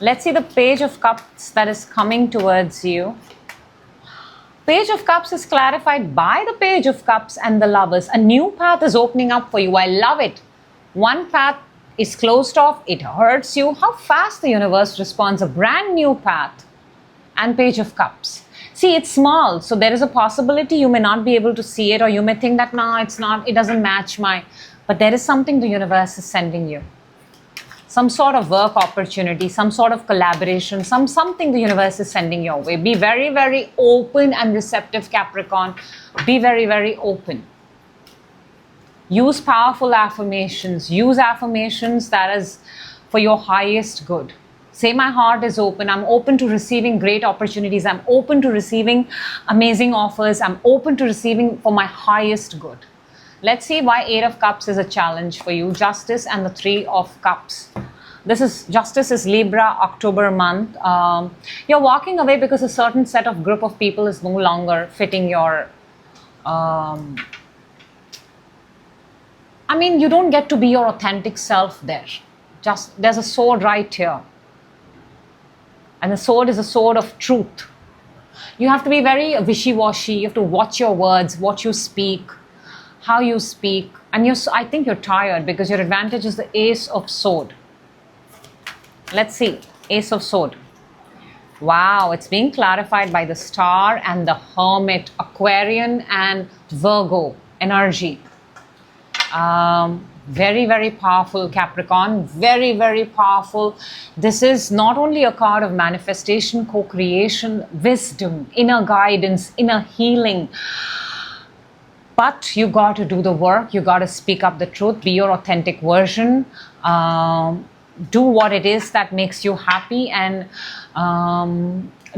Let's see the Page of Cups that is coming towards you. Page of Cups is clarified by the Page of Cups and the Lovers. A new path is opening up for you. I love it. One path is closed off. It hurts you. How fast the universe responds. A brand new path. And Page of Cups. See, it's small. So there is a possibility you may not be able to see it, or you may think that, no, it's not, it doesn't match my... But there is something the universe is sending you. Some sort of work opportunity, some sort of collaboration, something the universe is sending your way. Be very, very open and receptive, Capricorn. Be very, very open. Use powerful affirmations. Use affirmations that is for your highest good. Say, my heart is open. I'm open to receiving great opportunities. I'm open to receiving amazing offers. I'm open to receiving for my highest good. Let's see why 8 of Cups is a challenge for you. Justice and the 3 of Cups. Justice is Libra, October month. You're walking away because a certain set of group of people is no longer fitting your... you don't get to be your authentic self there. There's a sword right here. And the sword is a sword of truth. You have to be very wishy-washy. You have to watch your words, what you speak, how you speak. And I think you're tired because your advantage is the Ace of Sword. Let's see. Ace of Sword. Wow, it's being clarified by the Star and the Hermit, Aquarian and Virgo energy. Very, very powerful, Capricorn. Very, very powerful. This is not only a card of manifestation, co-creation, wisdom, inner guidance, inner healing. But you got to do the work. You got to speak up the truth. Be your authentic version. Do what it is that makes you happy, and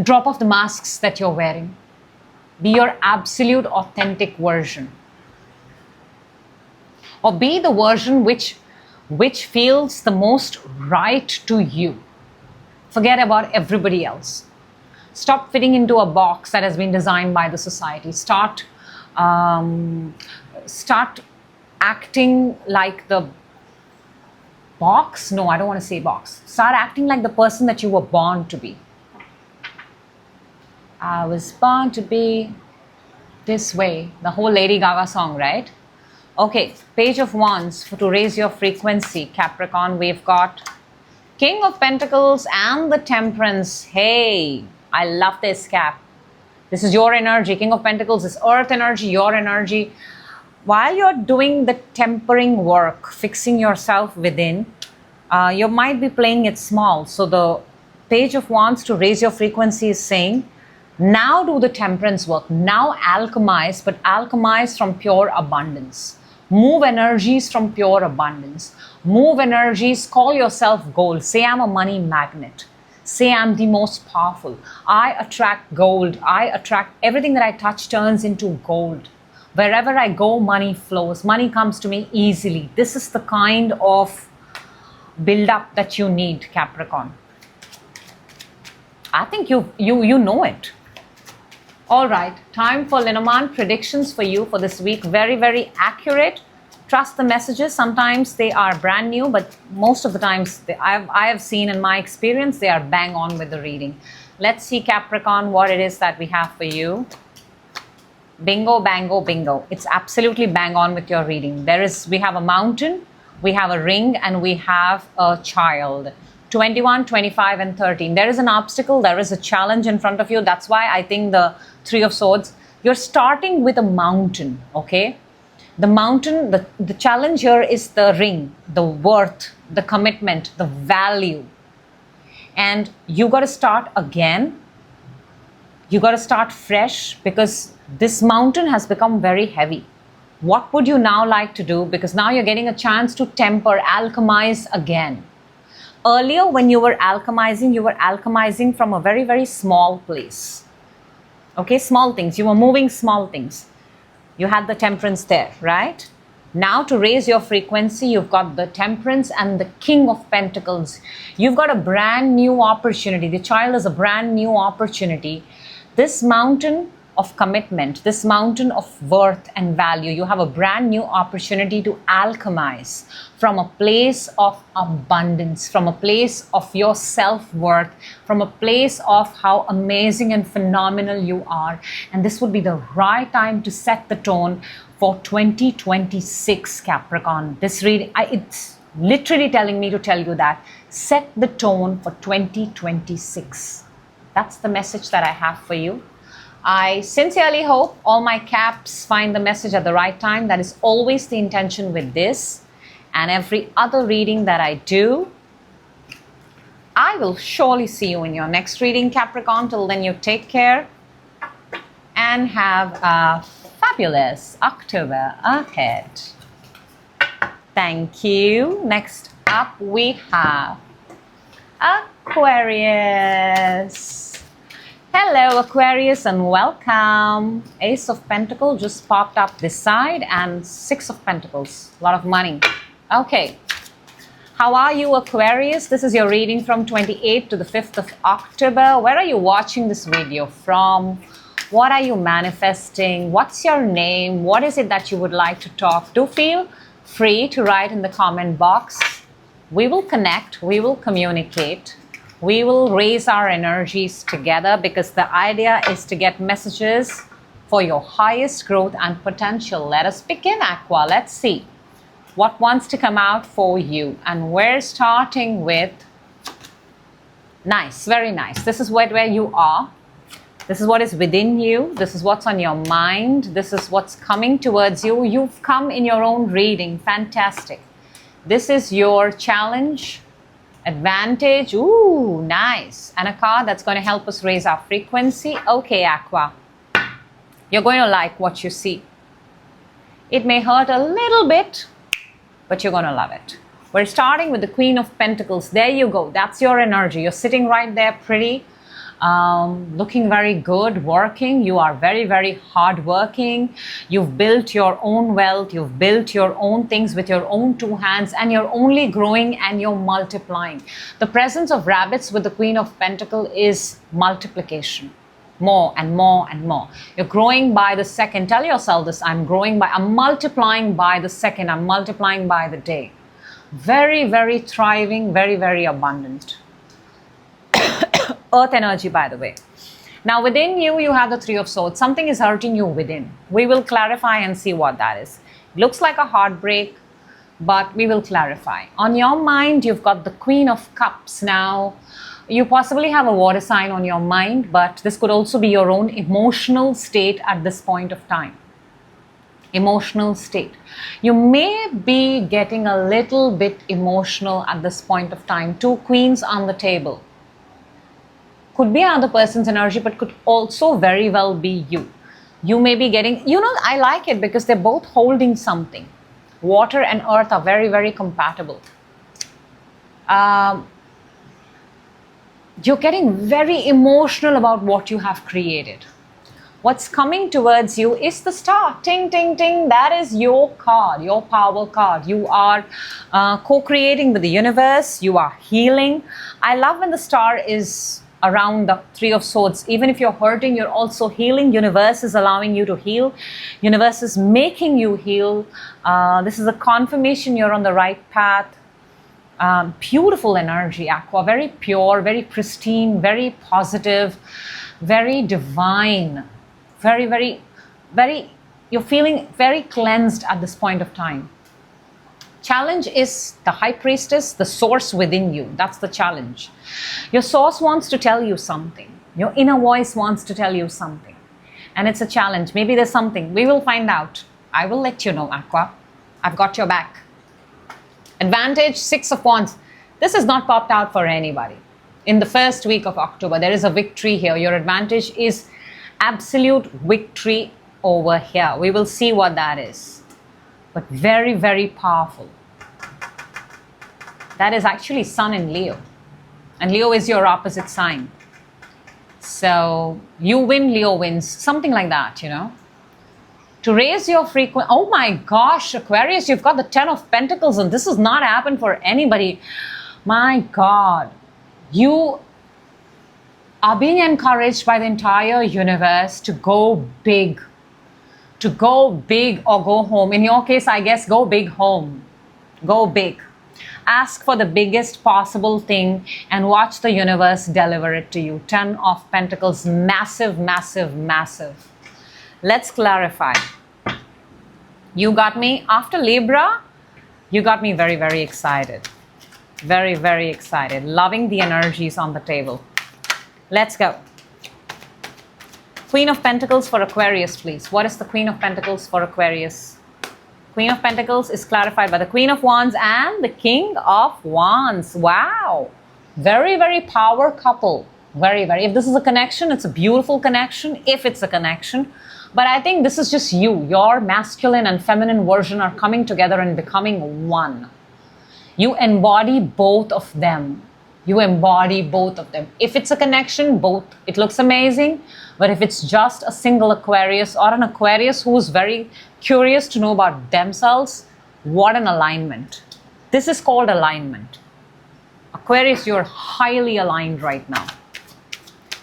drop off the masks that you're wearing. Be your absolute authentic version. Or be the version which feels the most right to you. Forget about everybody else. Stop fitting into a box that has been designed by the society. Start acting like the box. No, I don't want to say box. Start acting like the person that you were born to be. I was born to be this way. The whole Lady Gaga song, right? Okay, Page of Wands to raise your frequency, Capricorn. We've got King of Pentacles and the Temperance. Hey, I love this, Cap. This is your energy. King of Pentacles is earth energy, your energy. While you're doing the tempering work, fixing yourself within, you might be playing it small. So the Page of Wands to raise your frequency is saying, now do the temperance work. Now alchemize, but alchemize from pure abundance. Move energies from pure abundance. Move energies, call yourself gold. Say, I'm a money magnet. Say, I'm the most powerful. I attract gold. I attract everything that I touch turns into gold. Wherever I go, money flows. Money comes to me easily. This is the kind of build-up that you need, Capricorn. I think you know it. All right, time for Lenormand predictions for you for this week. Very, very accurate. Trust the messages. Sometimes they are brand new, but most of the times I have seen in my experience, they are bang on with the reading. Let's see, Capricorn, what it is that we have for you. Bingo, bango, bingo. It's absolutely bang on with your reading. We have a mountain, we have a ring, and we have a child. 21, 25, and 13. There is an obstacle, there is a challenge in front of you. That's why I think the 3 of Swords, you're starting with a mountain, okay? The mountain, the challenge here is the ring, the worth, the commitment, the value. And you got to start again. You got to start fresh because this mountain has become very heavy. What would you now like to do? Because now you're getting a chance to temper, alchemize again. Earlier, when you were alchemizing from a very, very small place. Okay, small things. You were moving small things. You had the temperance there, right? Now to raise your frequency, you've got the Temperance and the King of Pentacles. You've got a brand new opportunity. The child is a brand new opportunity. This mountain of commitment, this mountain of worth and value, you have a brand new opportunity to alchemize from a place of abundance, from a place of your self-worth, from a place of how amazing and phenomenal you are. And this would be the right time to set the tone for 2026, Capricorn. This reading, it's literally telling me to tell you that. Set the tone for 2026. That's the message that I have for you. I sincerely hope all my Caps find the message at the right time. That is always the intention with this and every other reading that I do. I will surely see you in your next reading, Capricorn. Till then, you take care and have a fabulous October ahead. Thank you. Next up, we have Aquarius. Hello, Aquarius, and welcome. Ace of Pentacles just popped up this side and Six of Pentacles. A lot of money. Okay. How are you, Aquarius? This is your reading from 28th to the 5th of October. Where are you watching this video from? What are you manifesting? What's your name? What is it that you would like to talk? Do feel free to write in the comment box. We will connect. We will communicate. We will raise our energies together because the idea is to get messages for your highest growth and potential. Let us begin, Aqua. Let's see what wants to come out for you. And we're starting with nice, very nice. This is where you are. This is what is within you. This is what's on your mind. This is what's coming towards you. You've come in your own reading. Fantastic. This is your challenge. Advantage, ooh, nice. And a card that's going to help us raise our frequency. Okay, Aqua, you're going to like what you see. It may hurt a little bit, but you're going to love it. We're starting with the Queen of Pentacles. There you go. That's your energy. You're sitting right there pretty, looking very good, working. You are very, very hardworking. You've built your own wealth. You've built your own things with your own two hands, and you're only growing and you're multiplying. The presence of rabbits with the Queen of Pentacles is multiplication. More and more and more. You're growing by the second. Tell yourself this: I'm multiplying by the second. I'm multiplying by the day. Very, very thriving, very, very abundant. Earth energy, by the way. Now within you, you have the Three of Swords. Something is hurting you within. We will clarify and see what that is. Looks like a heartbreak, but we will clarify. On your mind, you've got the Queen of Cups. Now, you possibly have a water sign on your mind, but this could also be your own emotional state at this point of time. Emotional state. You may be getting a little bit emotional at this point of time. Two queens on the table. Could be another person's energy, but could also very well be you. You may be getting, I like it because they're both holding something. Water and earth are very, very compatible. You're getting very emotional about what you have created. What's coming towards you is the Star. Ting, ting, ting. That is your card, your power card. You are co-creating with the universe. You are healing. I love when the Star is around the Three of Swords. Even if you're hurting, you're also healing. Universe is allowing you to heal. Universe is making you heal. This is a confirmation you're on the right path. Beautiful energy, Aqua. Very pure, very pristine, very positive, very divine. Very, very, very, you're feeling very cleansed at this point of time. Challenge is the High Priestess, the source within you. That's the challenge. Your source wants to tell you something. Your inner voice wants to tell you something. And it's a challenge. Maybe there's something. We will find out. I will let you know, Aqua. I've got your back. Advantage, Six of Wands. This is not popped out for anybody. In the first week of October, there is a victory here. Your advantage is absolute victory over here. We will see what that is. But very, very powerful. That is actually Sun in Leo. And Leo is your opposite sign. So you win, Leo wins. Something like that, to raise your frequency. Oh my gosh, Aquarius, you've got the 10 of Pentacles, and this has not happened for anybody. My God, you are being encouraged by the entire universe to go big. To go big or go home. In your case, I guess go big home. Go big. Ask for the biggest possible thing and watch the universe deliver it to you. 10 of Pentacles, massive, massive, massive. Let's clarify. You got me after Libra. You got me very, very excited. Very, very excited. Loving the energies on the table. Let's go. Queen of Pentacles for Aquarius, please. What is the Queen of Pentacles for Aquarius? Queen of Pentacles is clarified by the Queen of Wands and the King of Wands. Wow. Very, very power couple. Very, very. If this is a connection, it's a beautiful connection. If it's a connection. But I think this is just you. Your masculine and feminine version are coming together and becoming one. You embody both of them. You embody both of them. If it's a connection, both, it looks amazing. But if it's just a single Aquarius or an Aquarius who's very curious to know about themselves, what an alignment. This is called alignment. Aquarius, you're highly aligned right now.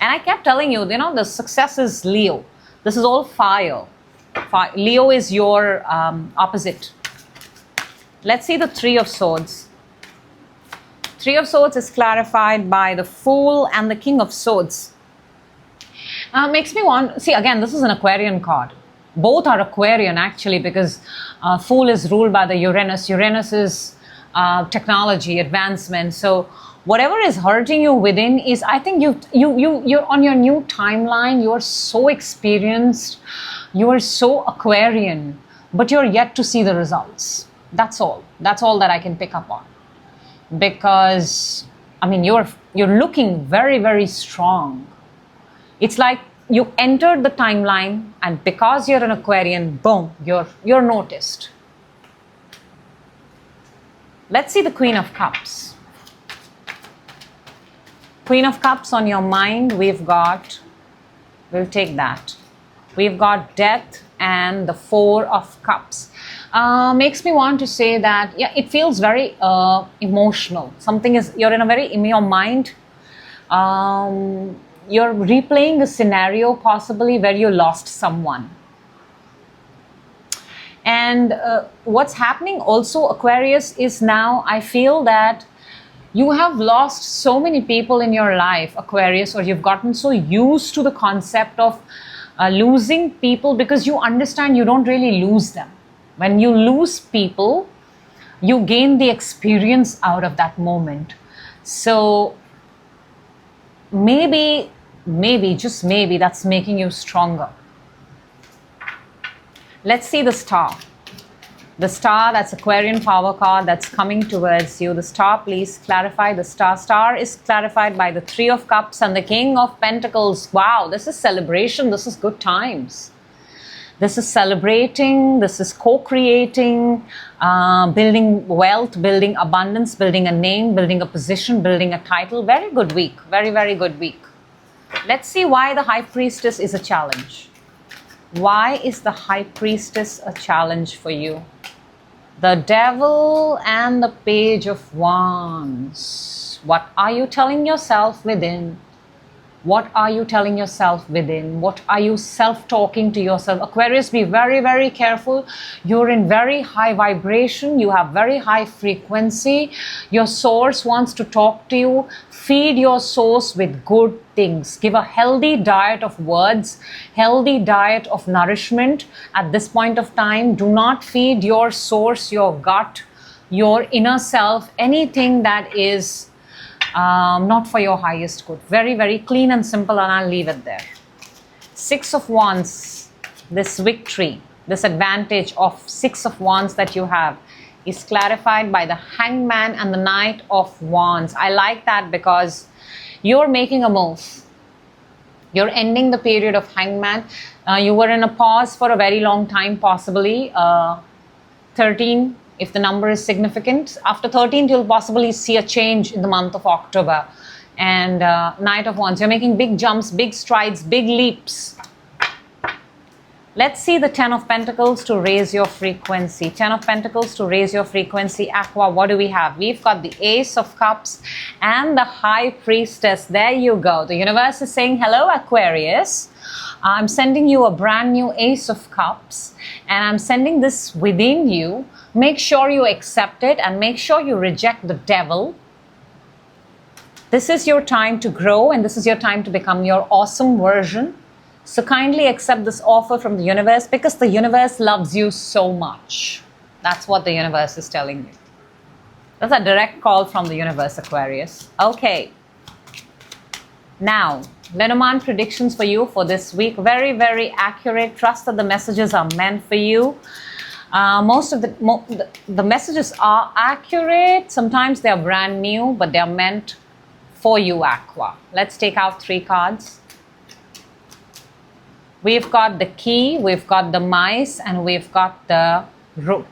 And I kept telling you, the success is Leo. This is all fire. Leo is your opposite. Let's see the Three of Swords. Three of Swords is clarified by the Fool and the King of Swords. Makes me want, see again, this is an Aquarian card. Both are Aquarian actually, because Fool is ruled by the Uranus. Uranus is technology, advancement. So whatever is hurting you within is, I think you're on your new timeline. You're so experienced. You are so Aquarian, but you're yet to see the results. That's all. That's all that I can pick up on. Because, I mean, you're looking very, very strong. It's like you entered the timeline, and because you're an Aquarian, boom, you're noticed. Let's see the Queen of Cups. Queen of Cups on your mind, we'll take that. We've got Death and the Four of Cups. Makes me want to say that, yeah, it feels very emotional. You're in your mind. You're replaying a scenario possibly where you lost someone. And what's happening also, Aquarius, is now I feel that you have lost so many people in your life, Aquarius, or you've gotten so used to the concept of losing people because you understand you don't really lose them. When you lose people, you gain the experience out of that moment. So maybe, just maybe, that's making you stronger. Let's see the Star. The Star, that's Aquarian power card that's coming towards you. The Star, please clarify the Star. Star is clarified by the Three of Cups and the King of Pentacles. Wow, this is celebration. This is good times. This is celebrating, this is co-creating, building wealth, building abundance, building a name, building a position, building a title. Very good week. Very, very good week. Let's see why the High Priestess is a challenge. Why is the High Priestess a challenge for you? The Devil and the Page of Wands. What are you telling yourself within? What are you telling yourself within? What are you self-talking to yourself? Aquarius, be very, very careful. You're in very high vibration. You have very high frequency. Your source wants to talk to you. Feed your source with good things. Give a healthy diet of words, healthy diet of nourishment. At this point of time, do not feed your source, your gut, your inner self, anything that is not for your highest good. Very, very clean and simple, and I'll leave it there. Six of Wands, this victory, this advantage of Six of Wands that you have is clarified by the Hangman and the Knight of Wands. I like that because you're making a move. You're ending the period of Hangman. You were in a pause for a very long time, possibly 13. If the number is significant, after 13th, you'll possibly see a change in the month of October. And Knight of Wands, you're making big jumps, big strides, big leaps. Let's see the Ten of Pentacles to raise your frequency. Ten of Pentacles to raise your frequency. Aqua, what do we have? We've got the Ace of Cups and the High Priestess. There you go. The universe is saying, hello, Aquarius. I'm sending you a brand new Ace of Cups, and I'm sending this within you. Make sure you accept it and make sure you reject the devil. This is your time to grow, and this is your time to become your awesome version. So kindly accept this offer from the universe, because the universe loves you so much. That's what the universe is telling you. That's a direct call from the universe, Aquarius. Okay. Now, Lenormand predictions for you for this week. Very, very accurate. Trust that the messages are meant for you. Most of the messages are accurate. Sometimes they are brand new, but they are meant for you, Aqua. Let's take out 3 cards. We've got the key, we've got the mice, and we've got the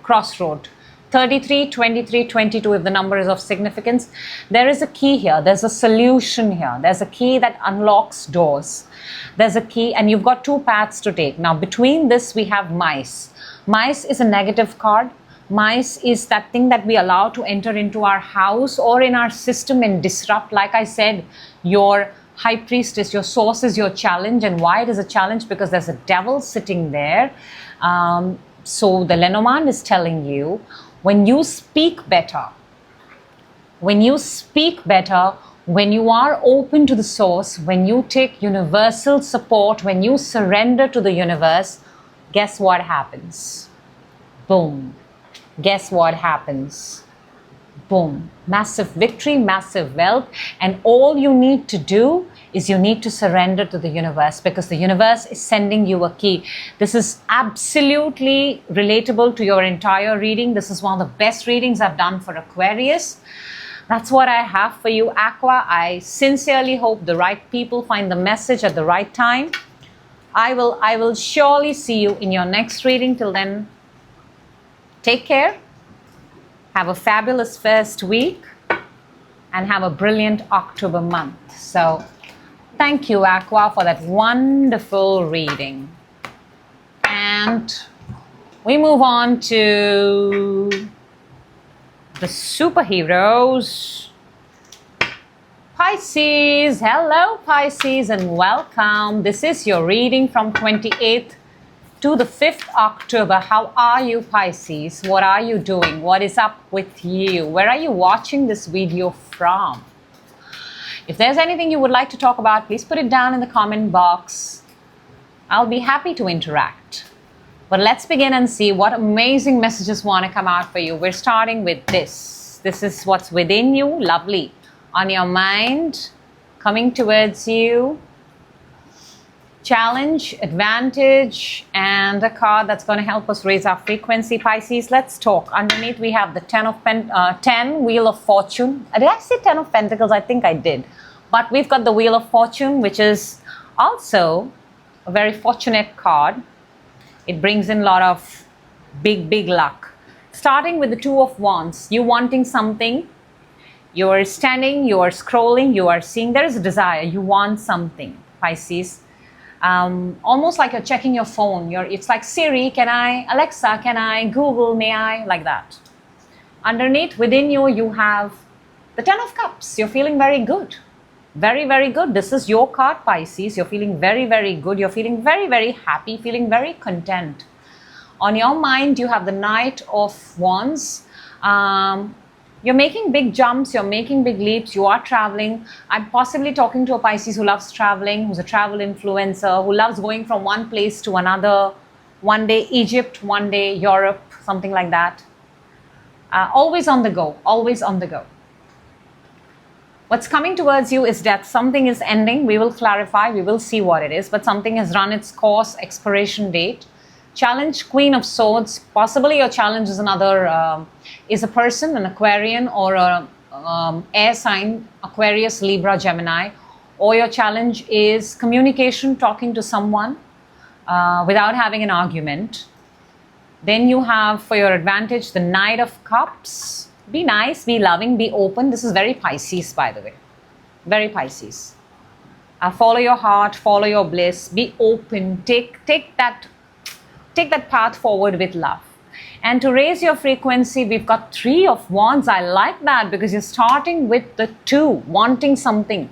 crossroad. 33, 23, 22, if the number is of significance. There is a key here. There's a solution here. There's a key that unlocks doors. There's a key, and you've got 2 paths to take. Now, between this, we have mice. Mice is a negative card. Mice is that thing that we allow to enter into our house or in our system and disrupt. Like I said, your High Priestess, your source is your challenge. And why it is a challenge? Because there's a devil sitting there. So the Lenormand is telling you, when you speak better, when you are open to the source, when you take universal support, when you surrender to the universe, guess what happens? Boom. Guess what happens? Boom. Massive victory, massive wealth. And all you need to do is you need to surrender to the universe, because the universe is sending you a key. This is absolutely relatable to your entire reading. This is one of the best readings I've done for Aquarius. That's what I have for you, Aqua. I sincerely hope the right people find the message at the right time. I will surely see you in your next reading. Till then, take care. Have a fabulous first week and have a brilliant October month. So thank you, Aqua, for that wonderful reading. And we move on to the superheroes. Pisces. Hello, Pisces, and welcome. This is your reading from 28th to the 5th October. How are you, Pisces? What are you doing? What is up with you? Where are you watching this video from? If there's anything you would like to talk about, please put it down in the comment box. I'll be happy to interact. But let's begin and see what amazing messages want to come out for you. We're starting with this. This is what's within you. Lovely. On your mind, coming towards you. Challenge, advantage, and a card that's going to help us raise our frequency. Pisces, let's talk. Underneath we have the 10 Wheel of Fortune. Did I say 10 of Pentacles? I think I did. But we've got the Wheel of Fortune, which is also a very fortunate card. It brings in a lot of big luck. Starting with the 2 of Wands, you wanting something. You are standing, you are scrolling, you are seeing. There is a desire. You want something, Pisces. Almost like you're checking your phone. It's like Siri, can I? Alexa, can I? Google, may I? Like that. Underneath, within you, you have the 10 of Cups. You're feeling very good. Very, very good. This is your card, Pisces. You're feeling very, very good. You're feeling very, very happy, feeling very content. On your mind, you have the Knight of Wands. You're making big jumps, you're making big leaps, you are traveling. I'm possibly talking to a Pisces who loves traveling, who's a travel influencer, who loves going from one place to another. One day Egypt, one day Europe, something like that. Always on the go, always on the go. What's coming towards you is that something is ending. We will clarify, we will see what it is, but something has run its course, expiration date. Challenge, Queen of Swords. Possibly your challenge is is a person, an Aquarian, or a air sign, Aquarius, Libra, Gemini. Or your challenge is communication, talking to someone without having an argument. Then you have, for your advantage, the Knight of Cups. Be nice, be loving, be open. This is very Pisces, by the way. Very Pisces. Follow your heart, follow your bliss. Be open. Take that take that path forward with love. And to raise your frequency, we've got 3 of Wands. I like that because you're starting with the 2, wanting something.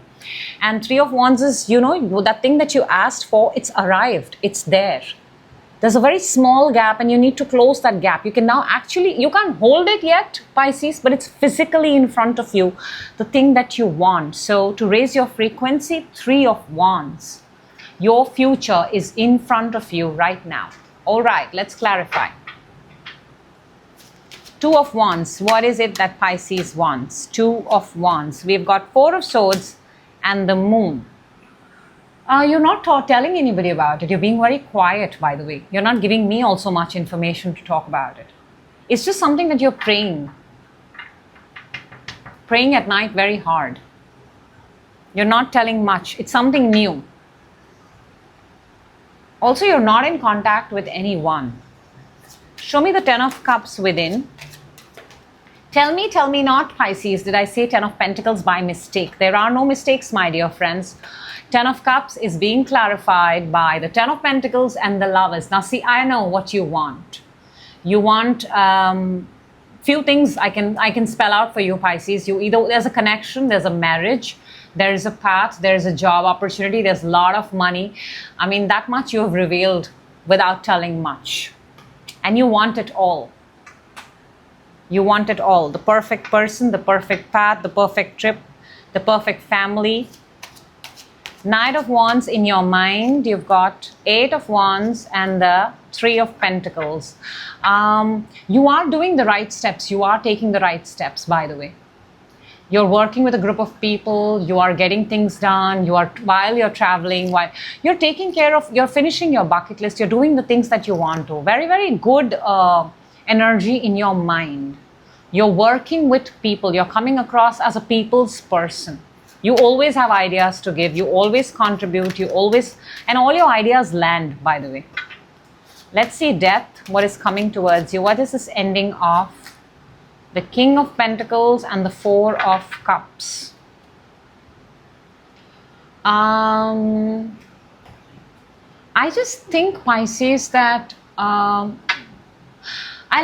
And 3 of Wands is, that thing that you asked for, it's arrived, it's there. There's a very small gap and you need to close that gap. You can now you can't hold it yet, Pisces, but it's physically in front of you, the thing that you want. So to raise your frequency, 3 of Wands. Your future is in front of you right now. All right, let's clarify. 2 of Wands, what is it that Pisces wants? 2 of Wands. We've got 4 of Swords and the Moon. You're not telling anybody about it. You're being very quiet, by the way. You're not giving me also much information to talk about it. It's just something that you're praying. Praying at night very hard. You're not telling much. It's something new. Also, you're not in contact with anyone. Show me the 10 of Cups within. Tell me not, Pisces. Did I say 10 of Pentacles by mistake? There are no mistakes, my dear friends. 10 of Cups is being clarified by the 10 of Pentacles and the Lovers. Now, see, I know what you want. You want few things I can spell out for you, Pisces. There's a connection, there's a marriage, there is a path, there is a job opportunity, there's a lot of money. I mean, that much you have revealed without telling much. And you want it all. You want it all. The perfect person, the perfect path, the perfect trip, the perfect family. Knight of Wands in your mind. You've got 8 of Wands and the 3 of Pentacles. You are doing the right steps. You are taking the right steps, by the way. You're working with a group of people. You are getting things done. While you're traveling, while you're taking care of, you're finishing your bucket list. You're doing the things that you want to. Very, very good energy in your mind. You're working with people. You're coming across as a people's person. You always have ideas to give. You always contribute. And all your ideas land, by the way. Let's see Death. What is coming towards you? What is this ending of? The King of Pentacles and the 4 of Cups. I just think, Pisces, that I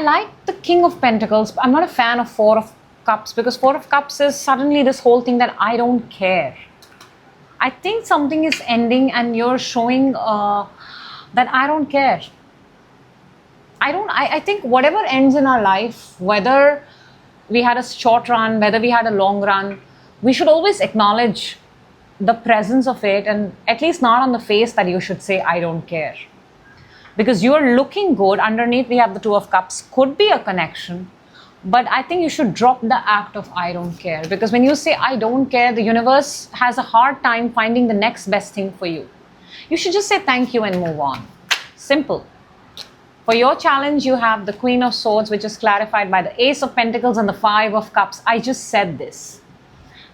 like the King of Pentacles. I'm not a fan of 4 of Cups because 4 of Cups is suddenly this whole thing that I don't care. I think something is ending and you're showing that I don't care. I think whatever ends in our life, whether we had a short run, whether we had a long run, we should always acknowledge the presence of it, and at least not on the face that you should say, I don't care. Because you're looking good. Underneath we have the 2 of Cups. Could be a connection. But I think you should drop the act of I don't care. Because when you say I don't care, the universe has a hard time finding the next best thing for you. You should just say thank you and move on. Simple. For your challenge, you have the Queen of Swords, which is clarified by the Ace of Pentacles and the 5 of Cups. I just said this,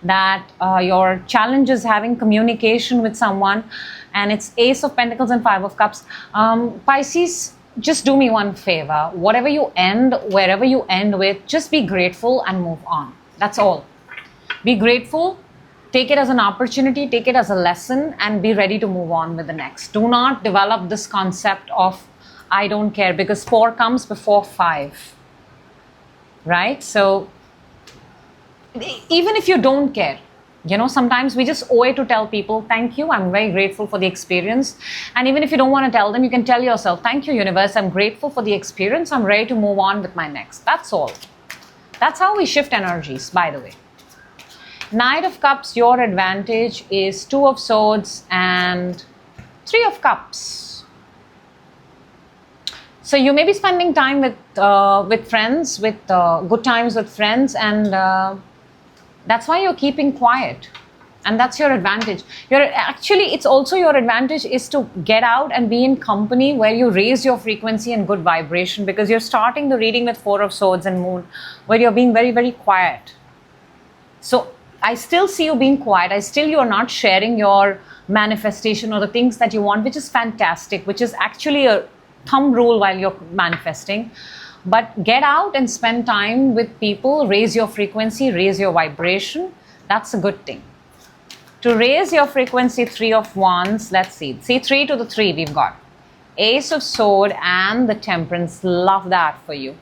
that your challenge is having communication with someone, and it's Ace of Pentacles and 5 of Cups. Pisces, just do me one favor. Whatever you end, wherever you end with, just be grateful and move on. That's all. Be grateful. Take it as an opportunity. Take it as a lesson and be ready to move on with the next. Do not develop this concept of I don't care, because 4 comes before 5, right? So even if you don't care, sometimes we just owe it to tell people, thank you, I'm very grateful for the experience. And even if you don't want to tell them, you can tell yourself, thank you, universe, I'm grateful for the experience. I'm ready to move on with my next. That's all. That's how we shift energies, by the way. Knight of Cups, your advantage is 2 of Swords and 3 of Cups. So you may be spending time with friends, with good times with friends, and that's why you're keeping quiet. And that's your advantage. It's also your advantage is to get out and be in company where you raise your frequency and good vibration, because you're starting the reading with 4 of Swords and Moon, where you're being very, very quiet. So I still see you being quiet. You're not sharing your manifestation or the things that you want, which is fantastic, which is actually a thumb rule while you're manifesting. But get out and spend time with people, raise your frequency, raise your vibration. That's a good thing. To raise your frequency, 3 of Wands, let's see. See, 3 to the 3 we've got. Ace of Sword and the Temperance. Love that for you.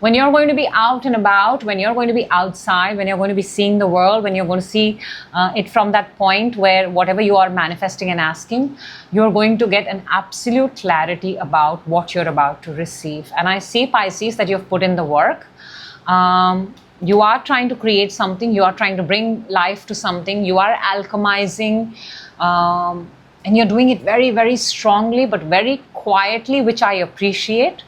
When you're going to be out and about, when you're going to be outside, when you're going to be seeing the world, when you're going to see it from that point where whatever you are manifesting and asking, you're going to get an absolute clarity about what you're about to receive. And I see, Pisces, that you've put in the work. You are trying to create something. You are trying to bring life to something. You are alchemizing. And you're doing it very, very strongly, but very quietly, which I appreciate.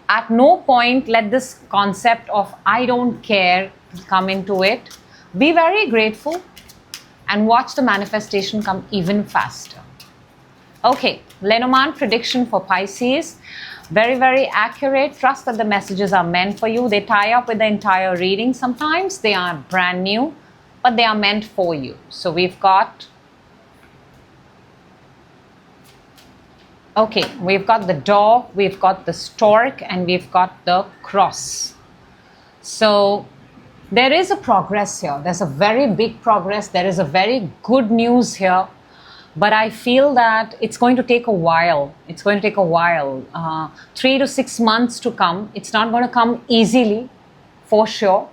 At no point let this concept of I don't care come into it. Be very grateful and watch the manifestation come even faster. Okay, Lenormand prediction for Pisces. Very, very accurate. Trust that the messages are meant for you. They tie up with the entire reading. Sometimes they are brand new, but they are meant for you. So we've got the dog, we've got the stork, and we've got the cross. So there is a progress here. There's a very big progress. There is a very good news here. But I feel that it's going to take a while. It's going to take a while. 3 to 6 months to come. It's not going to come easily, for sure.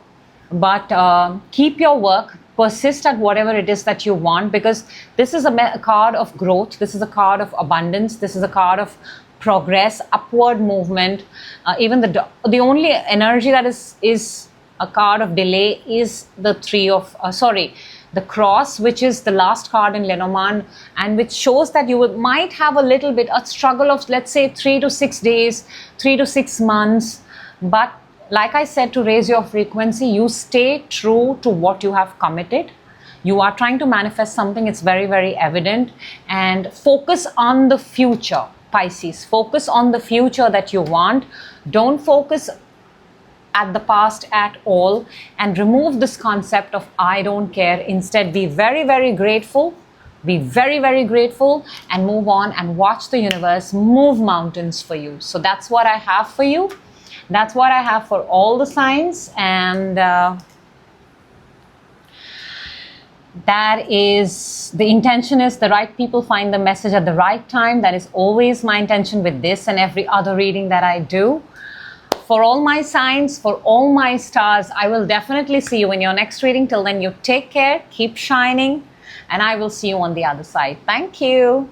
But keep your work. Persist at whatever it is that you want, because this is a card of growth. This is a card of abundance. This is a card of progress, upward movement. Even the only energy that is a card of delay is the the cross, which is the last card in Lenormand, and which shows that you might have a little bit a struggle of, let's say, 3 to 6 days, 3 to 6 months. But like I said, to raise your frequency, you stay true to what you have committed. You are trying to manifest something. It's very, very evident. And focus on the future, Pisces. Focus on the future that you want. Don't focus at the past at all. And remove this concept of I don't care. Instead, be very, very grateful. Be very, very grateful and move on and watch the universe move mountains for you. So that's what I have for you. That's what I have for all the signs, and that is, the intention is the right people find the message at the right time. That is always my intention with this and every other reading that I do. For all my signs, for all my stars, I will definitely see you in your next reading. Till then, you take care, keep shining, and I will see you on the other side. Thank you.